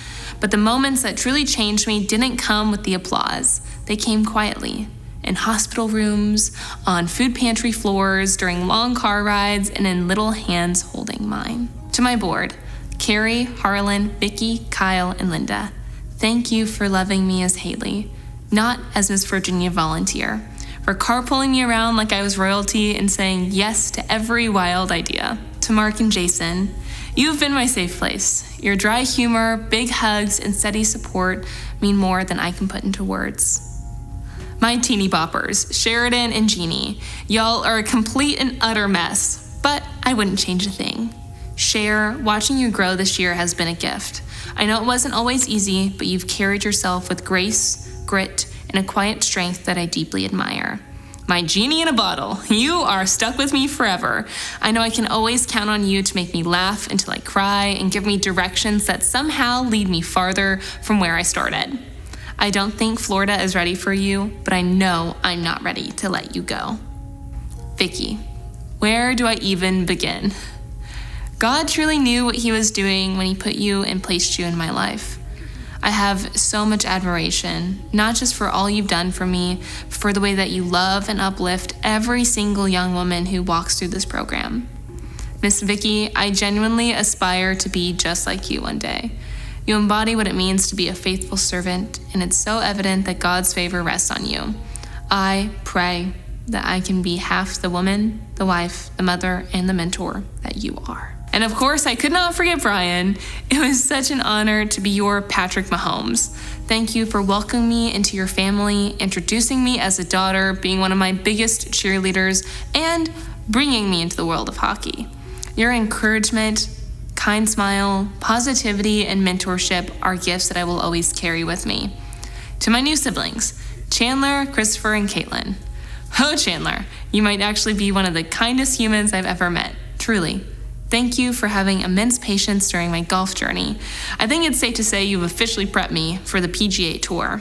But the moments that truly changed me didn't come with the applause. They came quietly, in hospital rooms, on food pantry floors, during long car rides, and in little hands holding mine. To my board, Carrie, Harlan, Vicky, Kyle, and Linda, thank you for loving me as Haley, not as Miss Virginia Volunteer, for carpooling me around like I was royalty and saying yes to every wild idea. To Mark and Jason, you've been my safe place. Your dry humor, big hugs, and steady support mean more than I can put into words. My teeny boppers, Sheridan and Jeannie, y'all are a complete and utter mess, but I wouldn't change a thing. Cher, watching you grow this year has been a gift. I know it wasn't always easy, but you've carried yourself with grace, grit, and a quiet strength that I deeply admire. My genie in a bottle, you are stuck with me forever. I know I can always count on you to make me laugh until I cry and give me directions that somehow lead me farther from where I started. I don't think Florida is ready for you, but I know I'm not ready to let you go. Vicky, where do I even begin? God truly knew what he was doing when he put you and placed you in my life. I have so much admiration, not just for all you've done for me, but for the way that you love and uplift every single young woman who walks through this program. Miss Vicky, I genuinely aspire to be just like you one day. You embody what it means to be a faithful servant, and it's so evident that God's favor rests on you. I pray that I can be half the woman, the wife, the mother, and the mentor that you are. And of course, I could not forget Brian. It was such an honor to be your Patrick Mahomes. Thank you for welcoming me into your family, introducing me as a daughter, being one of my biggest cheerleaders, and bringing me into the world of hockey. Your encouragement, kind smile, positivity, and mentorship are gifts that I will always carry with me. To my new siblings, Chandler, Christopher, and Caitlin. Oh, Chandler, you might actually be one of the kindest humans I've ever met, truly. Thank you for having immense patience during my golf journey. I think it's safe to say you've officially prepped me for the PGA Tour.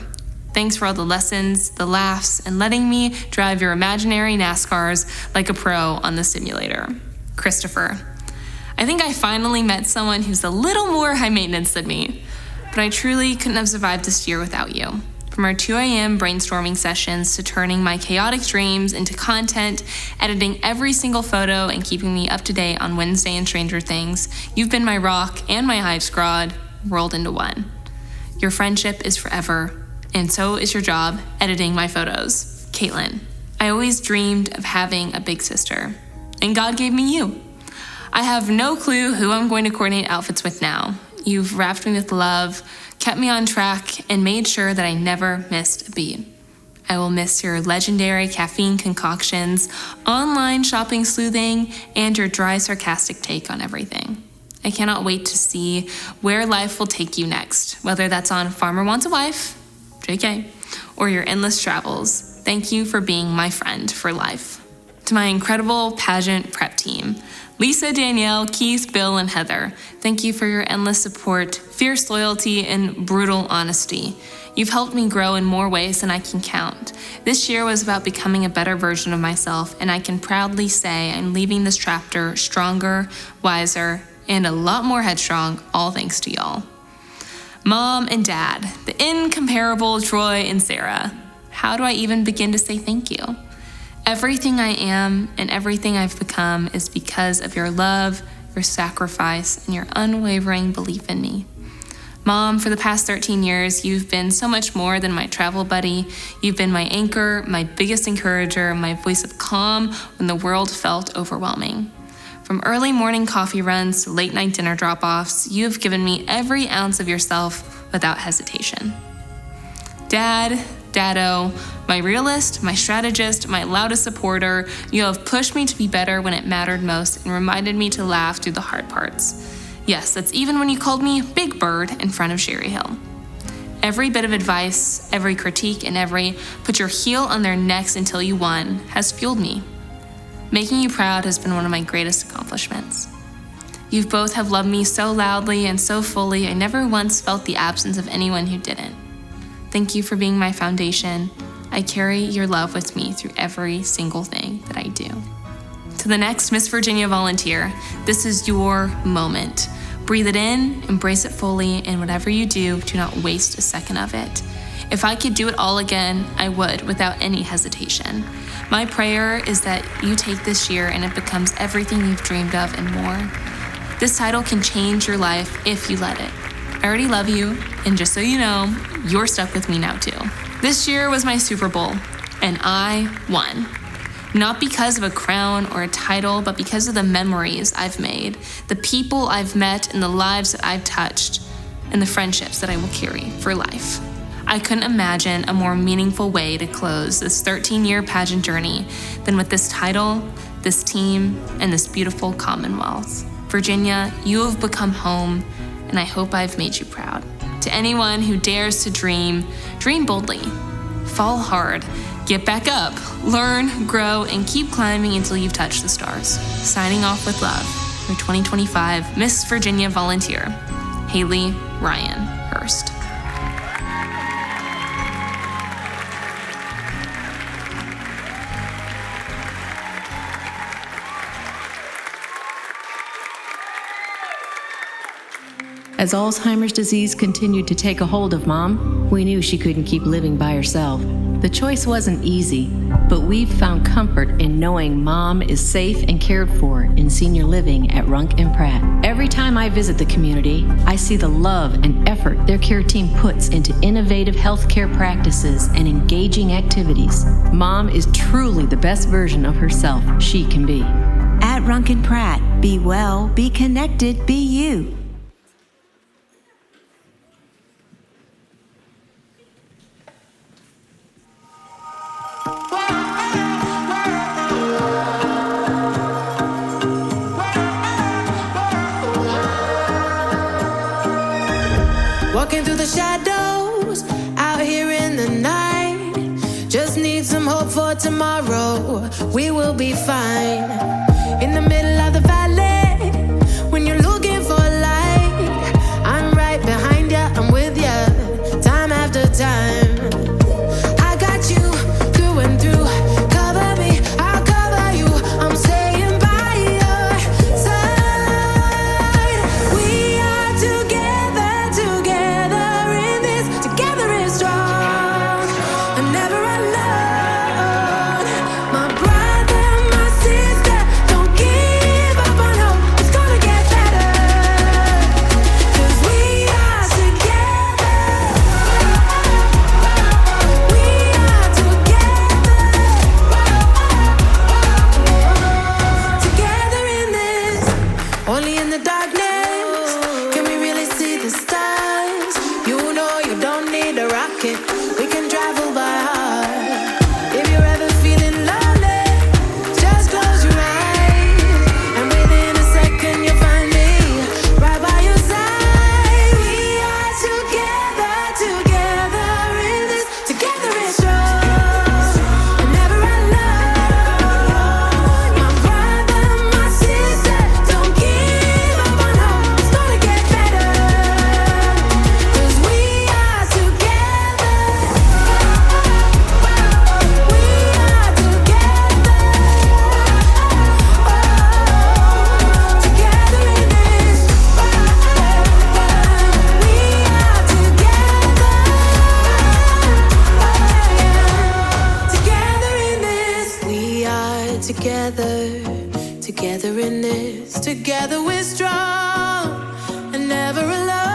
Thanks for all the lessons, the laughs, and letting me drive your imaginary NASCARs like a pro on the simulator. Christopher, I think I finally met someone who's a little more high maintenance than me, but I truly couldn't have survived this year without you. From our 2 a.m. brainstorming sessions to turning my chaotic dreams into content, editing every single photo, and keeping me up to date on Wednesday and Stranger Things, you've been my rock and my hype squad rolled into one. Your friendship is forever, and so is your job editing my photos. Caitlin, I always dreamed of having a big sister, and God gave me you. I have no clue who I'm going to coordinate outfits with now. You've wrapped me with love, kept me on track, and made sure that I never missed a beat. I will miss your legendary caffeine concoctions, online shopping sleuthing, and your dry, sarcastic take on everything. I cannot wait to see where life will take you next, whether that's on Farmer Wants a Wife, JK, or your endless travels. Thank you for being my friend for life. To my incredible pageant prep team, Lisa, Danielle, Keith, Bill, and Heather, thank you for your endless support, fierce loyalty, and brutal honesty. You've helped me grow in more ways than I can count. This year was about becoming a better version of myself, and I can proudly say I'm leaving this chapter stronger, wiser, and a lot more headstrong, all thanks to y'all. Mom and Dad, the incomparable Troy and Sarah. How do I even begin to say thank you? Everything I am and everything I've become is because of your love, your sacrifice, and your unwavering belief in me. Mom, for the past 13 years, you've been so much more than my travel buddy. You've been my anchor, my biggest encourager, my voice of calm when the world felt overwhelming. From early morning coffee runs to late night dinner drop-offs, you have given me every ounce of yourself without hesitation. Daddo, my realist, my strategist, my loudest supporter, you have pushed me to be better when it mattered most and reminded me to laugh through the hard parts. Yes, that's even when you called me Big Bird in front of Sherry Hill. Every bit of advice, every critique, and every put your heel on their necks until you won has fueled me. Making you proud has been one of my greatest accomplishments. You both have loved me so loudly and so fully, I never once felt the absence of anyone who didn't. Thank you for being my foundation. I carry your love with me through every single thing that I do. To the next Miss Virginia volunteer, this is your moment. Breathe it in, embrace it fully, and whatever you do not waste a second of it. If I could do it all again, I would without any hesitation. My prayer is that you take this year and it becomes everything you've dreamed of and more. This title can change your life if you let it. I already love you, and just so you know, you're stuck with me now too. This year was my Super Bowl, and I won. Not because of a crown or a title, but because of the memories I've made, the people I've met, and the lives that I've touched, and the friendships that I will carry for life. I couldn't imagine a more meaningful way to close this 13-year pageant journey than with this title, this team, and this beautiful Commonwealth. Virginia, you have become home, and I hope I've made you proud. To anyone who dares to dream, dream boldly, fall hard, get back up, learn, grow, and keep climbing until you've touched the stars. Signing off with love, your 2025 Miss Virginia volunteer, Haley Ryan Hurst. As Alzheimer's disease continued to take a hold of Mom, we knew she couldn't keep living by herself. The choice wasn't easy, but we've found comfort in knowing Mom is safe and cared for in senior living at Runk and Pratt. Every time I visit the community, I see the love and effort their care team puts into innovative healthcare practices and engaging activities. Mom is truly the best version of herself she can be. At Runk and Pratt, be well, be connected, be you. Walking through the shadows, out here in the night. Just need some hope for tomorrow. We will be fine. In the middle of the valley, when you're looking for light, I'm right behind you, I'm with you, time after time. I got you through and through. Cover me, I'll cover you. I'm staying by your side. We are together in this. Together is strong. I'm never alone. My brother, my sister, don't give Together we're strong and never alone.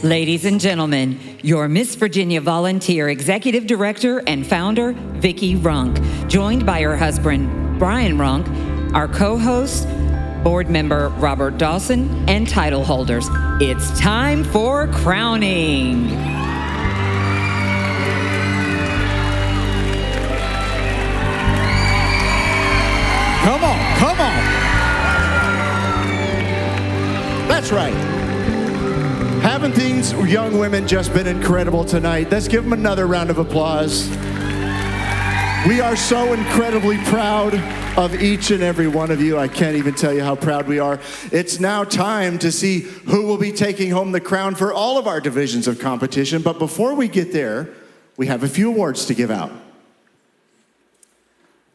Ladies and gentlemen, your Miss Virginia Volunteer Executive Director and Founder, Vicki Runk, joined by her husband, Brian Runk, our co-host, board member Robert Dawson, and title holders. It's time for crowning. Come on, come on. That's right. Haven't these young women just been incredible tonight? Let's give them another round of applause. We are so incredibly proud of each and every one of you. I can't even tell you how proud we are. It's now time to see who will be taking home the crown for all of our divisions of competition. But before we get there, we have a few awards to give out.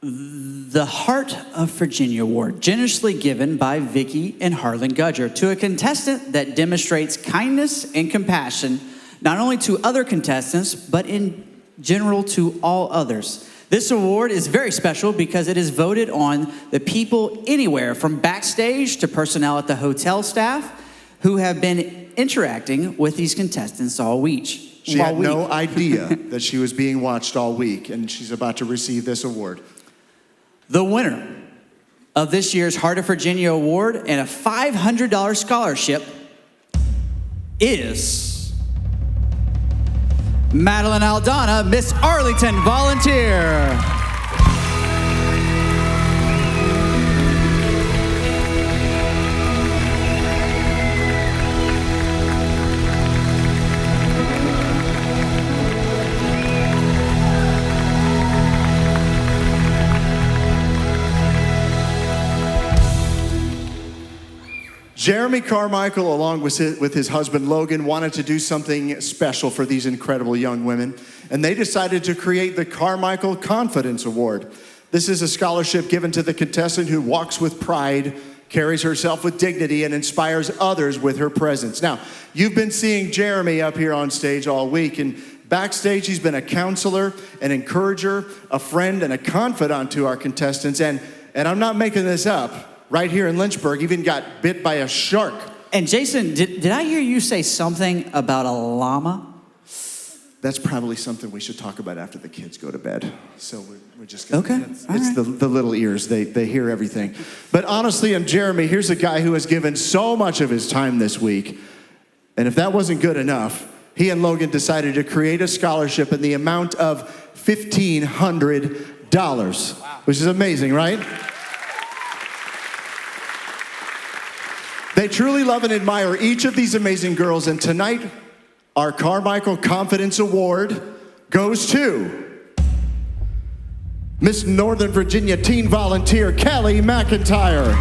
The Heart of Virginia Award, generously given by Vicki and Harlan Gudger to a contestant that demonstrates kindness and compassion, not only to other contestants, but in general to all others. This award is very special because it is voted on the people anywhere from backstage to personnel at the hotel staff who have been interacting with these contestants all week. She had no idea that she was being watched all week, and she's about to receive this award. The winner of this year's Heart of Virginia Award and a $500 scholarship is Madeline Aldana, Miss Arlington Volunteer. Jeremy Carmichael, along with his husband Logan, wanted to do something special for these incredible young women, and they decided to create the Carmichael Confidence Award. This is a scholarship given to the contestant who walks with pride, carries herself with dignity, and inspires others with her presence. Now, you've been seeing Jeremy up here on stage all week, and backstage he's been a counselor, an encourager, a friend, and a confidant to our contestants, and I'm not making this up. Right here in Lynchburg, even got bit by a shark. And Jason, did I hear you say something about a llama? That's probably something we should talk about after the kids go to bed. So we're just gonna, okay. It's the little ears, they hear everything. But honestly, and Jeremy, here's a guy who has given so much of his time this week. And if that wasn't good enough, he and Logan decided to create a scholarship in the amount of $1,500, which is amazing, right? They truly love and admire each of these amazing girls, and tonight, our Carmichael Confidence Award goes to Miss Northern Virginia Teen Volunteer, Kelly McIntyre.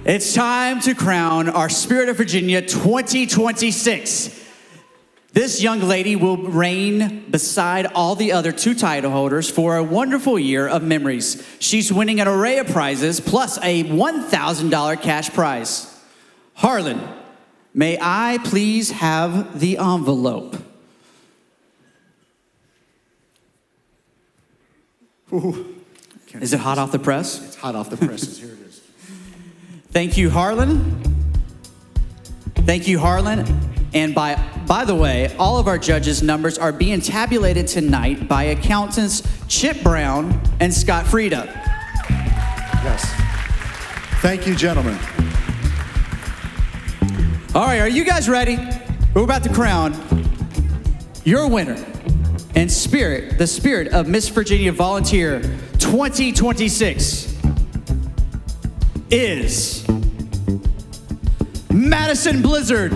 It's time to crown our Spirit of Virginia 2026. This young lady will reign beside all the other two title holders for a wonderful year of memories. She's winning an array of prizes plus a $1,000 cash prize. Harlan, may I please have the envelope? Ooh. Is it hot off the press? It's hot off the presses. Here it is. Thank you, Harlan. Thank you, Harlan. And by the way, all of our judges' numbers are being tabulated tonight by accountants Chip Brown and Scott Frieda. Yes. Thank you, gentlemen. All right, are you guys ready? We're about to crown your winner and the spirit of Miss Virginia Volunteer 2026 is Madison Blizzard.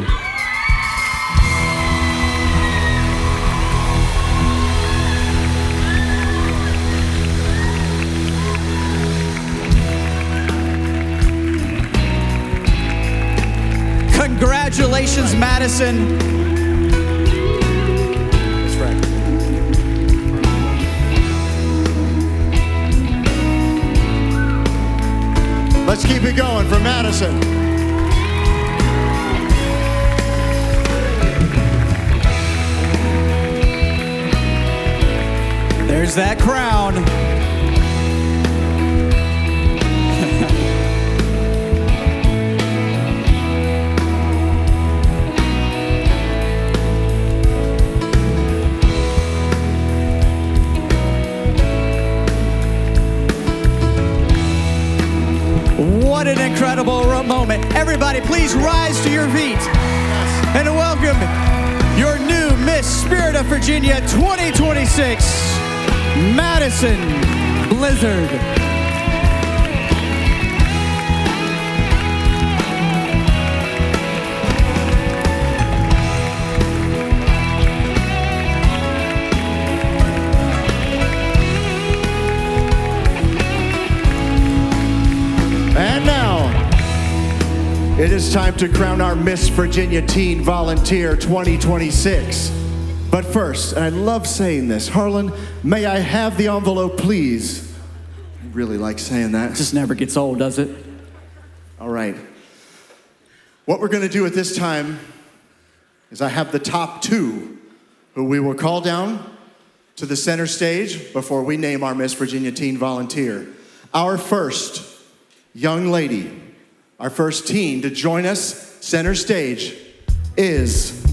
Congratulations, Madison. That's right. Let's keep it going for Madison. There's that crown. What an incredible moment. Everybody, please rise to your feet and welcome your new Miss Spirit of Virginia 2026, Madison Blizzard. And now, it is time to crown our Miss Virginia Teen Volunteer 2026. But first, and I love saying this, Harlan, may I have the envelope, please? I really like saying that. It just never gets old, does it? All right. What we're going to do at this time is I have the top two who we will call down to the center stage before we name our Miss Virginia Teen Volunteer. Our first young lady, our first teen to join us center stage is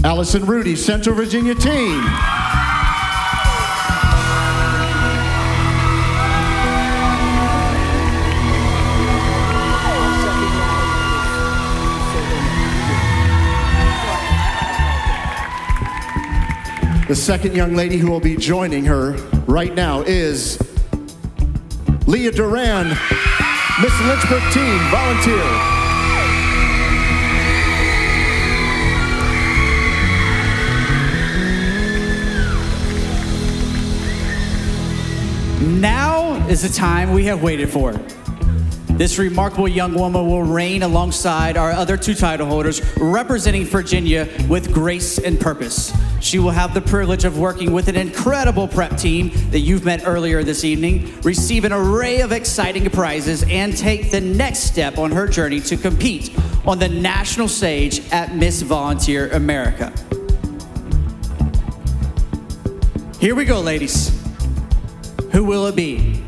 Allison Rudy, Central Virginia Teen. The second young lady who will be joining her right now is Leah Duran, Miss Lynchburg Teen Volunteer. Now is the time we have waited for. This remarkable young woman will reign alongside our other two title holders, representing Virginia with grace and purpose. She will have the privilege of working with an incredible prep team that you've met earlier this evening, receive an array of exciting prizes, and take the next step on her journey to compete on the national stage at Miss Volunteer America. Here we go, ladies. Who will it be?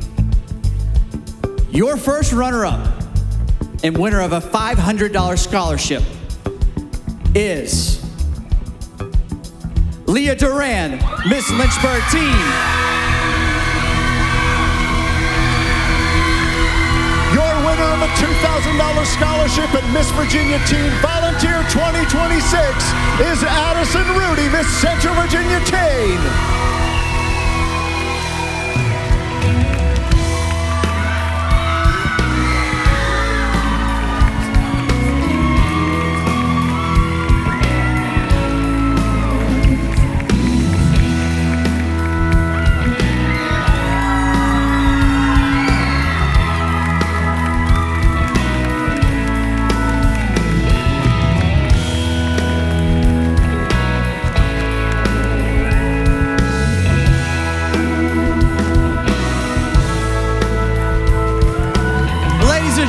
Your first runner-up and winner of a $500 scholarship is Leah Duran, Miss Lynchburg Teen. Your winner of a $2,000 scholarship at Miss Virginia Teen Volunteer 2026 is Addison Rudy, Miss Central Virginia Teen.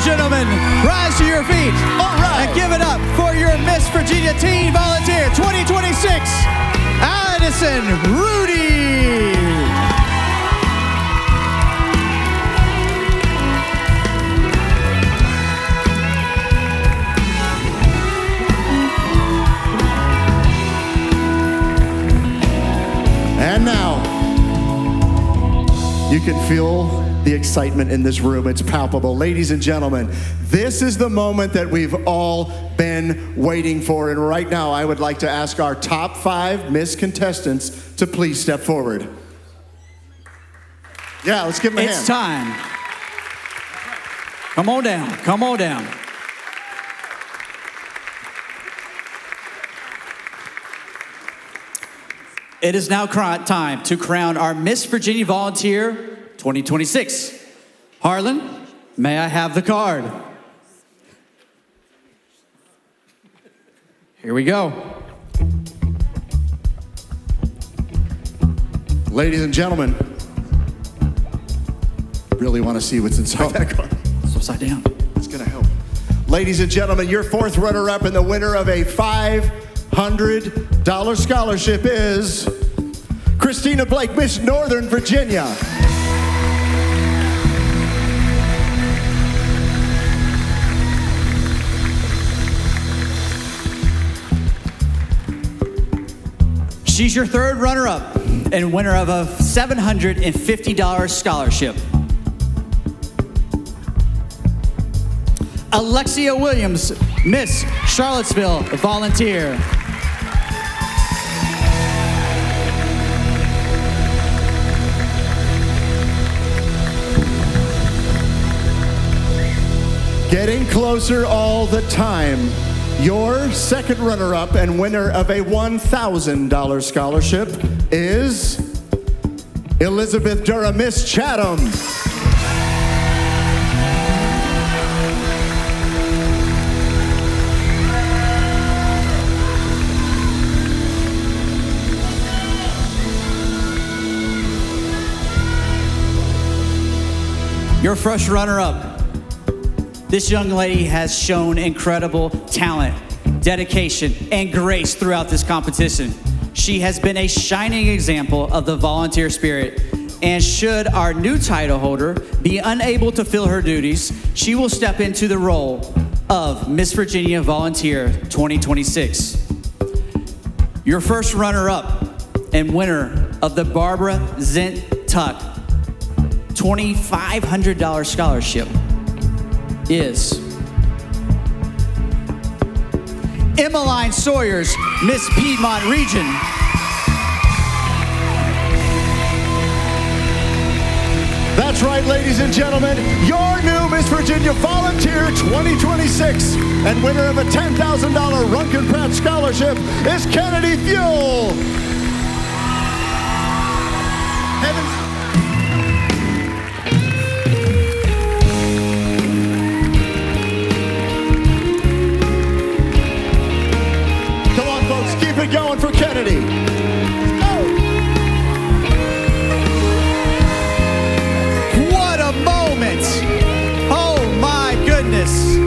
Gentlemen, rise to your feet. All right. And give it up for your Miss Virginia Teen Volunteer 2026, Addison Rudy. And now, you can feel the excitement in this room. It's palpable. Ladies and gentlemen, this is the moment that we've all been waiting for. And right now, I would like to ask our top 5 Miss contestants to please step forward. Yeah, let's give them a hand. It's time. Come on down. Come on down. It is now time to crown our Miss Virginia Volunteer 2026. Harlan, may I have the card? Here we go. Ladies and gentlemen, really want to see what's inside that card. It's upside down. It's going to help. Ladies and gentlemen, your 4th runner-up and the winner of a $500 scholarship is Christina Blake, Miss Northern Virginia. She's your 3rd runner-up and winner of a $750 scholarship. Alexia Williams, Miss Charlottesville Volunteer. Getting closer all the time. Your 2nd runner-up and winner of a $1,000 scholarship is Elizabeth Durham, Miss Chatham. Your first runner-up. This young lady has shown incredible talent, dedication, and grace throughout this competition. She has been a shining example of the volunteer spirit, and should our new title holder be unable to fill her duties, she will step into the role of Miss Virginia Volunteer 2026. Your first runner-up and winner of the Barbara Zint Tuck $2,500 scholarship is Emmeline Sawyers, Miss Piedmont Region. That's right, ladies and gentlemen, your new Miss Virginia Volunteer 2026 and winner of a $10,000 Runkin Pratt scholarship is Kennedy Fuel. Keep it going for Kennedy. What a moment! Oh my goodness!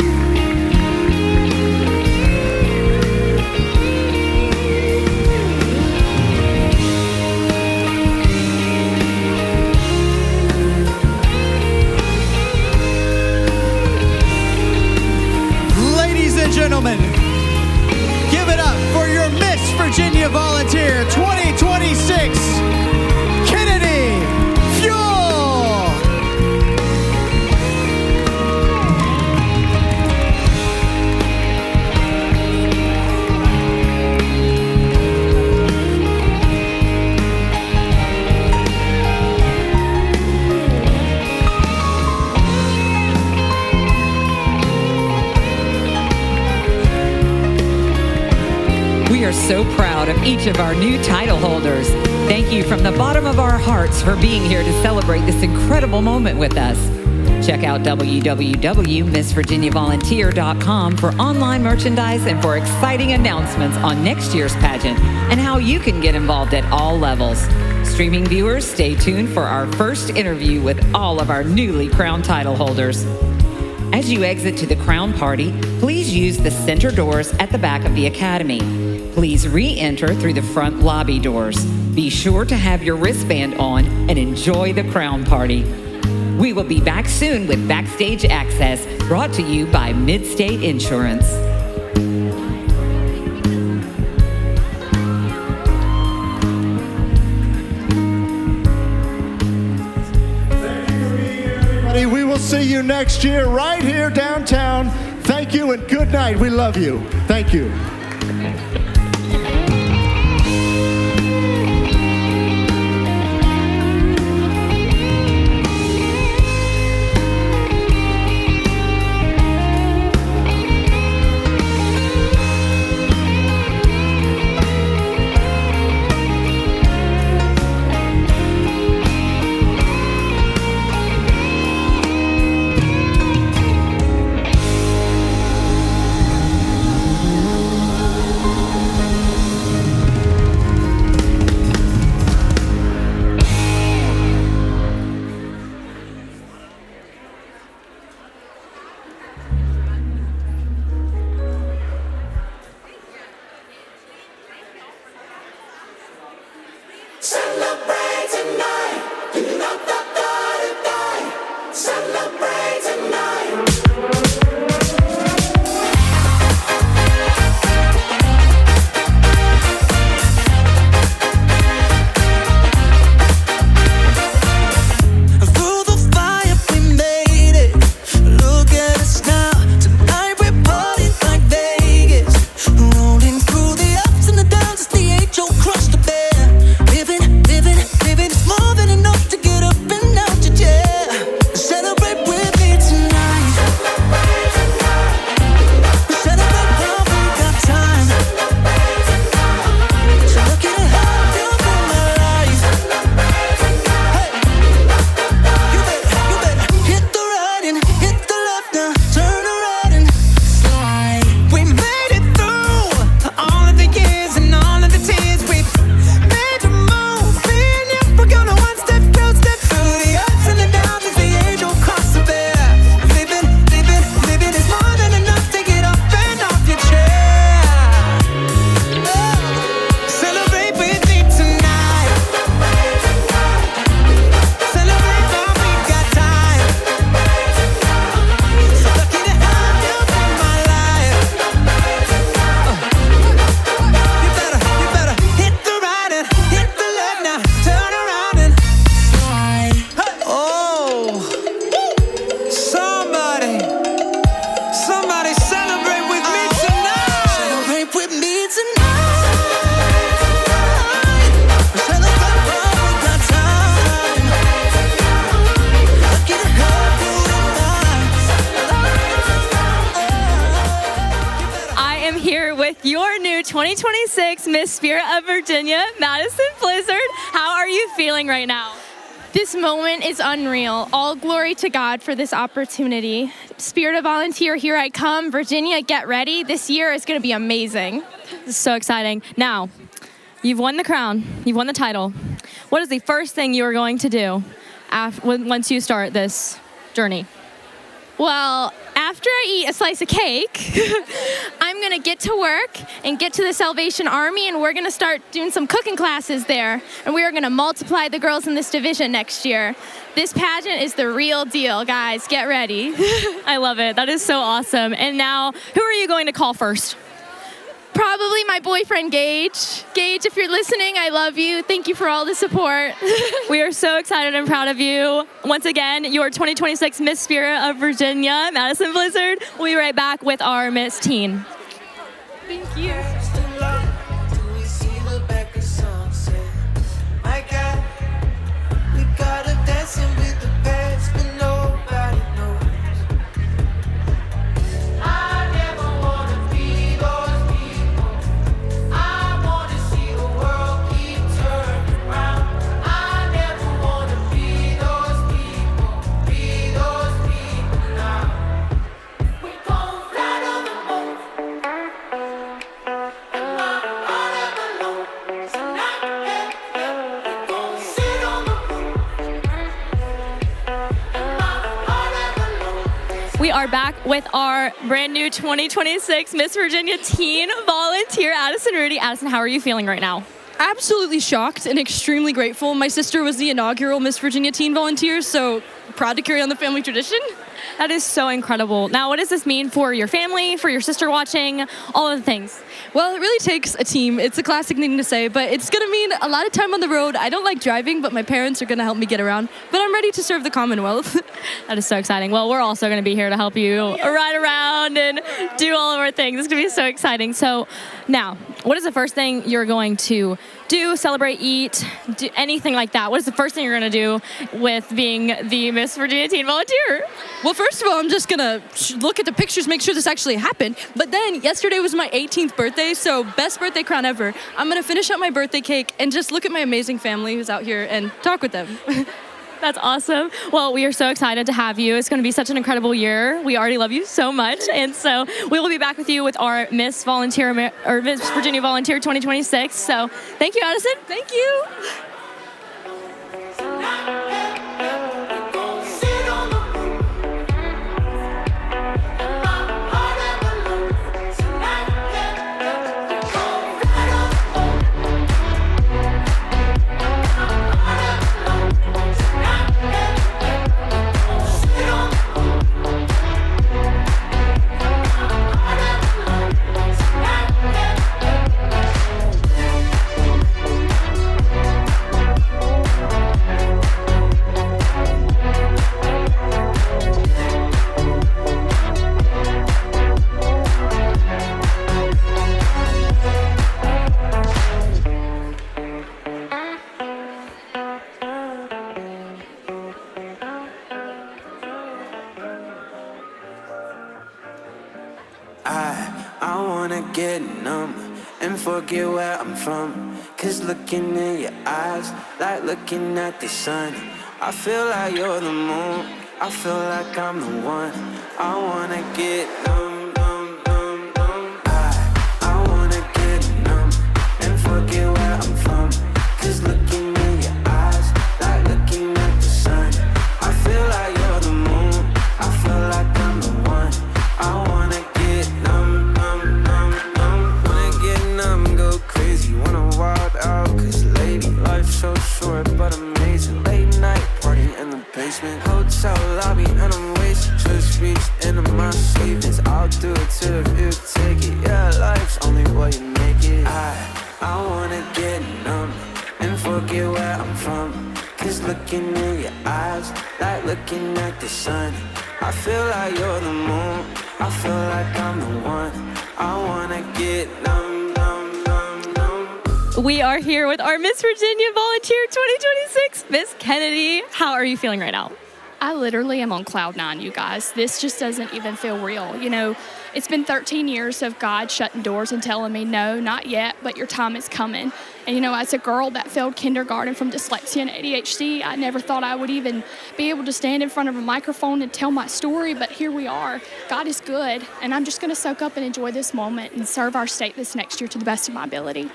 Ladies and gentlemen, give it up for your Miss Virginia Volunteer 2026, Kennedy Fuel. We are so proud of each of our new title holders. Thank you from the bottom of our hearts for being here to celebrate this incredible moment with us. Check out www.missvirginiavolunteer.com for online merchandise and for exciting announcements on next year's pageant and how you can get involved at all levels. Streaming viewers, stay tuned for our first interview with all of our newly crowned title holders. As you exit to the crown party, please use the center doors at the back of the Academy. Please re-enter through the front lobby doors. Be sure to have your wristband on and enjoy the crown party. We will be back soon with Backstage Access, brought to you by Midstate Insurance. Thank you for being here. see you next year right here downtown. Thank you and good night. We love you. Thank you. with your new 2026 Miss Spirit of Virginia, Madison Blizzard. How are you feeling right now? This moment is unreal. All glory to God for this opportunity. Spirit of Volunteer, here I come. Virginia, get ready. This year is going to be amazing. This is so exciting. Now, you've won the crown. You've won the title. What is the first thing you are going to do once you start this journey? Well, after I eat a slice of cake, I'm going to get to work and get to the Salvation Army, and we're going to start doing some cooking classes there. And we are going to multiply the girls in this division next year. This pageant is the real deal, guys. Get ready. I love it. That is so awesome. And now, who are you going to call first? Probably my boyfriend, Gage. Gage, if you're listening, I love you. Thank you for all the support. We are so excited and proud of you. Once again, your 2026 Miss Spirit of Virginia, Madison Blizzard. We'll be right back with our Miss Teen. Thank you. We are back with our brand new 2026 Miss Virginia Teen Volunteer, Addison Rudy. Addison, how are you feeling right now? Absolutely shocked and extremely grateful. My sister was the inaugural Miss Virginia Teen Volunteer, so proud to carry on the family tradition. That is so incredible. Now, what does this mean for your family, for your sister watching, all of the things? Well, it really takes a team. It's a classic thing to say, but it's going to mean a lot of time on the road. I don't like driving, but my parents are going to help me get around. But I'm ready to serve the Commonwealth. That is so exciting. Well, we're also going to be here to help you ride around and do all of our things. It's going to be so exciting. So now, what is the first thing you're going to do, celebrate, eat, do anything like that? What is the first thing you're going to do with being the Miss Virginia Teen Volunteer? Well, first of all, I'm just going to look at the pictures, make sure this actually happened. But then yesterday was my 18th birthday, so best birthday crown ever. I'm going to finish up my birthday cake and just look at my amazing family who's out here and talk with them. That's awesome. Well, we are so excited to have you. It's going to be such an incredible year. We already love you so much. And so we will be back with you with our Miss Volunteer or Miss Virginia Volunteer 2026. So thank you, Addison. Thank you. I wanna get numb and forget where I'm from. Cause looking in your eyes, like looking at the sun. I feel like you're the moon, I feel like I'm the one. I wanna get numb, numb, numb, numb. I wanna get numb and forget where I'm from. Cause looking in your eyes, like looking at the sun. I feel like you're the moon, I feel like I'm the one. I wanna get numb, numb, numb, numb. Wanna get numb, go crazy, wanna wild out. Cause lady, life's so short but amazing. Late night party in the basement, hotel lobby and I'm wasted. Just reached into my savings, I'll do it too if you take it. Yeah, life's only what you make it. I wanna get numb and forget where I'm from. Cause looking in your eyes, like looking at the sun. I feel like you're the moon, I feel like I'm the one. I wanna get numb, numb, numb, numb. We are here with our Miss Virginia Volunteer 2026, Miss Kennedy. How are you feeling right now? I literally am on cloud nine, you guys. This just doesn't even feel real. You know, it's been 13 years of God shutting doors and telling me, no, not yet, but your time is coming. And, you know, as a girl that failed kindergarten from dyslexia and ADHD, I never thought I would even be able to stand in front of a microphone and tell my story, but here we are. God is good, and I'm just going to soak up and enjoy this moment and serve our state this next year to the best of my ability.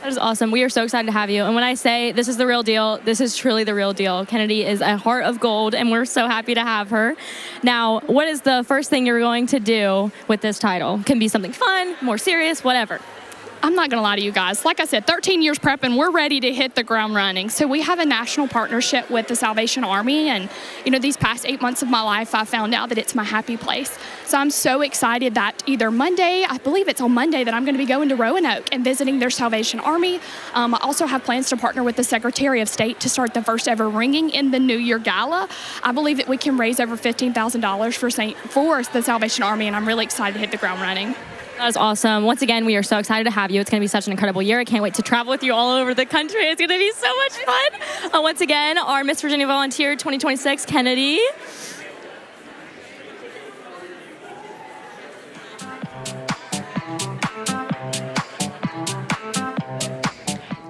That is awesome. We are so excited to have you. And when I say this is the real deal, this is truly the real deal. Kennedy is a heart of gold, and we're so happy to have her. Now, what is the first thing you're going to do with this title? Can be something fun, more serious, whatever. I'm not gonna lie to you guys. Like I said, 13 years prepping, we're ready to hit the ground running. So we have a national partnership with the Salvation Army, and you know, these past 8 months of my life, I found out that it's my happy place. So I'm so excited that either Monday, I believe it's on Monday, that I'm gonna be going to Roanoke and visiting their Salvation Army. I also have plans to partner with the Secretary of State to start the first ever Ringing in the New Year Gala. I believe that we can raise over $15,000 for the Salvation Army, and I'm really excited to hit the ground running. That is awesome. Once again, we are so excited to have you. It's going to be such an incredible year. I can't wait to travel with you all over the country. It's going to be so much fun. Once again, our Miss Virginia Volunteer 2026, Kennedy.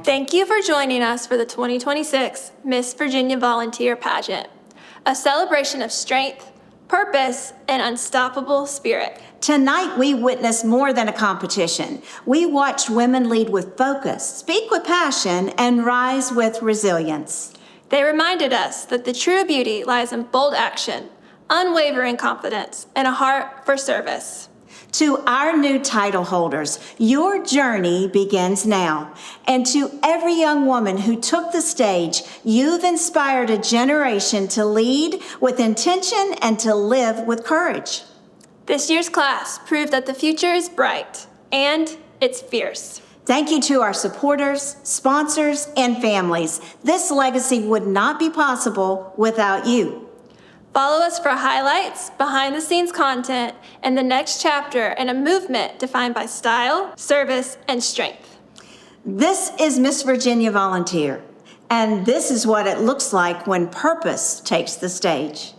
Thank you for joining us for the 2026 Miss Virginia Volunteer Pageant, a celebration of strength, purpose, and unstoppable spirit. Tonight, we witnessed more than a competition. We watched women lead with focus, speak with passion, and rise with resilience. They reminded us that the true beauty lies in bold action, unwavering confidence, and a heart for service. To our new title holders, your journey begins now. And to every young woman who took the stage, you've inspired a generation to lead with intention and to live with courage. This year's class proved that the future is bright and it's fierce. Thank you to our supporters, sponsors, and families. This legacy would not be possible without you. Follow us for highlights, behind-the-scenes content, and the next chapter in a movement defined by style, service, and strength. This is Miss Virginia Volunteer, and this is what it looks like when purpose takes the stage.